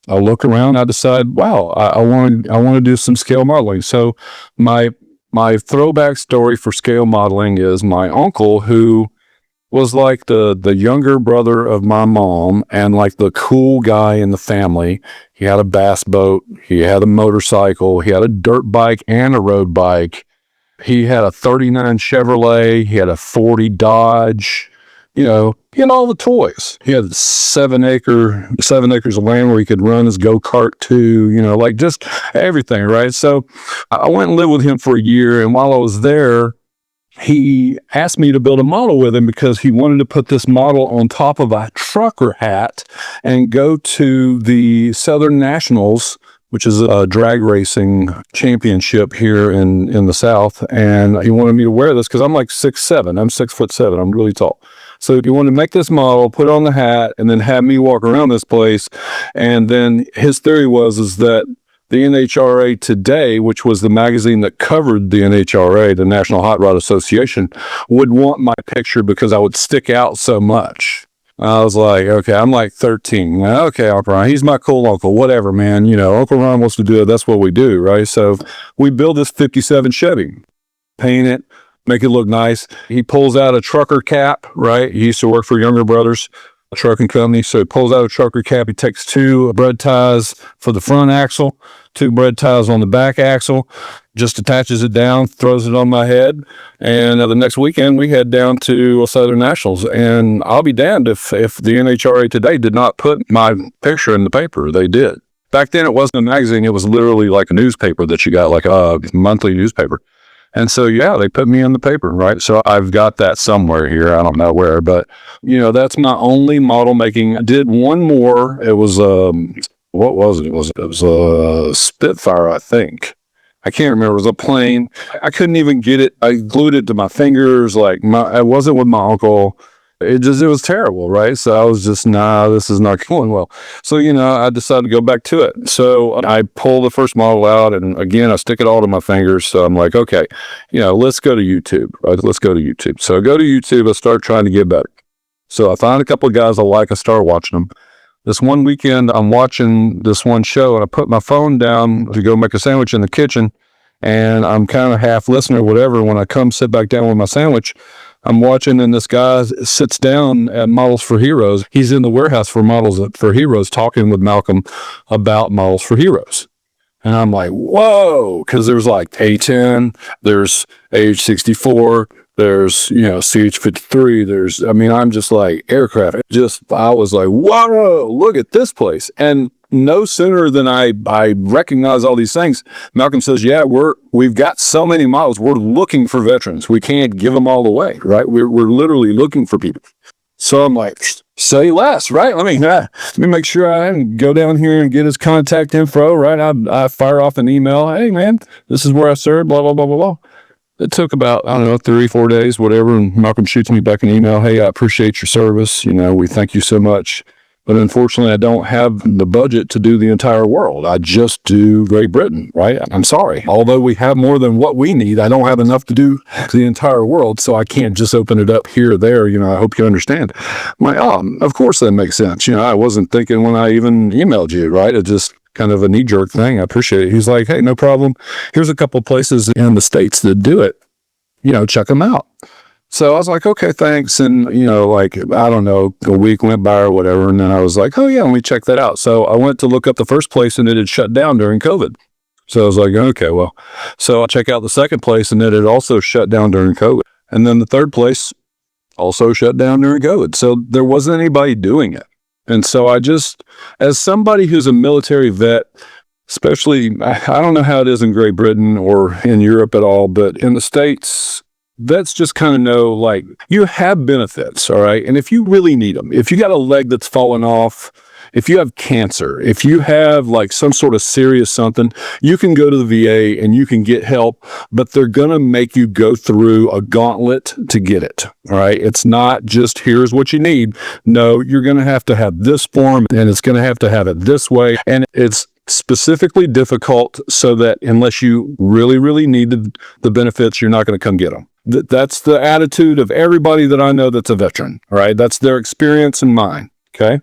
I look around, I decide, wow, I want to do some scale modeling. So my throwback story for scale modeling is my uncle, who was like the younger brother of my mom and like the cool guy in the family. He had a bass boat. He had a motorcycle. He had a dirt bike and a road bike. He had a 39 Chevrolet. He had a 40 Dodge. He had all the toys. He had 7 acres of land where he could run his go-kart to, just everything, right? So I went and lived with him for a year, and while I was there, he asked me to build a model with him because he wanted to put this model on top of a trucker hat and go to the Southern Nationals, which is a drag racing championship here in the South. And he wanted me to wear this because I'm like 6'7". I'm 6'7". I'm really tall. So he wanted to make this model, put it on the hat, and then have me walk around this place. And then his theory was that the NHRA Today, which was the magazine that covered the NHRA, the National Hot Rod Association, would want my picture because I would stick out so much. I was like, okay, I'm like 13. Okay, Uncle Ron, he's my cool uncle, whatever, man. Uncle Ron wants to do it. That's what we do, right? So we build this 57 Chevy, paint it, make it look nice. He pulls out a trucker cap, right? He used to work for Younger Brothers, a trucking company. So he pulls out a trucker cap. He takes 2 bread ties for the front axle, 2 bread ties on the back axle, just attaches it down, throws it on my head. And the next weekend we head down to Southern Nationals. And I'll be damned if the NHRA Today did not put my picture in the paper. They did. Back then it wasn't a magazine. It was literally like a newspaper that you got, like a monthly newspaper. And so, yeah, they put me in the paper, right? So I've got that somewhere here. I don't know where, but, that's my only model making. I did one more. It was, what was it? It was a Spitfire, I think. I can't remember. It was a plane. I couldn't even get it. I glued it to my fingers. I wasn't with my uncle. It was terrible, right? So I was just, this is not going well. So, I decided to go back to it. So I pull the first model out, and again, I stick it all to my fingers. So I'm like, okay, let's go to YouTube, right? Let's go to YouTube. So I go to YouTube, I start trying to get better. So I find a couple of guys I like, I start watching them. This one weekend, I'm watching this one show, and I put my phone down to go make a sandwich in the kitchen, and I'm kind of half listening or whatever. When I come sit back down with my sandwich, I'm watching, and this guy sits down at Models for Heroes. He's in the warehouse for Models for Heroes talking with Malcolm about Models for Heroes. And I'm like, whoa, because there's like A10, there's AH-64, there's, CH-53, I'm just like aircraft. I was like, whoa, look at this place. And no sooner than I recognize all these things, Malcolm says, yeah, we've got so many models. We're looking for veterans. We can't give them all away, right? We're literally looking for people. So I'm like, say less, right? Let me make sure I go down here and get his contact info, right? I fire off an email. Hey, man, this is where I serve, blah, blah, blah, blah, blah. It took about, 3-4 days, whatever. And Malcolm shoots me back an email. Hey, I appreciate your service. We thank you so much. But unfortunately, I don't have the budget to do the entire world. I just do Great Britain, right? I'm sorry. Although we have more than what we need, I don't have enough to do the entire world, so I can't just open it up here or there. I hope you understand. Of course that makes sense. I wasn't thinking when I even emailed you, right? It just kind of a knee-jerk thing. I appreciate it. He's like, hey, no problem. Here's a couple places in the States that do it. Check them out. So I was like, okay, thanks. And, a week went by or whatever. And then I was like, oh yeah, let me check that out. So I went to look up the first place and it had shut down during COVID. So I was like, okay, well, so I check out the second place and it had also shut down during COVID. And then the third place also shut down during COVID. So there wasn't anybody doing it. And so I just, as somebody who's a military vet, especially, I don't know how it is in Great Britain or in Europe at all, but in the States, vets just kind of know, you have benefits, all right? And if you really need them, if you got a leg that's fallen off, if you have cancer, if you have some sort of serious something, you can go to the VA and you can get help, but they're going to make you go through a gauntlet to get it, all right? It's not just here's what you need. No, you're going to have this form and it's going to have it this way. And it's specifically difficult so that unless you really, really need the benefits, you're not going to come get them. That's the attitude of everybody that I know that's a veteran, right? That's their experience and mine, okay?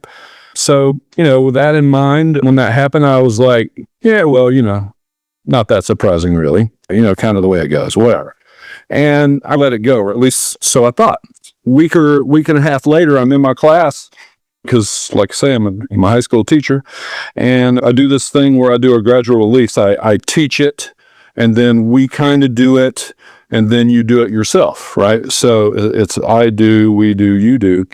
So, with that in mind, when that happened, I was like, yeah, well, not that surprising, really. Kind of the way it goes, whatever. And I let it go, or at least so I thought. Week and a half later, I'm in my class, because like I say, I'm a high school teacher, and I do this thing where I do a gradual release. I teach it, and then we kind of do it, and then you do it yourself, right? So it's I do, we do, you do.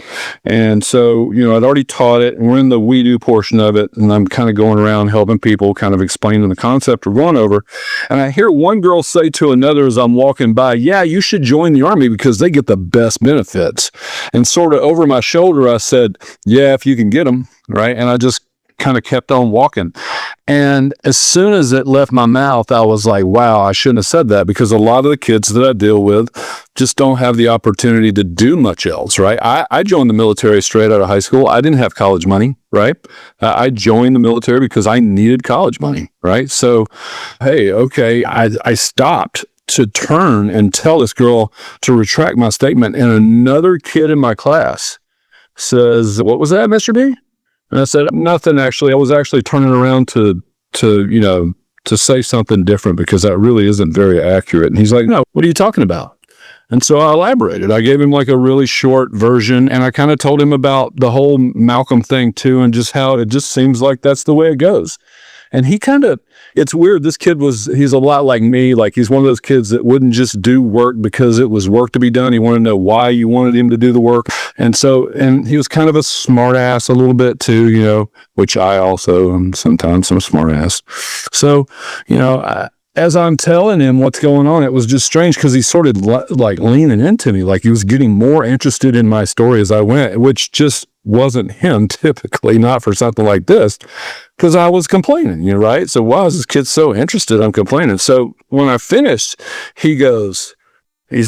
And so, I'd already taught it, and we're in the we do portion of it, and I'm kind of going around helping people, kind of explaining the concept we're going over. And I hear one girl say to another as I'm walking by, yeah, you should join the Army because they get the best benefits. And sort of over my shoulder, I said, yeah, if you can get them, right? And I just kind of kept on walking. And as soon as it left my mouth, I was like, wow, I shouldn't have said that, because a lot of the kids that I deal with just don't have the opportunity to do much else, right? I joined the military straight out of high school. I didn't have college money, right? I joined the military because I needed college money, right? So, hey, okay, I stopped to turn and tell this girl to retract my statement, and another kid in my class says, what was that, Mr. B? And I said, nothing, actually. I was actually turning around to say something different because that really isn't very accurate. And he's like, no, what are you talking about? And so I elaborated. I gave him a really short version, and I kind of told him about the whole Malcolm thing too, and just how it just seems like that's the way it goes. And he it's weird. This kid he's a lot like me. He's one of those kids that wouldn't just do work because it was work to be done. He wanted to know why you wanted him to do the work. And he was kind of a smart ass a little bit too, which I also am sometimes some smart ass. So, as I'm telling him what's going on, it was just strange because he sort of leaning into me, he was getting more interested in my story as I went, which just wasn't him typically, not for something like this, because I was complaining, right? So why is this kid so interested? I'm complaining. So when I finished, he's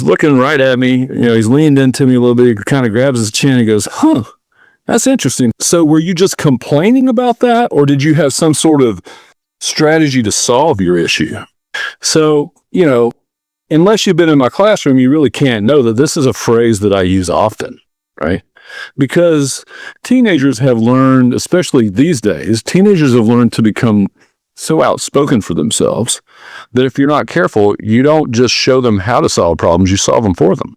looking right at me, he's leaned into me a little bit, he kind of grabs his chin and goes, huh, that's interesting. So were you just complaining about that, or did you have some sort of strategy to solve your issue? So, unless you've been in my classroom, you really can't know that this is a phrase that I use often, right? Because teenagers have learned, especially these days, teenagers have learned to become so outspoken for themselves that if you're not careful, you don't just show them how to solve problems, you solve them for them.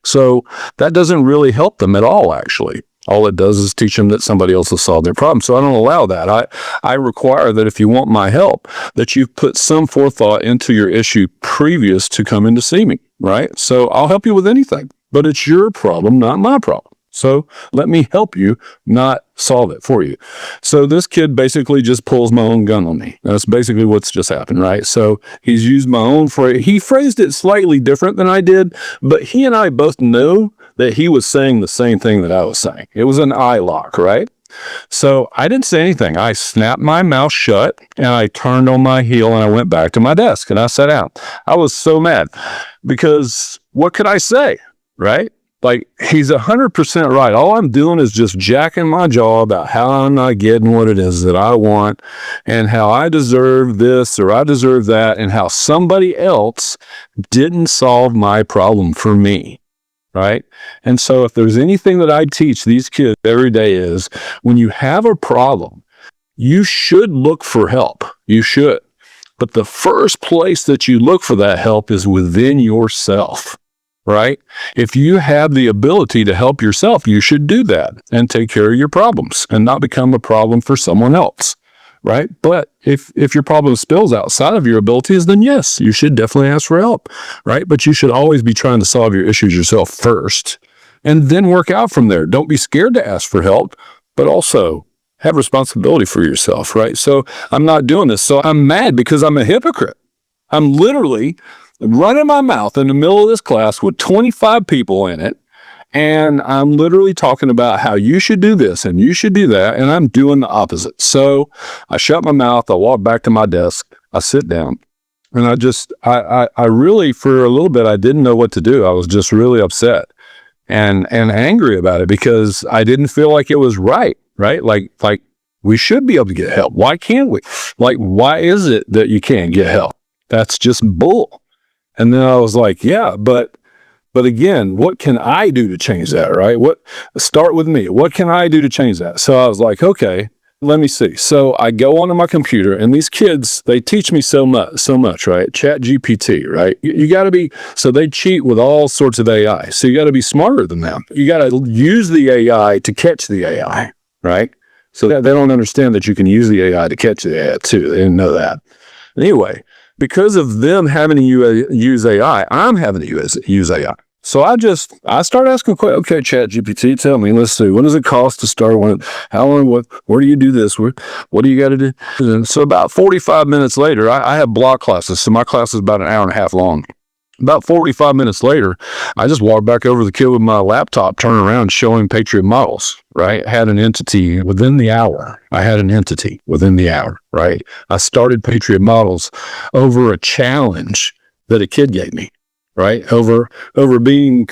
So that doesn't really help them at all, actually. All it does is teach them that somebody else has solved their problem. So I don't allow that. I require that if you want my help, that you put some forethought into your issue previous to coming to see me, right? So I'll help you with anything, but it's your problem, not my problem. So let me help you, not solve it for you. So this kid basically just pulls my own gun on me. That's basically what's just happened, right? So he's used my own phrase. He phrased it slightly different than I did, but he and I both know that he was saying the same thing that I was saying. It was an eye lock, right? So I didn't say anything. I snapped my mouth shut and I turned on my heel and I went back to my desk and I sat down. I was so mad because what could I say, right? Like, he's 100% right. All I'm doing is just jacking my jaw about how I'm not getting what it is that I want and how I deserve this or I deserve that and how somebody else didn't solve my problem for me. Right? And so if there's anything that I teach these kids every day is when you have a problem, you should look for help. You should. But the first place that you look for that help is within yourself. Right? If you have the ability to help yourself, you should do that and take care of your problems and not become a problem for someone else. Right? But if your problem spills outside of your abilities, then yes, you should definitely ask for help. Right? But you should always be trying to solve your issues yourself first and then work out from there. Don't be scared to ask for help, but also have responsibility for yourself. Right? So I'm not doing this. So I'm mad because I'm a hypocrite. I'm literally running my mouth in the middle of this class with 25 people in it. And I'm literally talking about how you should do this and you should do that. And I'm doing the opposite. So I shut my mouth. I walk back to my desk. I sit down and I really, for a little bit, I didn't know what to do. I was just really upset and angry about it because I didn't feel like it was right. Right. Like we should be able to get help. Why can't we? Like, why is it that you can't get help? That's just bull. And then I was like, yeah, but again, what can I do to change that, right? Start with me. What can I do to change that? So I was like, okay, let me see. So I go onto my computer and these kids, they teach me so much, right? Chat GPT, right? You got to be, so they cheat with all sorts of AI. So you got to be smarter than them. You got to use the AI to catch the AI, right? So they don't understand that you can use the AI to catch the AI too. They didn't know that. Anyway, because of them having to use AI, I'm having to use AI. So I start asking questions. Okay, Chat GPT, tell me, let's see, what does it cost to start one? How long, where do you do this? What do you got to do? And so about 45 minutes later, I have block classes. So my class is about an hour and a half long. About 45 minutes later, I just walked back over to the kid with my laptop, turn around, showing Patriot Models, right? Had an entity within the hour. Right? I started Patriot Models over a challenge that a kid gave me, right? Over being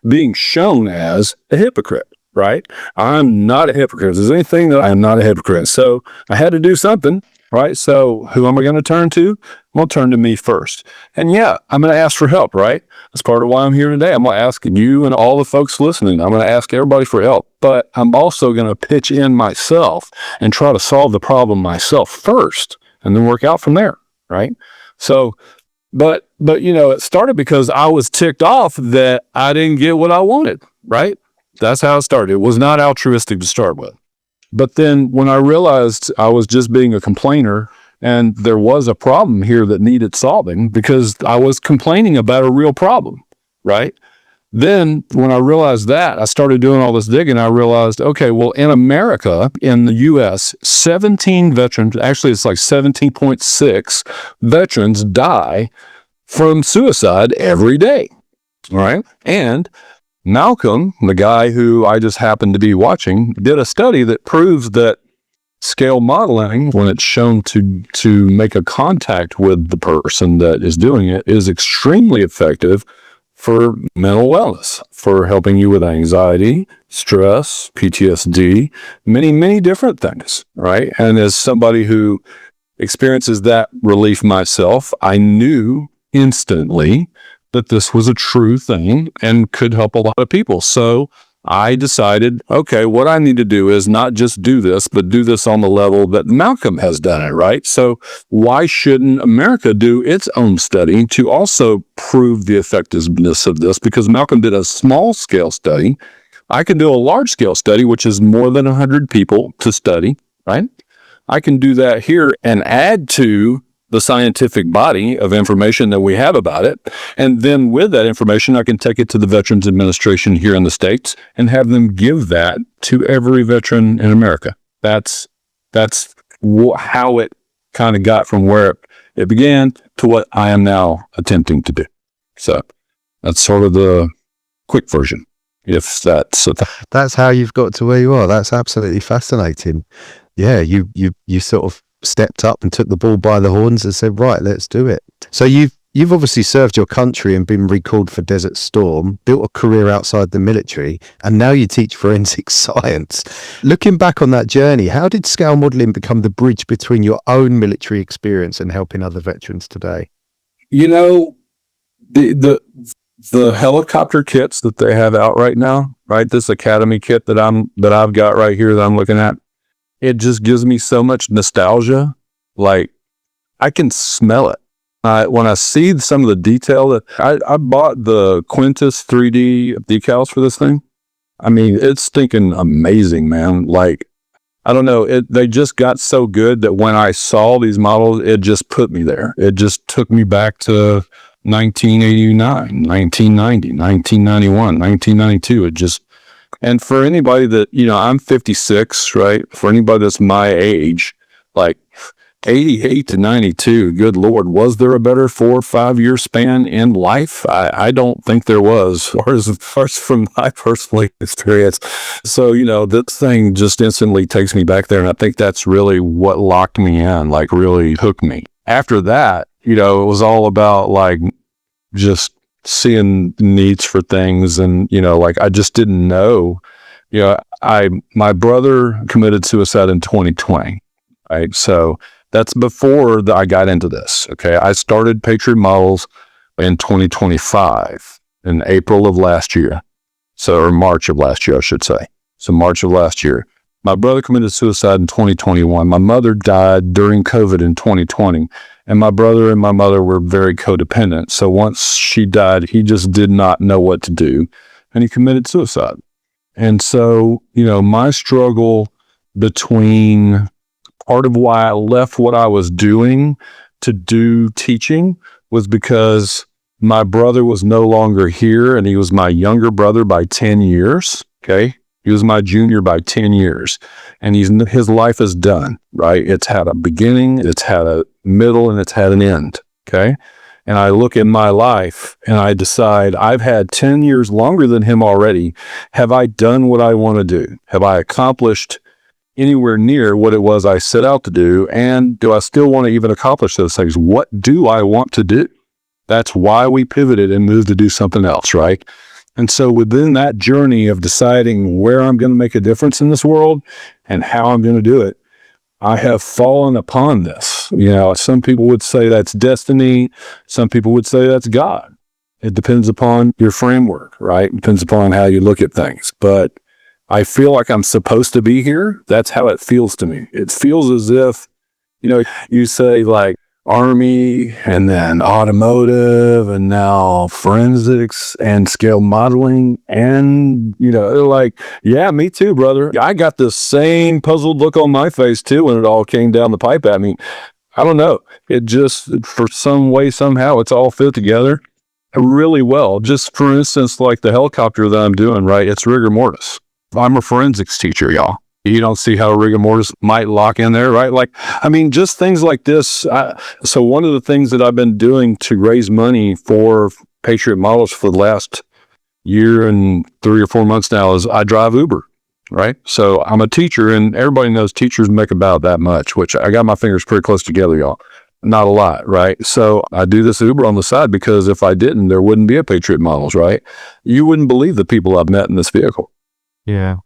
being shown as a hypocrite, right? I'm not a hypocrite. If there's anything that I am not a hypocrite. So I had to do something. Right? So who am I going to turn to? I'm going to turn to me first. And yeah, I'm going to ask for help, right? That's part of why I'm here today. I'm going to ask you and all the folks listening. I'm going to ask everybody for help. But I'm also going to pitch in myself and try to solve the problem myself first and then work out from there, right? So, but it started because I was ticked off that I didn't get what I wanted, right? That's how it started. It was not altruistic to start with. But then when I realized I was just being a complainer and there was a problem here that needed solving because I was complaining about a real problem, right? Then when I realized that, I started doing all this digging. I realized, okay, well, in America, in the US, 17 veterans, actually it's like 17.6 veterans die from suicide every day, right? And Malcolm, the guy who I just happened to be watching, did a study that proves that scale modeling, when it's shown to make a contact with the person that is doing it, is extremely effective for mental wellness, for helping you with anxiety, stress, PTSD, many, many different things, right? And as somebody who experiences that relief myself, I knew instantly that this was a true thing and could help a lot of people. So I decided, okay, what I need to do is not just do this, but do this on the level that Malcolm has done it, right? So why shouldn't America do its own study to also prove the effectiveness of this? Because Malcolm did a small scale study. I can do a large scale study, which is more than 100 people to study, right? I can do that here and add to the scientific body of information that we have about it. And then with that information, I can take it to the Veterans Administration here in the States and have them give that to every veteran in America. That's how it kind of got from where it began to what I am now attempting to do. So that's sort of the quick version. If that's how you've got to where you are. That's absolutely fascinating. Yeah, you sort of stepped up and took the bull by the horns and said, right, let's do it. So you've obviously served your country and been recalled for Desert Storm, built a career outside the military, and now you teach forensic science. Looking back on that journey, how did scale modeling become the bridge between your own military experience and helping other veterans today? You know, the helicopter kits that they have out right now, right? This Academy kit that I've got right here that I'm looking at, it just gives me so much nostalgia. Like, I can smell it. When I see some of the detail that I bought the Quintus 3D decals for this thing. I mean, it's stinking amazing, man. Like, I don't know, they just got so good that when I saw these models, it just put me there. It just took me back to 1989, 1990, 1991, 1992. It just, and for anybody that, you know, I'm 56, right? For anybody that's my age, like 88 to 92, good Lord, was there a better 4 or 5 year span in life? I don't think there was, as far as from my personal experience. So, you know, this thing just instantly takes me back there. And I think that's really what locked me in, like really hooked me. After that, you know, it was all about like just seeing needs for things. And, you know, like I just didn't know, you know, my brother committed suicide in 2020, right? So that's before I got into this. Okay. I started Patriot Models in 2025 in April of last year. So, or March of last year, I should say. So March of last year. My brother committed suicide in 2021. My mother died during COVID in 2020. And my brother and my mother were very codependent. So once she died, he just did not know what to do. And he committed suicide. And so, you know, my struggle between part of why I left what I was doing to do teaching was because my brother was no longer here, and he was my younger brother by 10 years. Okay. He was my junior by 10 years, and his life is done, right? It's had a beginning, it's had a middle, and it's had an end. Okay. And I look at my life and I decide I've had 10 years longer than him already. Have I done what I want to do? Have I accomplished anywhere near what it was I set out to do? And do I still want to even accomplish those things? What do I want to do? That's why we pivoted and moved to do something else, right? And so within that journey of deciding where I'm going to make a difference in this world and how I'm going to do it, I have fallen upon this. You know, some people would say that's destiny. Some people would say that's God. It depends upon your framework, right? It depends upon how you look at things. But I feel like I'm supposed to be here. That's how it feels to me. It feels as if, you know, you say like Army and then automotive and now forensics and scale modeling. And, you know, they're like, yeah, me too, brother. I got the same puzzled look on my face too when it all came down the pipe at me. I don't know. It just, for some way, somehow, it's all fit together really well. Just for instance, like the helicopter that I'm doing, right? It's rigor mortis. I'm a forensics teacher, y'all. You don't see how rigor mortis might lock in there, right? Like, I mean, just things like this. So one of the things that I've been doing to raise money for Patriot Models for the last year and 3 or 4 months now is I drive Uber, right? So I'm a teacher, and everybody knows teachers make about that much, which I got my fingers pretty close together, y'all. Not a lot, right? So I do this Uber on the side because if I didn't, there wouldn't be a Patriot Models, right? You wouldn't believe the people I've met in this vehicle. Yeah.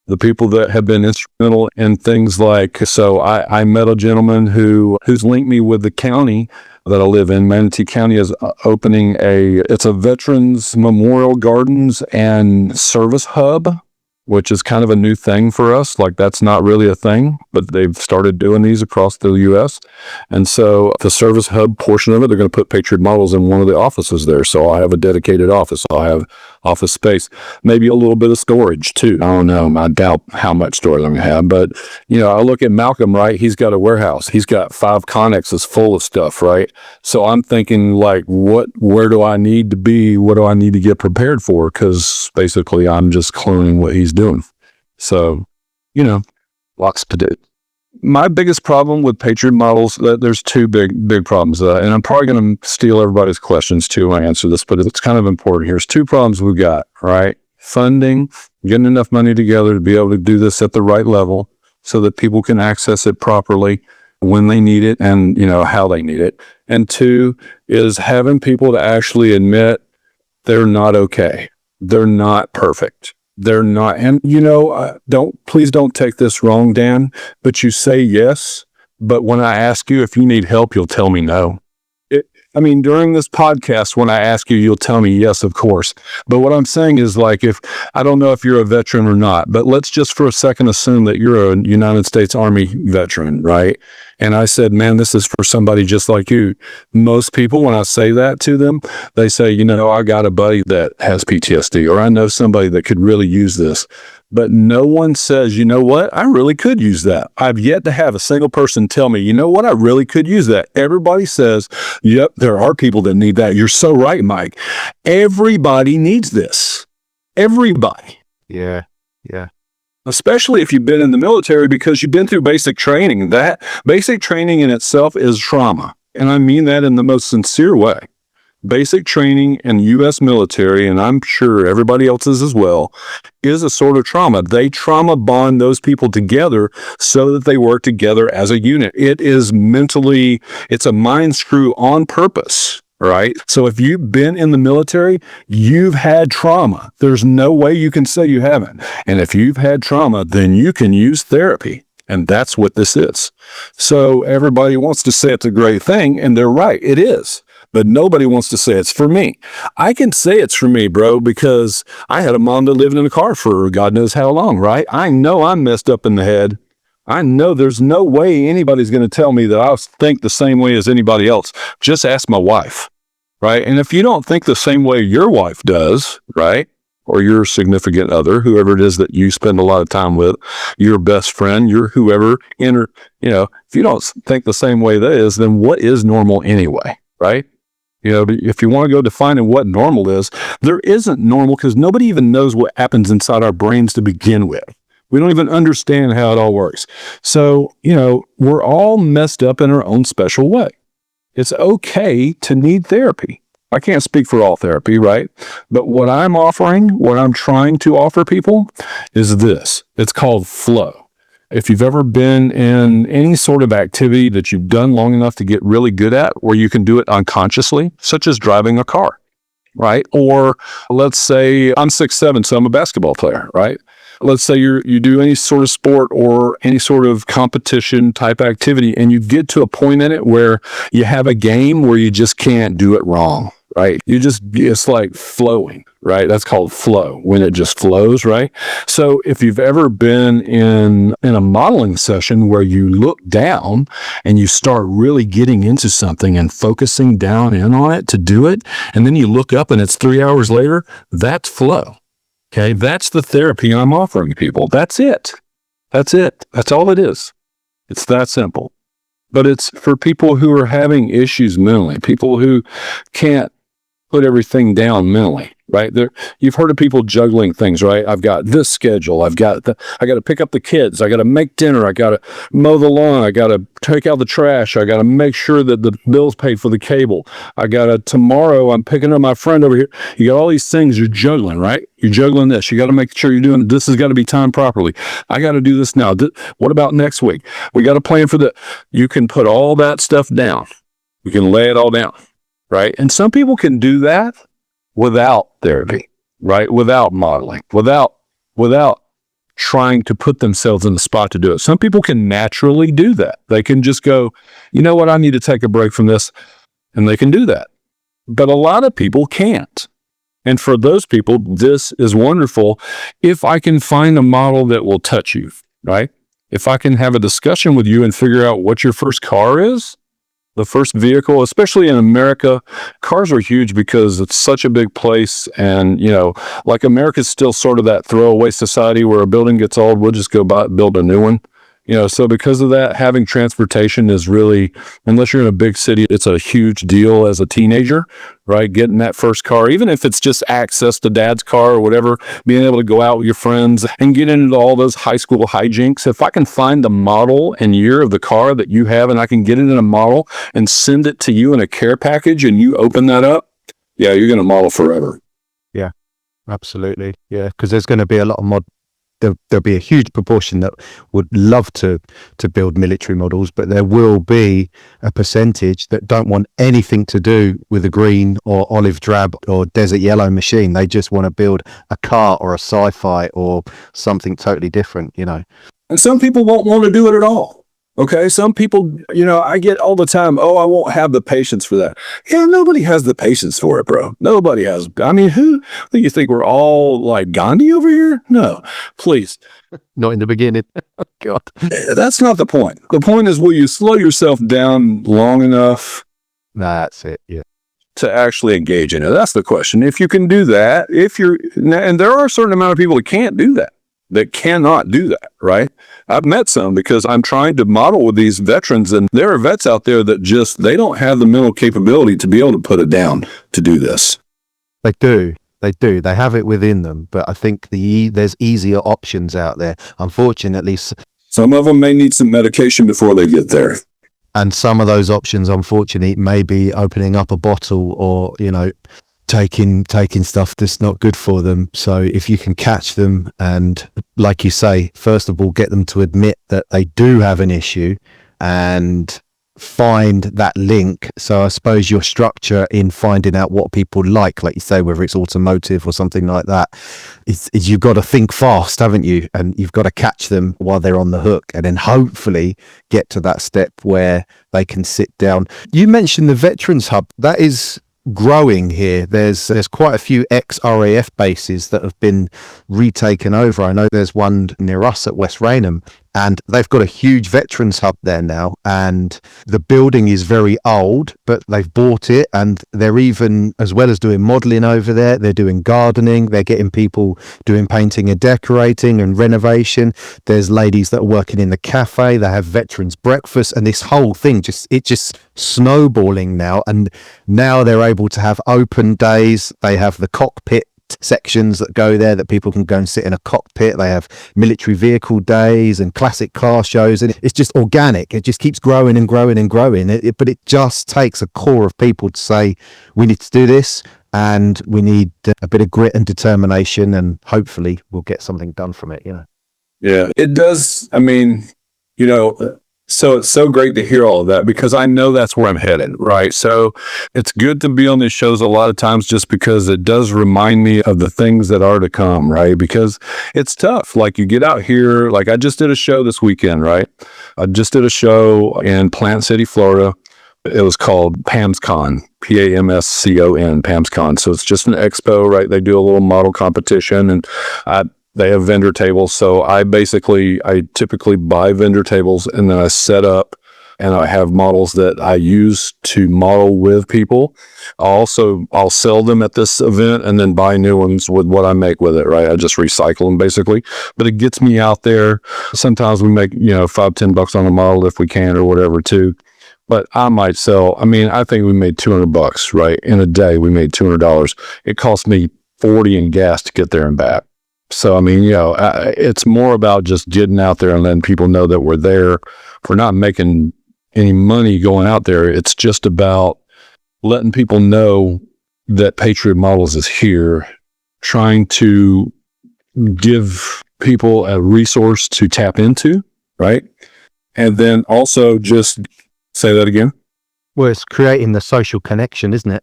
The people that have been instrumental in things like, so I met a gentleman who's linked me with the county that I live in. Manatee County is opening it's a Veterans Memorial Gardens and Service Hub, which is kind of a new thing for us. Like, that's not really a thing, but they've started doing these across the U.S. And so the Service Hub portion of it, they're going to put Patriot Models in one of the offices there. So I have a dedicated office. I'll have office space, maybe a little bit of storage too. I don't know. I doubt how much storage I'm going to have, but I look at Malcolm, right? He's got a warehouse. He's got 5 Connexes full of stuff, right? So I'm thinking like, where do I need to be? What do I need to get prepared for? Because basically I'm just cloning what he's doing. So, lots to do. My biggest problem with Patriot Models, there's 2 big problems. And I'm probably going to steal everybody's questions too when I answer this, but it's kind of important. Here's 2 problems we've got, right? Funding, getting enough money together to be able to do this at the right level so that people can access it properly when they need it and, how they need it. And 2 is having people to actually admit they're not okay. They're not perfect. They're not, and please don't take this wrong, Dan, but you say yes, but when I ask you if you need help, you'll tell me no. During this podcast, when I ask you, you'll tell me yes, of course. But what I'm saying is, like, I don't know if you're a veteran or not, but let's just for a second assume that you're a United States Army veteran, right? And I said, man, this is for somebody just like you. Most people, when I say that to them, they say, I got a buddy that has PTSD, or I know somebody that could really use this. But no one says, you know what, I really could use that. I've yet to have a single person tell me, you know what, I really could use that. Everybody says, yep, there are people that need that. You're so right, Mike. Everybody needs this. Everybody. Yeah. Especially if you've been in the military, because you've been through basic training. That basic training in itself is trauma. And I mean that in the most sincere way. Basic training in U.S. military, and I'm sure everybody else's as well, is a sort of trauma. They trauma bond those people together so that they work together as a unit. It's a mind screw on purpose, right? So if you've been in the military, you've had trauma. There's no way you can say you haven't. And if you've had trauma, then you can use therapy. And that's what this is. So everybody wants to say it's a great thing, and they're right. It is. But nobody wants to say it's for me. I can say it's for me, bro, because I had a mom that lived in a car for God knows how long, right? I know I'm messed up in the head. I know there's no way anybody's going to tell me that I think the same way as anybody else. Just ask my wife, right? And if you don't think the same way your wife does, right, or your significant other, whoever it is that you spend a lot of time with, your best friend, your whoever, if you don't think the same way that is, then what is normal anyway, right? If you want to go defining what normal is, there isn't normal because nobody even knows what happens inside our brains to begin with. We don't even understand how it all works. So, we're all messed up in our own special way. It's okay to need therapy. I can't speak for all therapy, right? But what I'm trying to offer people is this. It's called flow. If you've ever been in any sort of activity that you've done long enough to get really good at, where you can do it unconsciously, such as driving a car, right? Or let's say I'm 6'7", so I'm a basketball player, right? Let's say you do any sort of sport or any sort of competition type activity, and you get to a point in it where you have a game where you just can't do it wrong, right? It's like flowing, right? That's called flow, when it just flows, right? So if you've ever been in a modeling session where you look down and you start really getting into something and focusing down in on it to do it, and then you look up and it's 3 hours later, that's flow. Okay, that's the therapy I'm offering people. That's it. That's all it is. It's that simple. But it's for people who are having issues mentally, people who can't put everything down mentally, right? You've heard of people juggling things, right? I've got this schedule. I got to pick up the kids. I got to make dinner. I got to mow the lawn. I got to take out the trash. I got to make sure that the bill's paid for the cable. Tomorrow I'm picking up my friend over here. You got all these things you're juggling, right? You're juggling this. You got to make sure you're doing this. Has got to be timed properly. I got to do this now. What about next week? We got to plan for that. You can put all that stuff down. You can lay it all down. Right? And some people can do that without therapy, right? Without modeling, without trying to put themselves in the spot to do it. Some people can naturally do that. They can just go, you know what? I need to take a break from this. And they can do that. But a lot of people can't. And for those people, this is wonderful if I can find a model that will touch you, right? If I can have a discussion with you and figure out what your first car is, The first vehicle, especially in America, cars are huge because it's such a big place. And, like America's still sort of that throwaway society where a building gets old, we'll just go build a new one. So because of that, having transportation is really, unless you're in a big city, it's a huge deal as a teenager, right? Getting that first car, even if it's just access to dad's car or whatever, being able to go out with your friends and get into all those high school hijinks. If I can find the model and year of the car that you have and I can get it in a model and send it to you in a care package and you open that up, yeah, you're going to model forever. Yeah, absolutely. Yeah, because there's going to be a lot of there'll be a huge proportion that would love to build military models, but there will be a percentage that don't want anything to do with a green or olive drab or desert yellow machine. They just want to build a car or a sci-fi or something totally different, And some people won't want to do it at all. Okay, some people, I get all the time, oh, I won't have the patience for that. Yeah, nobody has the patience for it, bro. Nobody has. I mean, who do you think we're all like Gandhi over here? No, please. Not in the beginning. Oh, God. That's not the point. The point is, will you slow yourself down long enough? That's it, yeah. To actually engage in it. That's the question. If you can do that, and there are a certain amount of people that can't do that. That cannot do that, right? I've met some because I'm trying to model with these veterans, and there are vets out there that they don't have the mental capability to be able to put it down to do this. They do. They have it within them, but I think there's easier options out there. Unfortunately, some of them may need some medication before they get there. And some of those options, unfortunately, may be opening up a bottle or, taking stuff that's not good for them. So if you can catch them and, like you say, first of all, get them to admit that they do have an issue and find that link. So I suppose your structure in finding out what people like you say, whether it's automotive or something like that, is you've got to think fast, haven't you? And you've got to catch them while they're on the hook and then hopefully get to that step where they can sit down. You mentioned the Vetrans Hub. That is growing here. There's quite a few ex-RAF bases that have been retaken over. I know there's one near us at West Raynham, and they've got a huge Vetrans Hub there now, and the building is very old, but they've bought it, and they're even, as well as doing modelling over there, they're doing gardening, they're getting people doing painting and decorating and renovation. There's ladies that are working in the cafe, they have veterans breakfast, and this whole thing just snowballing now, and now they're able to have open days. They have the cockpit sections that go there that people can go and sit in a cockpit. They have military vehicle days and classic car shows, and it's just organic. It just keeps growing and growing and growing. But it just takes a core of people to say, we need to do this, and we need a bit of grit and determination, and hopefully we'll get something done from it. Yeah, it does. I mean, so it's so great to hear all of that because I know that's where I'm headed, right? So it's good to be on these shows a lot of times just because it does remind me of the things that are to come, right? Because it's tough. Like you get out here, like I just did a show this weekend, right? I just did a show in Plant City, Florida. It was called PAMSCon, PAMSCON, PAMSCon. So it's just an expo, right? They do a little model competition, and they have vendor tables. So I typically buy vendor tables and then I set up and I have models that I use to model with people. I'll sell them at this event and then buy new ones with what I make with it, right? I just recycle them basically, but it gets me out there. Sometimes we make, $5-10 on a model if we can or whatever too. But I might sell, I think we made $200, right? In a day, we made $200. It cost me $40 in gas to get there and back. So, it's more about just getting out there and letting people know that we're there. We're not making any money going out there. It's just about letting people know that Patriot Models is here, trying to give people a resource to tap into, right? And then also just say that again. Well, it's creating the social connection, isn't it?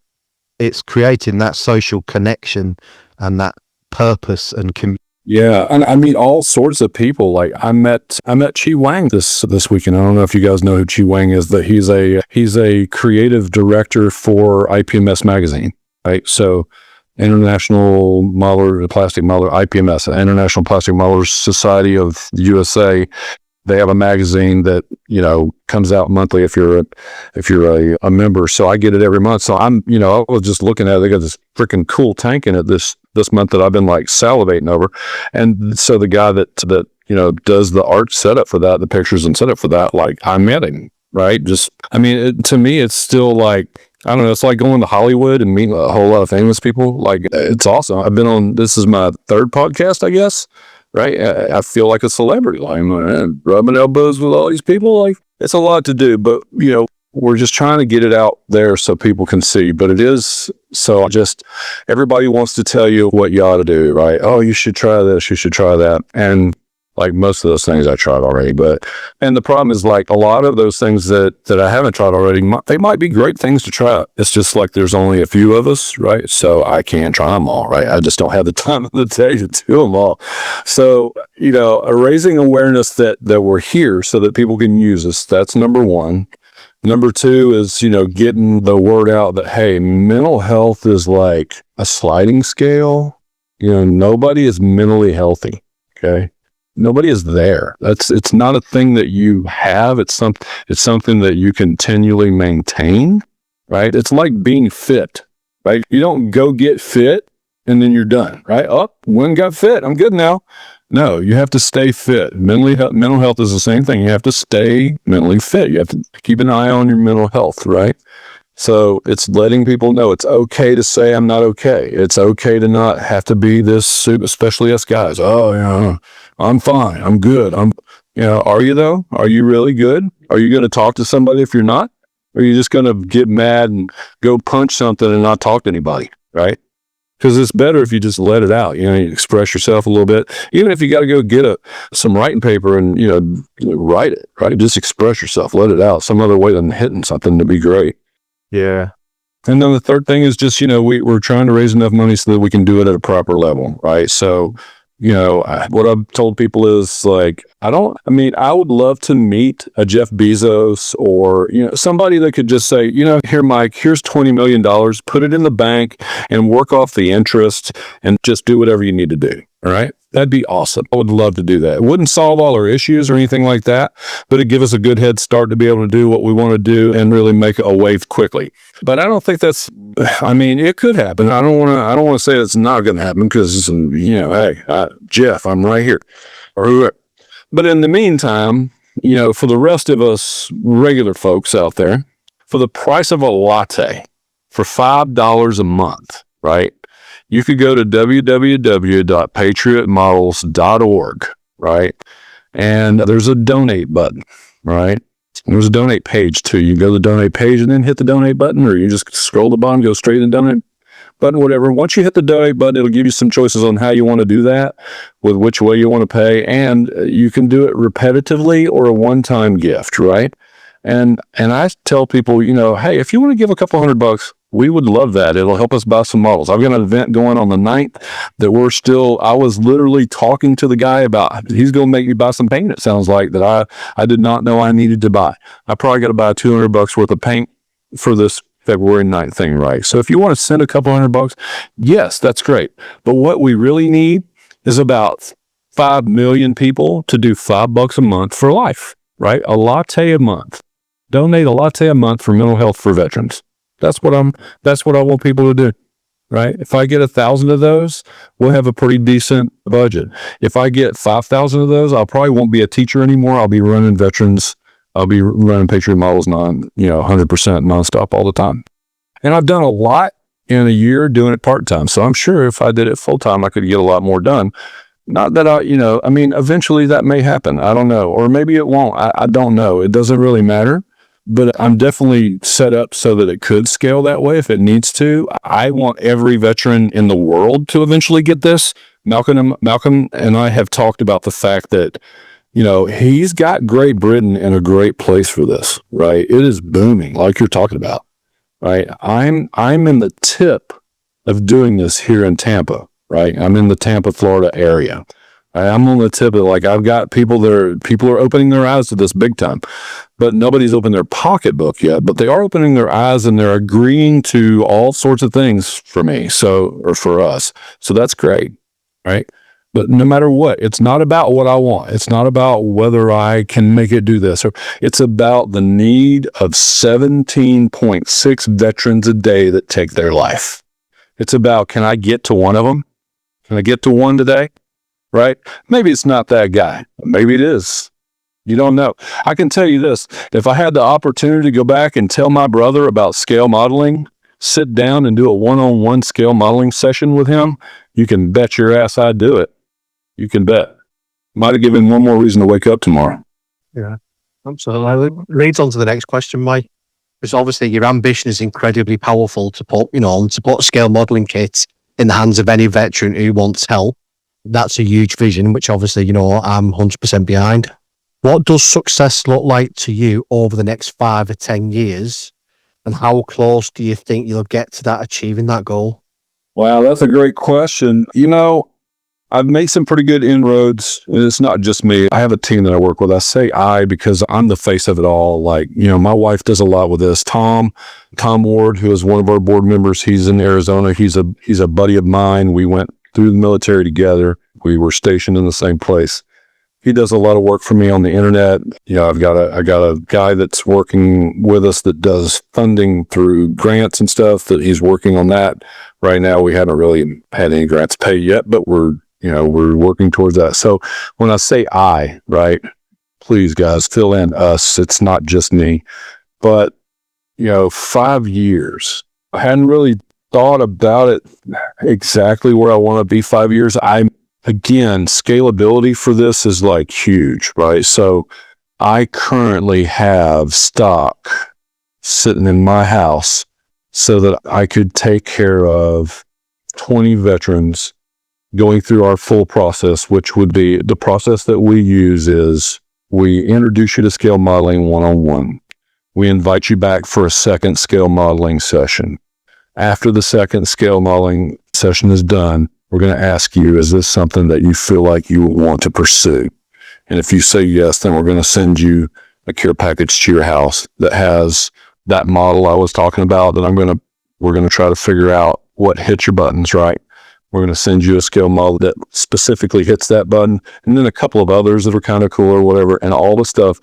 It's creating that social connection and that purpose and community. Yeah, and I meet all sorts of people. Like I met Chi Wang this weekend. I don't know if you guys know who Chi Wang is. That he's a creative director for IPMS magazine, right? So International Modeler, Plastic Modeler, IPMS, International Plastic Modelers Society of the USA. They have a magazine that, comes out monthly if you're a member. So I get it every month. So I was just looking at it. They got this freaking cool tank in it this month that I've been like salivating over. And so the guy that does the art setup for that, the pictures and setup for that, like I met him, right? To me, it's still like, I don't know. It's like going to Hollywood and meeting a whole lot of famous people. Like, it's awesome. This is my third podcast, I guess. Right. I feel like a celebrity. Like, I'm rubbing elbows with all these people. Like, it's a lot to do, but we're just trying to get it out there so people can see. But it is everybody wants to tell you what you ought to do, right? Oh, you should try this, you should try that. And like most of those things I tried already, and the problem is like a lot of those things that I haven't tried already, they might be great things to try. It's just like there's only a few of us, right? So I can't try them all, right? I just don't have the time of the day to do them all. So, raising awareness that we're here so that people can use us, that's number one. Number two is, getting the word out that, hey, mental health is like a sliding scale. Nobody is mentally healthy, okay? Nobody is there. It's not a thing that you have. It's something that you continually maintain, right? It's like being fit, right? You don't go get fit and then you're done, right? One got fit, I'm good now. No, you have to stay fit. Mental health is the same thing. You have to stay mentally fit. You have to keep an eye on your mental health, right? So it's letting people know it's okay to say I'm not okay. It's okay to not have to be this, especially us guys. Oh, I'm fine. I'm good. Are you though? Are you really good? Are you going to talk to somebody if you're not? Or are you just going to get mad and go punch something and not talk to anybody, right? Because it's better if you just let it out. You express yourself a little bit. Even if you got to go get some writing paper and, write it, right? Just express yourself. Let it out. Some other way than hitting something to be great. Yeah. And then the third thing is just, we're trying to raise enough money so that we can do it at a proper level, right? So, what I've told people is like, I would love to meet a Jeff Bezos or, somebody that could just say, here, Mike, here's $20 million, put it in the bank and work off the interest and just do whatever you need to do. All right. That'd be awesome. I would love to do that. It wouldn't solve all our issues or anything like that, but it'd give us a good head start to be able to do what we want to do and really make a wave quickly. But I don't think it could happen. I don't want to say it's not going to happen because, hey, Jeff, I'm right here or whoever. But in the meantime, for the rest of us regular folks out there, for the price of a latte for $5 a month, right? You could go to www.patriotmodels.org, right? And there's a donate button, right? There's a donate page too. You go to the donate page and then hit the donate button, or you just scroll the bottom, go straight to the donate button, whatever. Once you hit the donate button, it'll give you some choices on how you want to do that, with which way you want to pay. And you can do it repetitively or a one-time gift, right? And I tell people, hey, if you want to give a couple $100, we would love that. It'll help us buy some models. I've got an event going on the 9th that I was literally talking to the guy about, he's going to make me buy some paint, it sounds like, that I did not know I needed to buy. I probably got to buy $200 worth of paint for this February 9th thing, right? So if you want to send a couple $100, yes, that's great. But what we really need is about 5 million people to do $5 a month for life, right? A latte a month. Donate a latte a month for mental health for veterans. That's what I want people to do, right? If I get 1,000 of those, we'll have a pretty decent budget. If I get 5,000 of those, I probably won't be a teacher anymore. I'll be running veterans. I'll be running Patriot Models 100% nonstop all the time. And I've done a lot in a year doing it part-time. So I'm sure if I did it full-time, I could get a lot more done. Not that eventually that may happen. I don't know. Or maybe it won't. I don't know. It doesn't really matter. But I'm definitely set up so that it could scale that way if it needs to. I want every veteran in the world to eventually get this. Malcolm and I have talked about the fact that, he's got Great Britain in a great place for this, right? It is booming, like you're talking about, right? I'm in the tip of doing this here in Tampa, right? I'm in the Tampa, Florida area. I'm on the tip of I've got people are opening their eyes to this big time, but nobody's opened their pocketbook yet, but they are opening their eyes and they're agreeing to all sorts of things for me. Or for us. So that's great. Right. But no matter what, it's not about what I want. It's not about whether I can make it do this. Or it's about the need of 17.6 veterans a day that take their life. It's about, can I get to one of them? Can I get to one today? Right? Maybe it's not that guy. Maybe it is. You don't know. I can tell you this. If I had the opportunity to go back and tell my brother about scale modeling, sit down and do a one-on-one scale modeling session with him, you can bet your ass I'd do it. You can bet. Might have given one more reason to wake up tomorrow. Yeah, absolutely. Leads on to the next question, Mike. Because obviously your ambition is incredibly powerful to put a scale modeling kit in the hands of any veteran who wants help. That's a huge vision, which obviously, I'm 100% behind. What does success look like to you over the next 5 or 10 years? And how close do you think you'll get to that, achieving that goal? Wow, that's a great question. I've made some pretty good inroads. It's not just me. I have a team that I work with. I say I because I'm the face of it all. My wife does a lot with this. Tom Ward, who is one of our board members, he's in Arizona. He's a buddy of mine. We went through the military together. We were stationed in the same place. He does a lot of work for me on the internet. I got a guy that's working with us that does funding through grants and stuff, that he's working on that. Right now, we haven't really had any grants pay yet, but we're working towards that. So when I say I, right, please guys, fill in us. It's not just me. But, 5 years, I hadn't really thought about it exactly where I want to be 5 years. Again, scalability for this is huge, right? So I currently have stock sitting in my house so that I could take care of 20 veterans going through our full process, which would be the process that we use is we introduce you to scale modeling one-on-one. We invite you back for a second scale modeling session. After the second scale modeling session is done, we're going to ask you, is this something that you feel like you want to pursue? And if you say yes, then we're going to send you a care package to your house that has that model I was talking about, that we're going to try to figure out what hits your buttons, right? We're going to send you a scale model that specifically hits that button, and then a couple of others that are kind of cool or whatever, and all the stuff,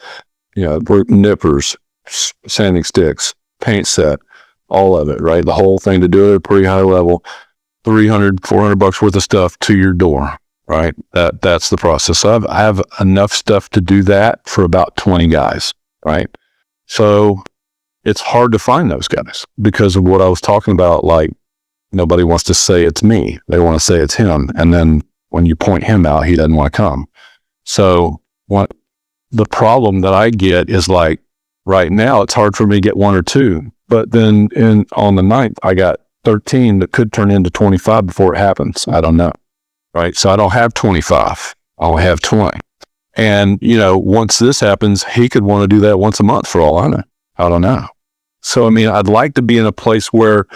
nippers, sanding sticks, paint set, all of it, right? The whole thing to do it at a pretty high level, $300-$400 worth of stuff to your door, right? That's the process. So I have enough stuff to do that for about 20 guys, right? So it's hard to find those guys because of what I was talking about, nobody wants to say it's me. They want to say it's him. And then when you point him out, he doesn't want to come. So the problem that I get is right now, it's hard for me to get 1 or 2. But then on the 9th, I got 13 that could turn into 25 before it happens. I don't know. Right. So I don't have 25. I only have 20. And, once this happens, he could want to do that once a month for all I know. I don't know. So, I'd like to be in a place where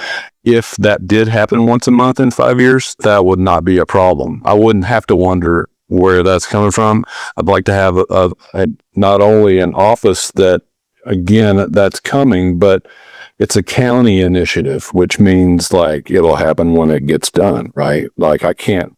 if that did happen once a month in 5 years, that would not be a problem. I wouldn't have to wonder where that's coming from. I'd like to have not only an office that, again, that's coming, but it's a county initiative, which means it'll happen when it gets done, right? I can't,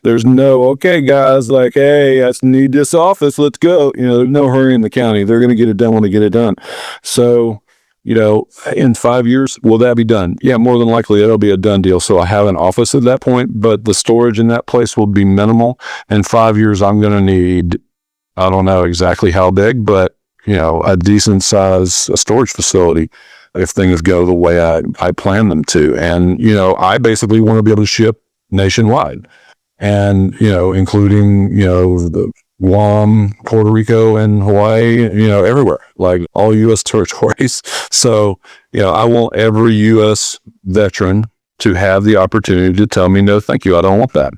there's no, okay, guys, hey, I need this office, let's go. There's no hurry in the county. They're going to get it done when they get it done. So, in 5 years, will that be done? Yeah, more than likely it'll be a done deal. So I have an office at that point, but the storage in that place will be minimal. In 5 years, I'm going to need, I don't know exactly how big, but a decent size storage facility if things go the way I plan them to. And, I basically want to be able to ship nationwide and, including, the Guam, Puerto Rico, and Hawaii, everywhere, all U.S. territories. So, I want every U.S. veteran to have the opportunity to tell me, no, thank you, I don't want that.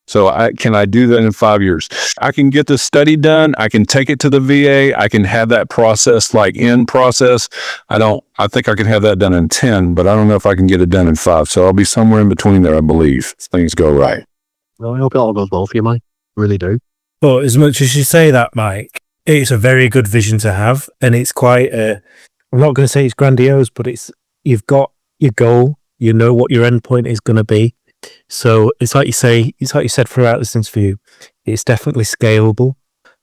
So can I do that in 5 years? I can get the study done. I can take it to the VA. I can have that process in process. I think I can have that done in 10, but I don't know if I can get it done in 5. So I'll be somewhere in between there, I believe, if things go right. Well, I hope it all goes well for you, Mike. Really do. But as much as you say that, Mike, it's a very good vision to have. And it's quite I'm not going to say it's grandiose, but you've got your goal. You know what your end point is going to be. So it's like you said throughout this interview, it's definitely scalable.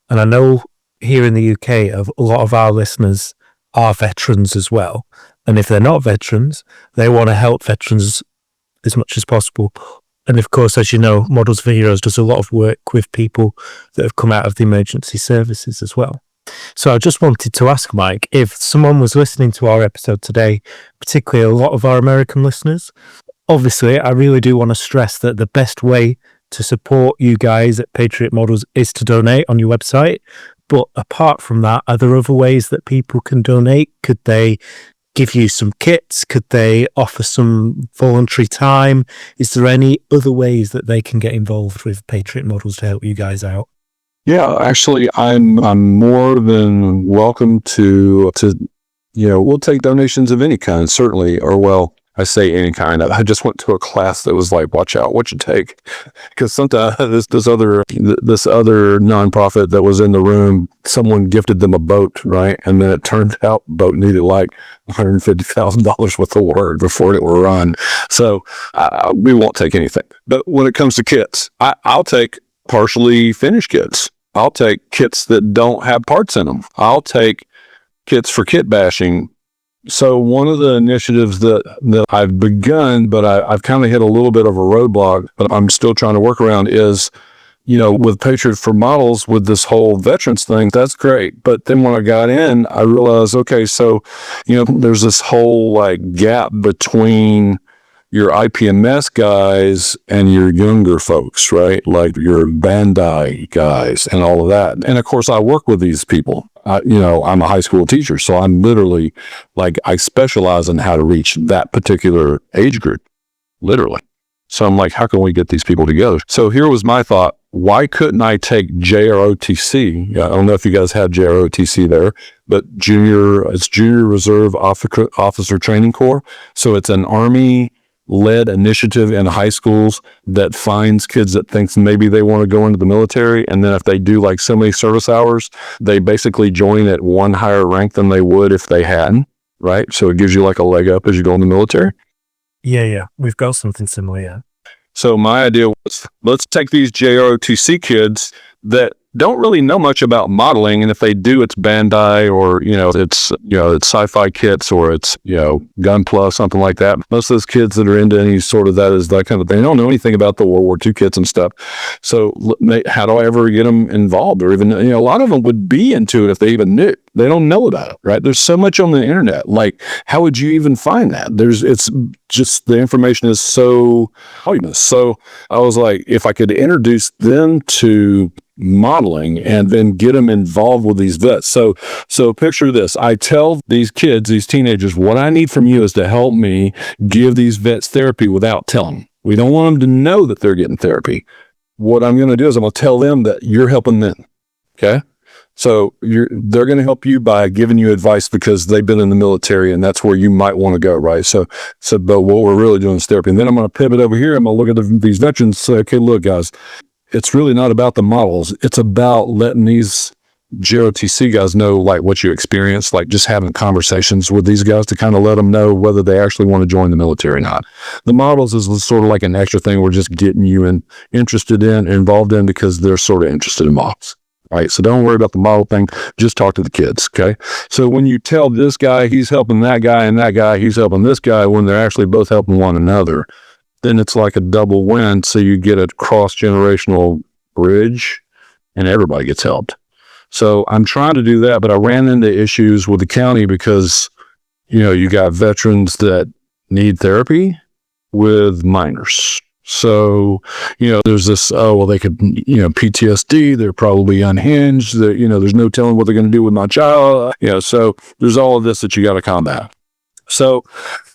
And I know here in the UK, a lot of our listeners are veterans as well. And if they're not veterans, they want to help veterans as much as possible. And of course, as you know, Models for Heroes does a lot of work with people that have come out of the emergency services as well. So I just wanted to ask Mike, if someone was listening to our episode today, particularly a lot of our American listeners, obviously I really do want to stress that the best way to support you guys at Patriot Models is to donate on your website. But apart from that, are there other ways that people can donate? Could they give you some kits? Could they offer some voluntary time? Is there any other ways that they can get involved with Patriot Models to help you guys out? Yeah, actually, I'm more than welcome to we'll take donations of any kind, certainly, or well, I say any kind. I just went to a class that was like, watch out what you take, because sometimes this other nonprofit that was in the room, someone gifted them a boat, right? And then it turned out the boat needed like $150,000 worth of work before it will run. So we won't take anything. But when it comes to kits, I'll take partially finished kits. I'll take kits that don't have parts in them. I'll take kits for kit bashing. So one of the initiatives that I've begun, but I've kind of hit a little bit of a roadblock, but I'm still trying to work around is, with Patriot for Models, with this whole veterans thing, that's great. But then when I got in, I realized, okay, so, there's this whole like gap between your IPMS guys and your younger folks, right? Like your Bandai guys and all of that. And of course, I work with these people. I'm a high school teacher, so I'm literally like, I specialize in how to reach that particular age group, literally. So I'm like, how can we get these people together? So here was my thought. Why couldn't I take JROTC? I don't know if you guys have JROTC there, but it's Junior Reserve Officer Training Corps. So it's an Army-led initiative in high schools that finds kids that thinks maybe they want to go into the military. And then if they do like so many service hours, they basically join at one higher rank than they would if they hadn't, right? So it gives you like a leg up as you go in the military. Yeah. We've got something similar, yeah. So my idea was, let's take these JROTC kids that don't really know much about modeling, and if they do, it's Bandai or it's sci-fi kits or it's Gunpla, something like that. Most of those kids that are into any sort of that kind of thing, they don't know anything about the World War II kits and stuff. So how do I ever get them involved? Or even a lot of them would be into it if they even knew. They don't know about it, right? There's so much on the internet. Like, how would you even find that? It's just the information is so voluminous. So I was like, if I could introduce them to modeling and then get them involved with these vets. So picture this. I tell these kids, these teenagers, what I need from you is to help me give these vets therapy without telling them. We don't want them to know that they're getting therapy. What I'm going to do is I'm going to tell them that you're helping them. Okay. So they're going to help you by giving you advice because they've been in the military and that's where you might want to go, right? So, but what we're really doing is therapy. And then I'm going to pivot over here. I'm going to look at these veterans and say, okay, look, guys, it's really not about the models. It's about letting these JROTC guys know like what you experience, like just having conversations with these guys to kind of let them know whether they actually want to join the military or not. The models is sort of like an extra thing we're just getting you interested in, involved in because they're sort of interested in models. Right. So don't worry about the model thing. Just talk to the kids. Okay. So when you tell this guy he's helping that guy and that guy he's helping this guy when they're actually both helping one another, then it's like a double win. So you get a cross-generational bridge and everybody gets helped. So I'm trying to do that, but I ran into issues with the county because, you got veterans that need therapy with minors. So, there's this, they could, PTSD, they're probably unhinged, there's no telling what they're going to do with my child, so there's all of this that you got to combat. So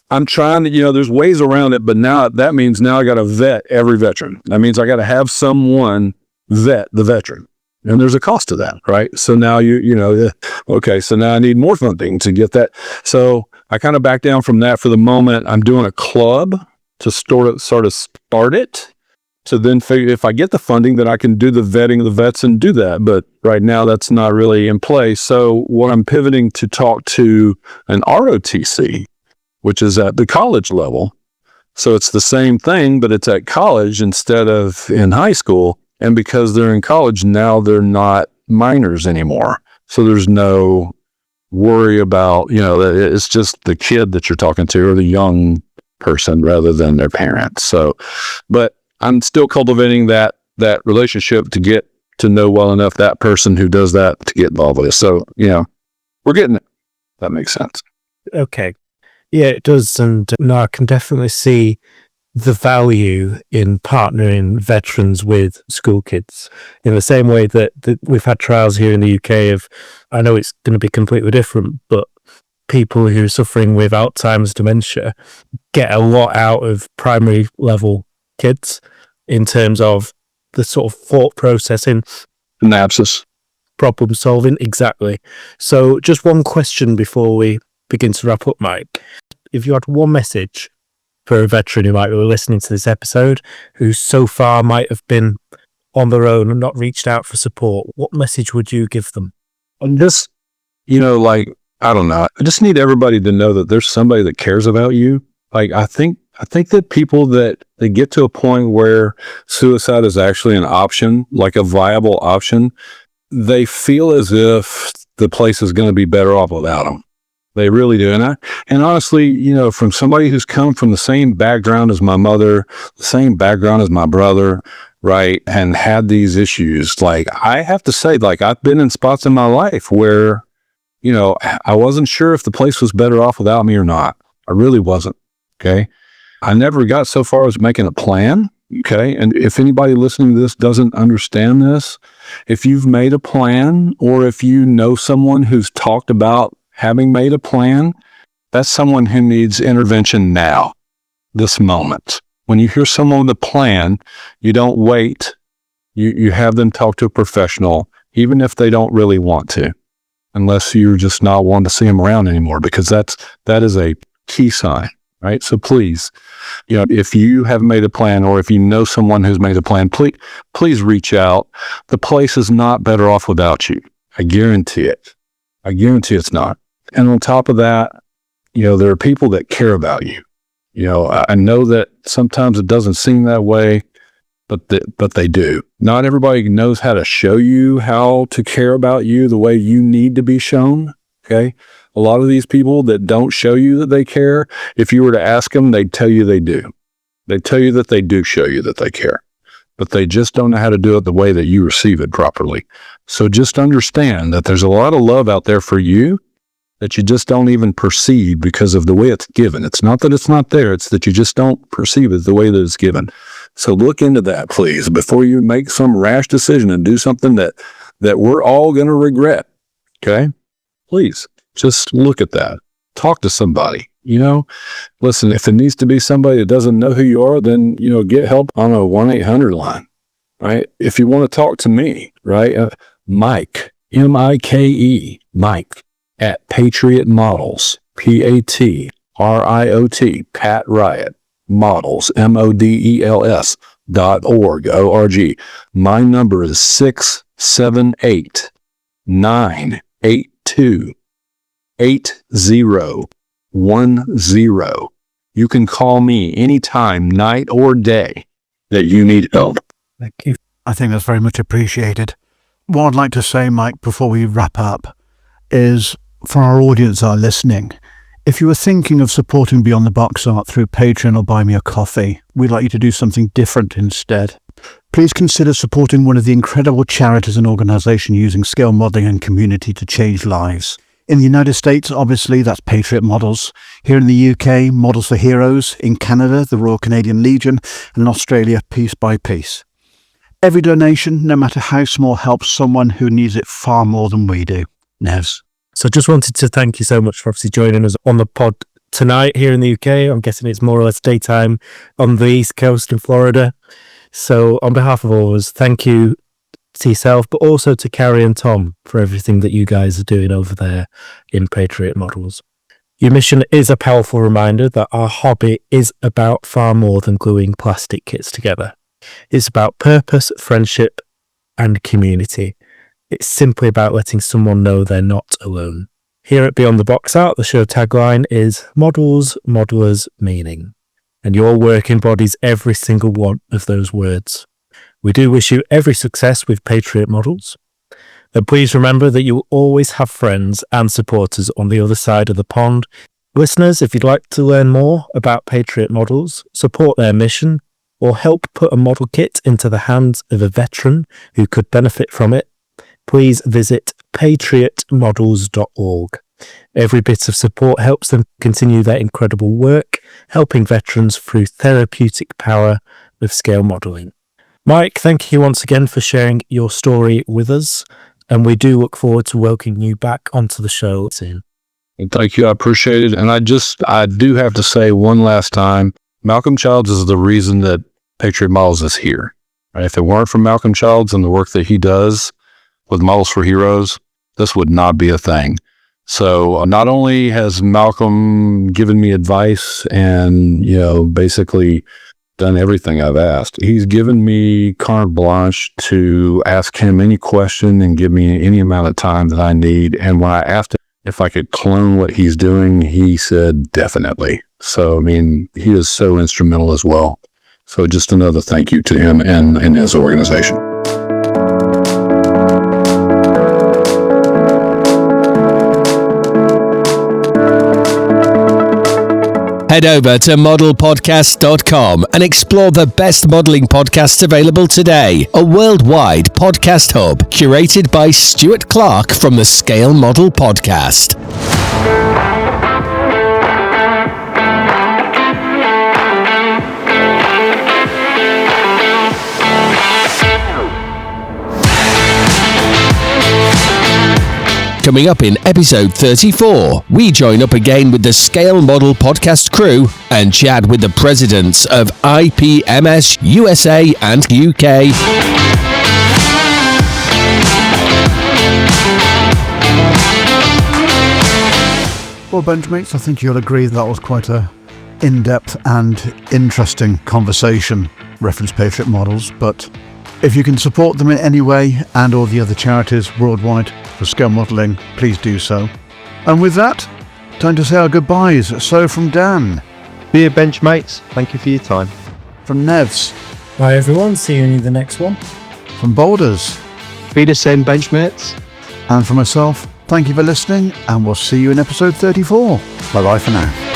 I'm trying to, there's ways around it, but now that means I got to vet every veteran. That means I got to have someone vet the veteran. And there's a cost to that, right? So now so now I need more funding to get that. So I kind of back down from that for the moment. I'm doing a club to sort of start it, to then figure if I get the funding, then I can do the vetting of the vets and do that. But right now that's not really in place. So what I'm pivoting to talk to an ROTC, which is at the college level, So it's the same thing, but it's at college instead of in high school. And because they're in college, now they're not minors anymore. So there's no worry about, it's just the kid that you're talking to or the young person rather than their parents. So, but I'm still cultivating that relationship to get to know well enough that person who does that to get involved with it. So, we're getting it. That makes sense. Okay. Yeah, it does. And no, I can definitely see the value in partnering veterans with school kids in the same way that we've had trials here in the UK of, I know it's going to be completely different, but people who are suffering with Alzheimer's dementia get a lot out of primary level kids in terms of the sort of thought processing. Synapses. Problem solving. Exactly. So just one question before we begin to wrap up, Mike. If you had one message for a veteran who might be listening to this episode, who so far might have been on their own and not reached out for support, what message would you give them? And just, I don't know. I just need everybody to know that there's somebody that cares about you. Like, I think that people that they get to a point where suicide is actually an option, like a viable option, they feel as if the place is going to be better off without them. They really do. And honestly, from somebody who's come from the same background as my mother, the same background as my brother, right, and had these issues, like, I have to say, like, I've been in spots in my life where, I wasn't sure if the place was better off without me or not. I really wasn't. Okay. I never got so far as making a plan. Okay. And if anybody listening to this doesn't understand this, if you've made a plan or if you know someone who's talked about having made a plan, that's someone who needs intervention now, this moment. When you hear someone with a plan, you don't wait. You have them talk to a professional, even if they don't really want to, unless you're just not wanting to see them around anymore, because that is a key sign, right? So please, if you have made a plan or if you know someone who's made a plan, please reach out. The place is not better off without you. I guarantee it. I guarantee it's not. And on top of that, there are people that care about you. I know that sometimes it doesn't seem that way, but they do. Not everybody knows how to show you how to care about you the way you need to be shown. Okay. A lot of these people that don't show you that they care, if you were to ask them, they'd tell you they do. They tell you that they do show you that they care, but they just don't know how to do it the way that you receive it properly. So just understand that there's a lot of love out there for you that you just don't even perceive because of the way it's given. It's not that it's not there, it's that you just don't perceive it the way that it's given. So look into that, please, before you make some rash decision and do something that we're all going to regret. Okay? Please, just look at that. Talk to somebody. Listen, if it needs to be somebody that doesn't know who you are, then, get help on a 1-800 line, right? If you want to talk to me, right? Mike, M-I-K-E, Mike, at Patriot Models, Patriot, Pat Riot, Models, MODELS.org, O-R-G. My number is 678-982-8010. You can call me anytime, night or day, that you need help. Thank you. I think that's very much appreciated. What I'd like to say, Mike, before we wrap up, is for our audience that are listening, if you were thinking of supporting Beyond the Box Art through Patreon or Buy Me a Coffee, we'd like you to do something different instead. Please consider supporting one of the incredible charities and organisations using scale modelling and community to change lives. In the United States, obviously, that's Patriot Models. Here in the UK, Models for Heroes. In Canada, the Royal Canadian Legion. And in Australia, Piece by Piece. Every donation, no matter how small, helps someone who needs it far more than we do. Nevs. So just wanted to thank you so much for obviously joining us on the pod tonight here in the UK. I'm guessing it's more or less daytime on the East Coast in Florida. So on behalf of all of us, thank you to yourself, but also to Carrie and Tom for everything that you guys are doing over there in Patriot Models. Your mission is a powerful reminder that our hobby is about far more than gluing plastic kits together. It's about purpose, friendship, and community. It's simply about letting someone know they're not alone. Here at Beyond the Box Art, the show tagline is Models, Modelers, Meaning. and your work embodies every single one of those words. We do wish you every success with Patriot Models. And please remember that you will always have friends and supporters on the other side of the pond. Listeners, if you'd like to learn more about Patriot Models, support their mission, or help put a model kit into the hands of a veteran who could benefit from it, please visit patriotmodels.org. Every bit of support helps them continue their incredible work, helping veterans through therapeutic power of scale modelling. Mike, thank you once again for sharing your story with us, and we do look forward to welcoming you back onto the show soon. Thank you. I appreciate it. And I do have to say one last time, Malcolm Childs is the reason that Patriot Models is here. Right? If it weren't for Malcolm Childs and the work that he does with Models for Heroes, this would not be a thing. So not only has Malcolm given me advice and, basically done everything I've asked, he's given me carte blanche to ask him any question and give me any amount of time that I need. And when I asked him if I could clone what he's doing, he said definitely. So, he is so instrumental as well. So just another thank you to him and his organization. Head over to modelpodcast.com and explore the best modelling podcasts available today. A worldwide podcast hub curated by Stuart Clark from the Scale Model Podcast. Coming up in episode 34, we join up again with the Scale Model Podcast crew and chat with the presidents of IPMS USA and UK. Well, Benchmates, I think you'll agree that was quite a in-depth and interesting conversation, reference Patriot Models, but if you can support them in any way and all the other charities worldwide for scale modelling, please do so. And with that, time to say our goodbyes. So from Dan. Hiya Benchmates, thank you for your time. From Nevs. Bye everyone, see you in the next one. From Boulders. Be the same, Benchmates. And for myself, thank you for listening, and we'll see you in episode 34. Bye-bye for now.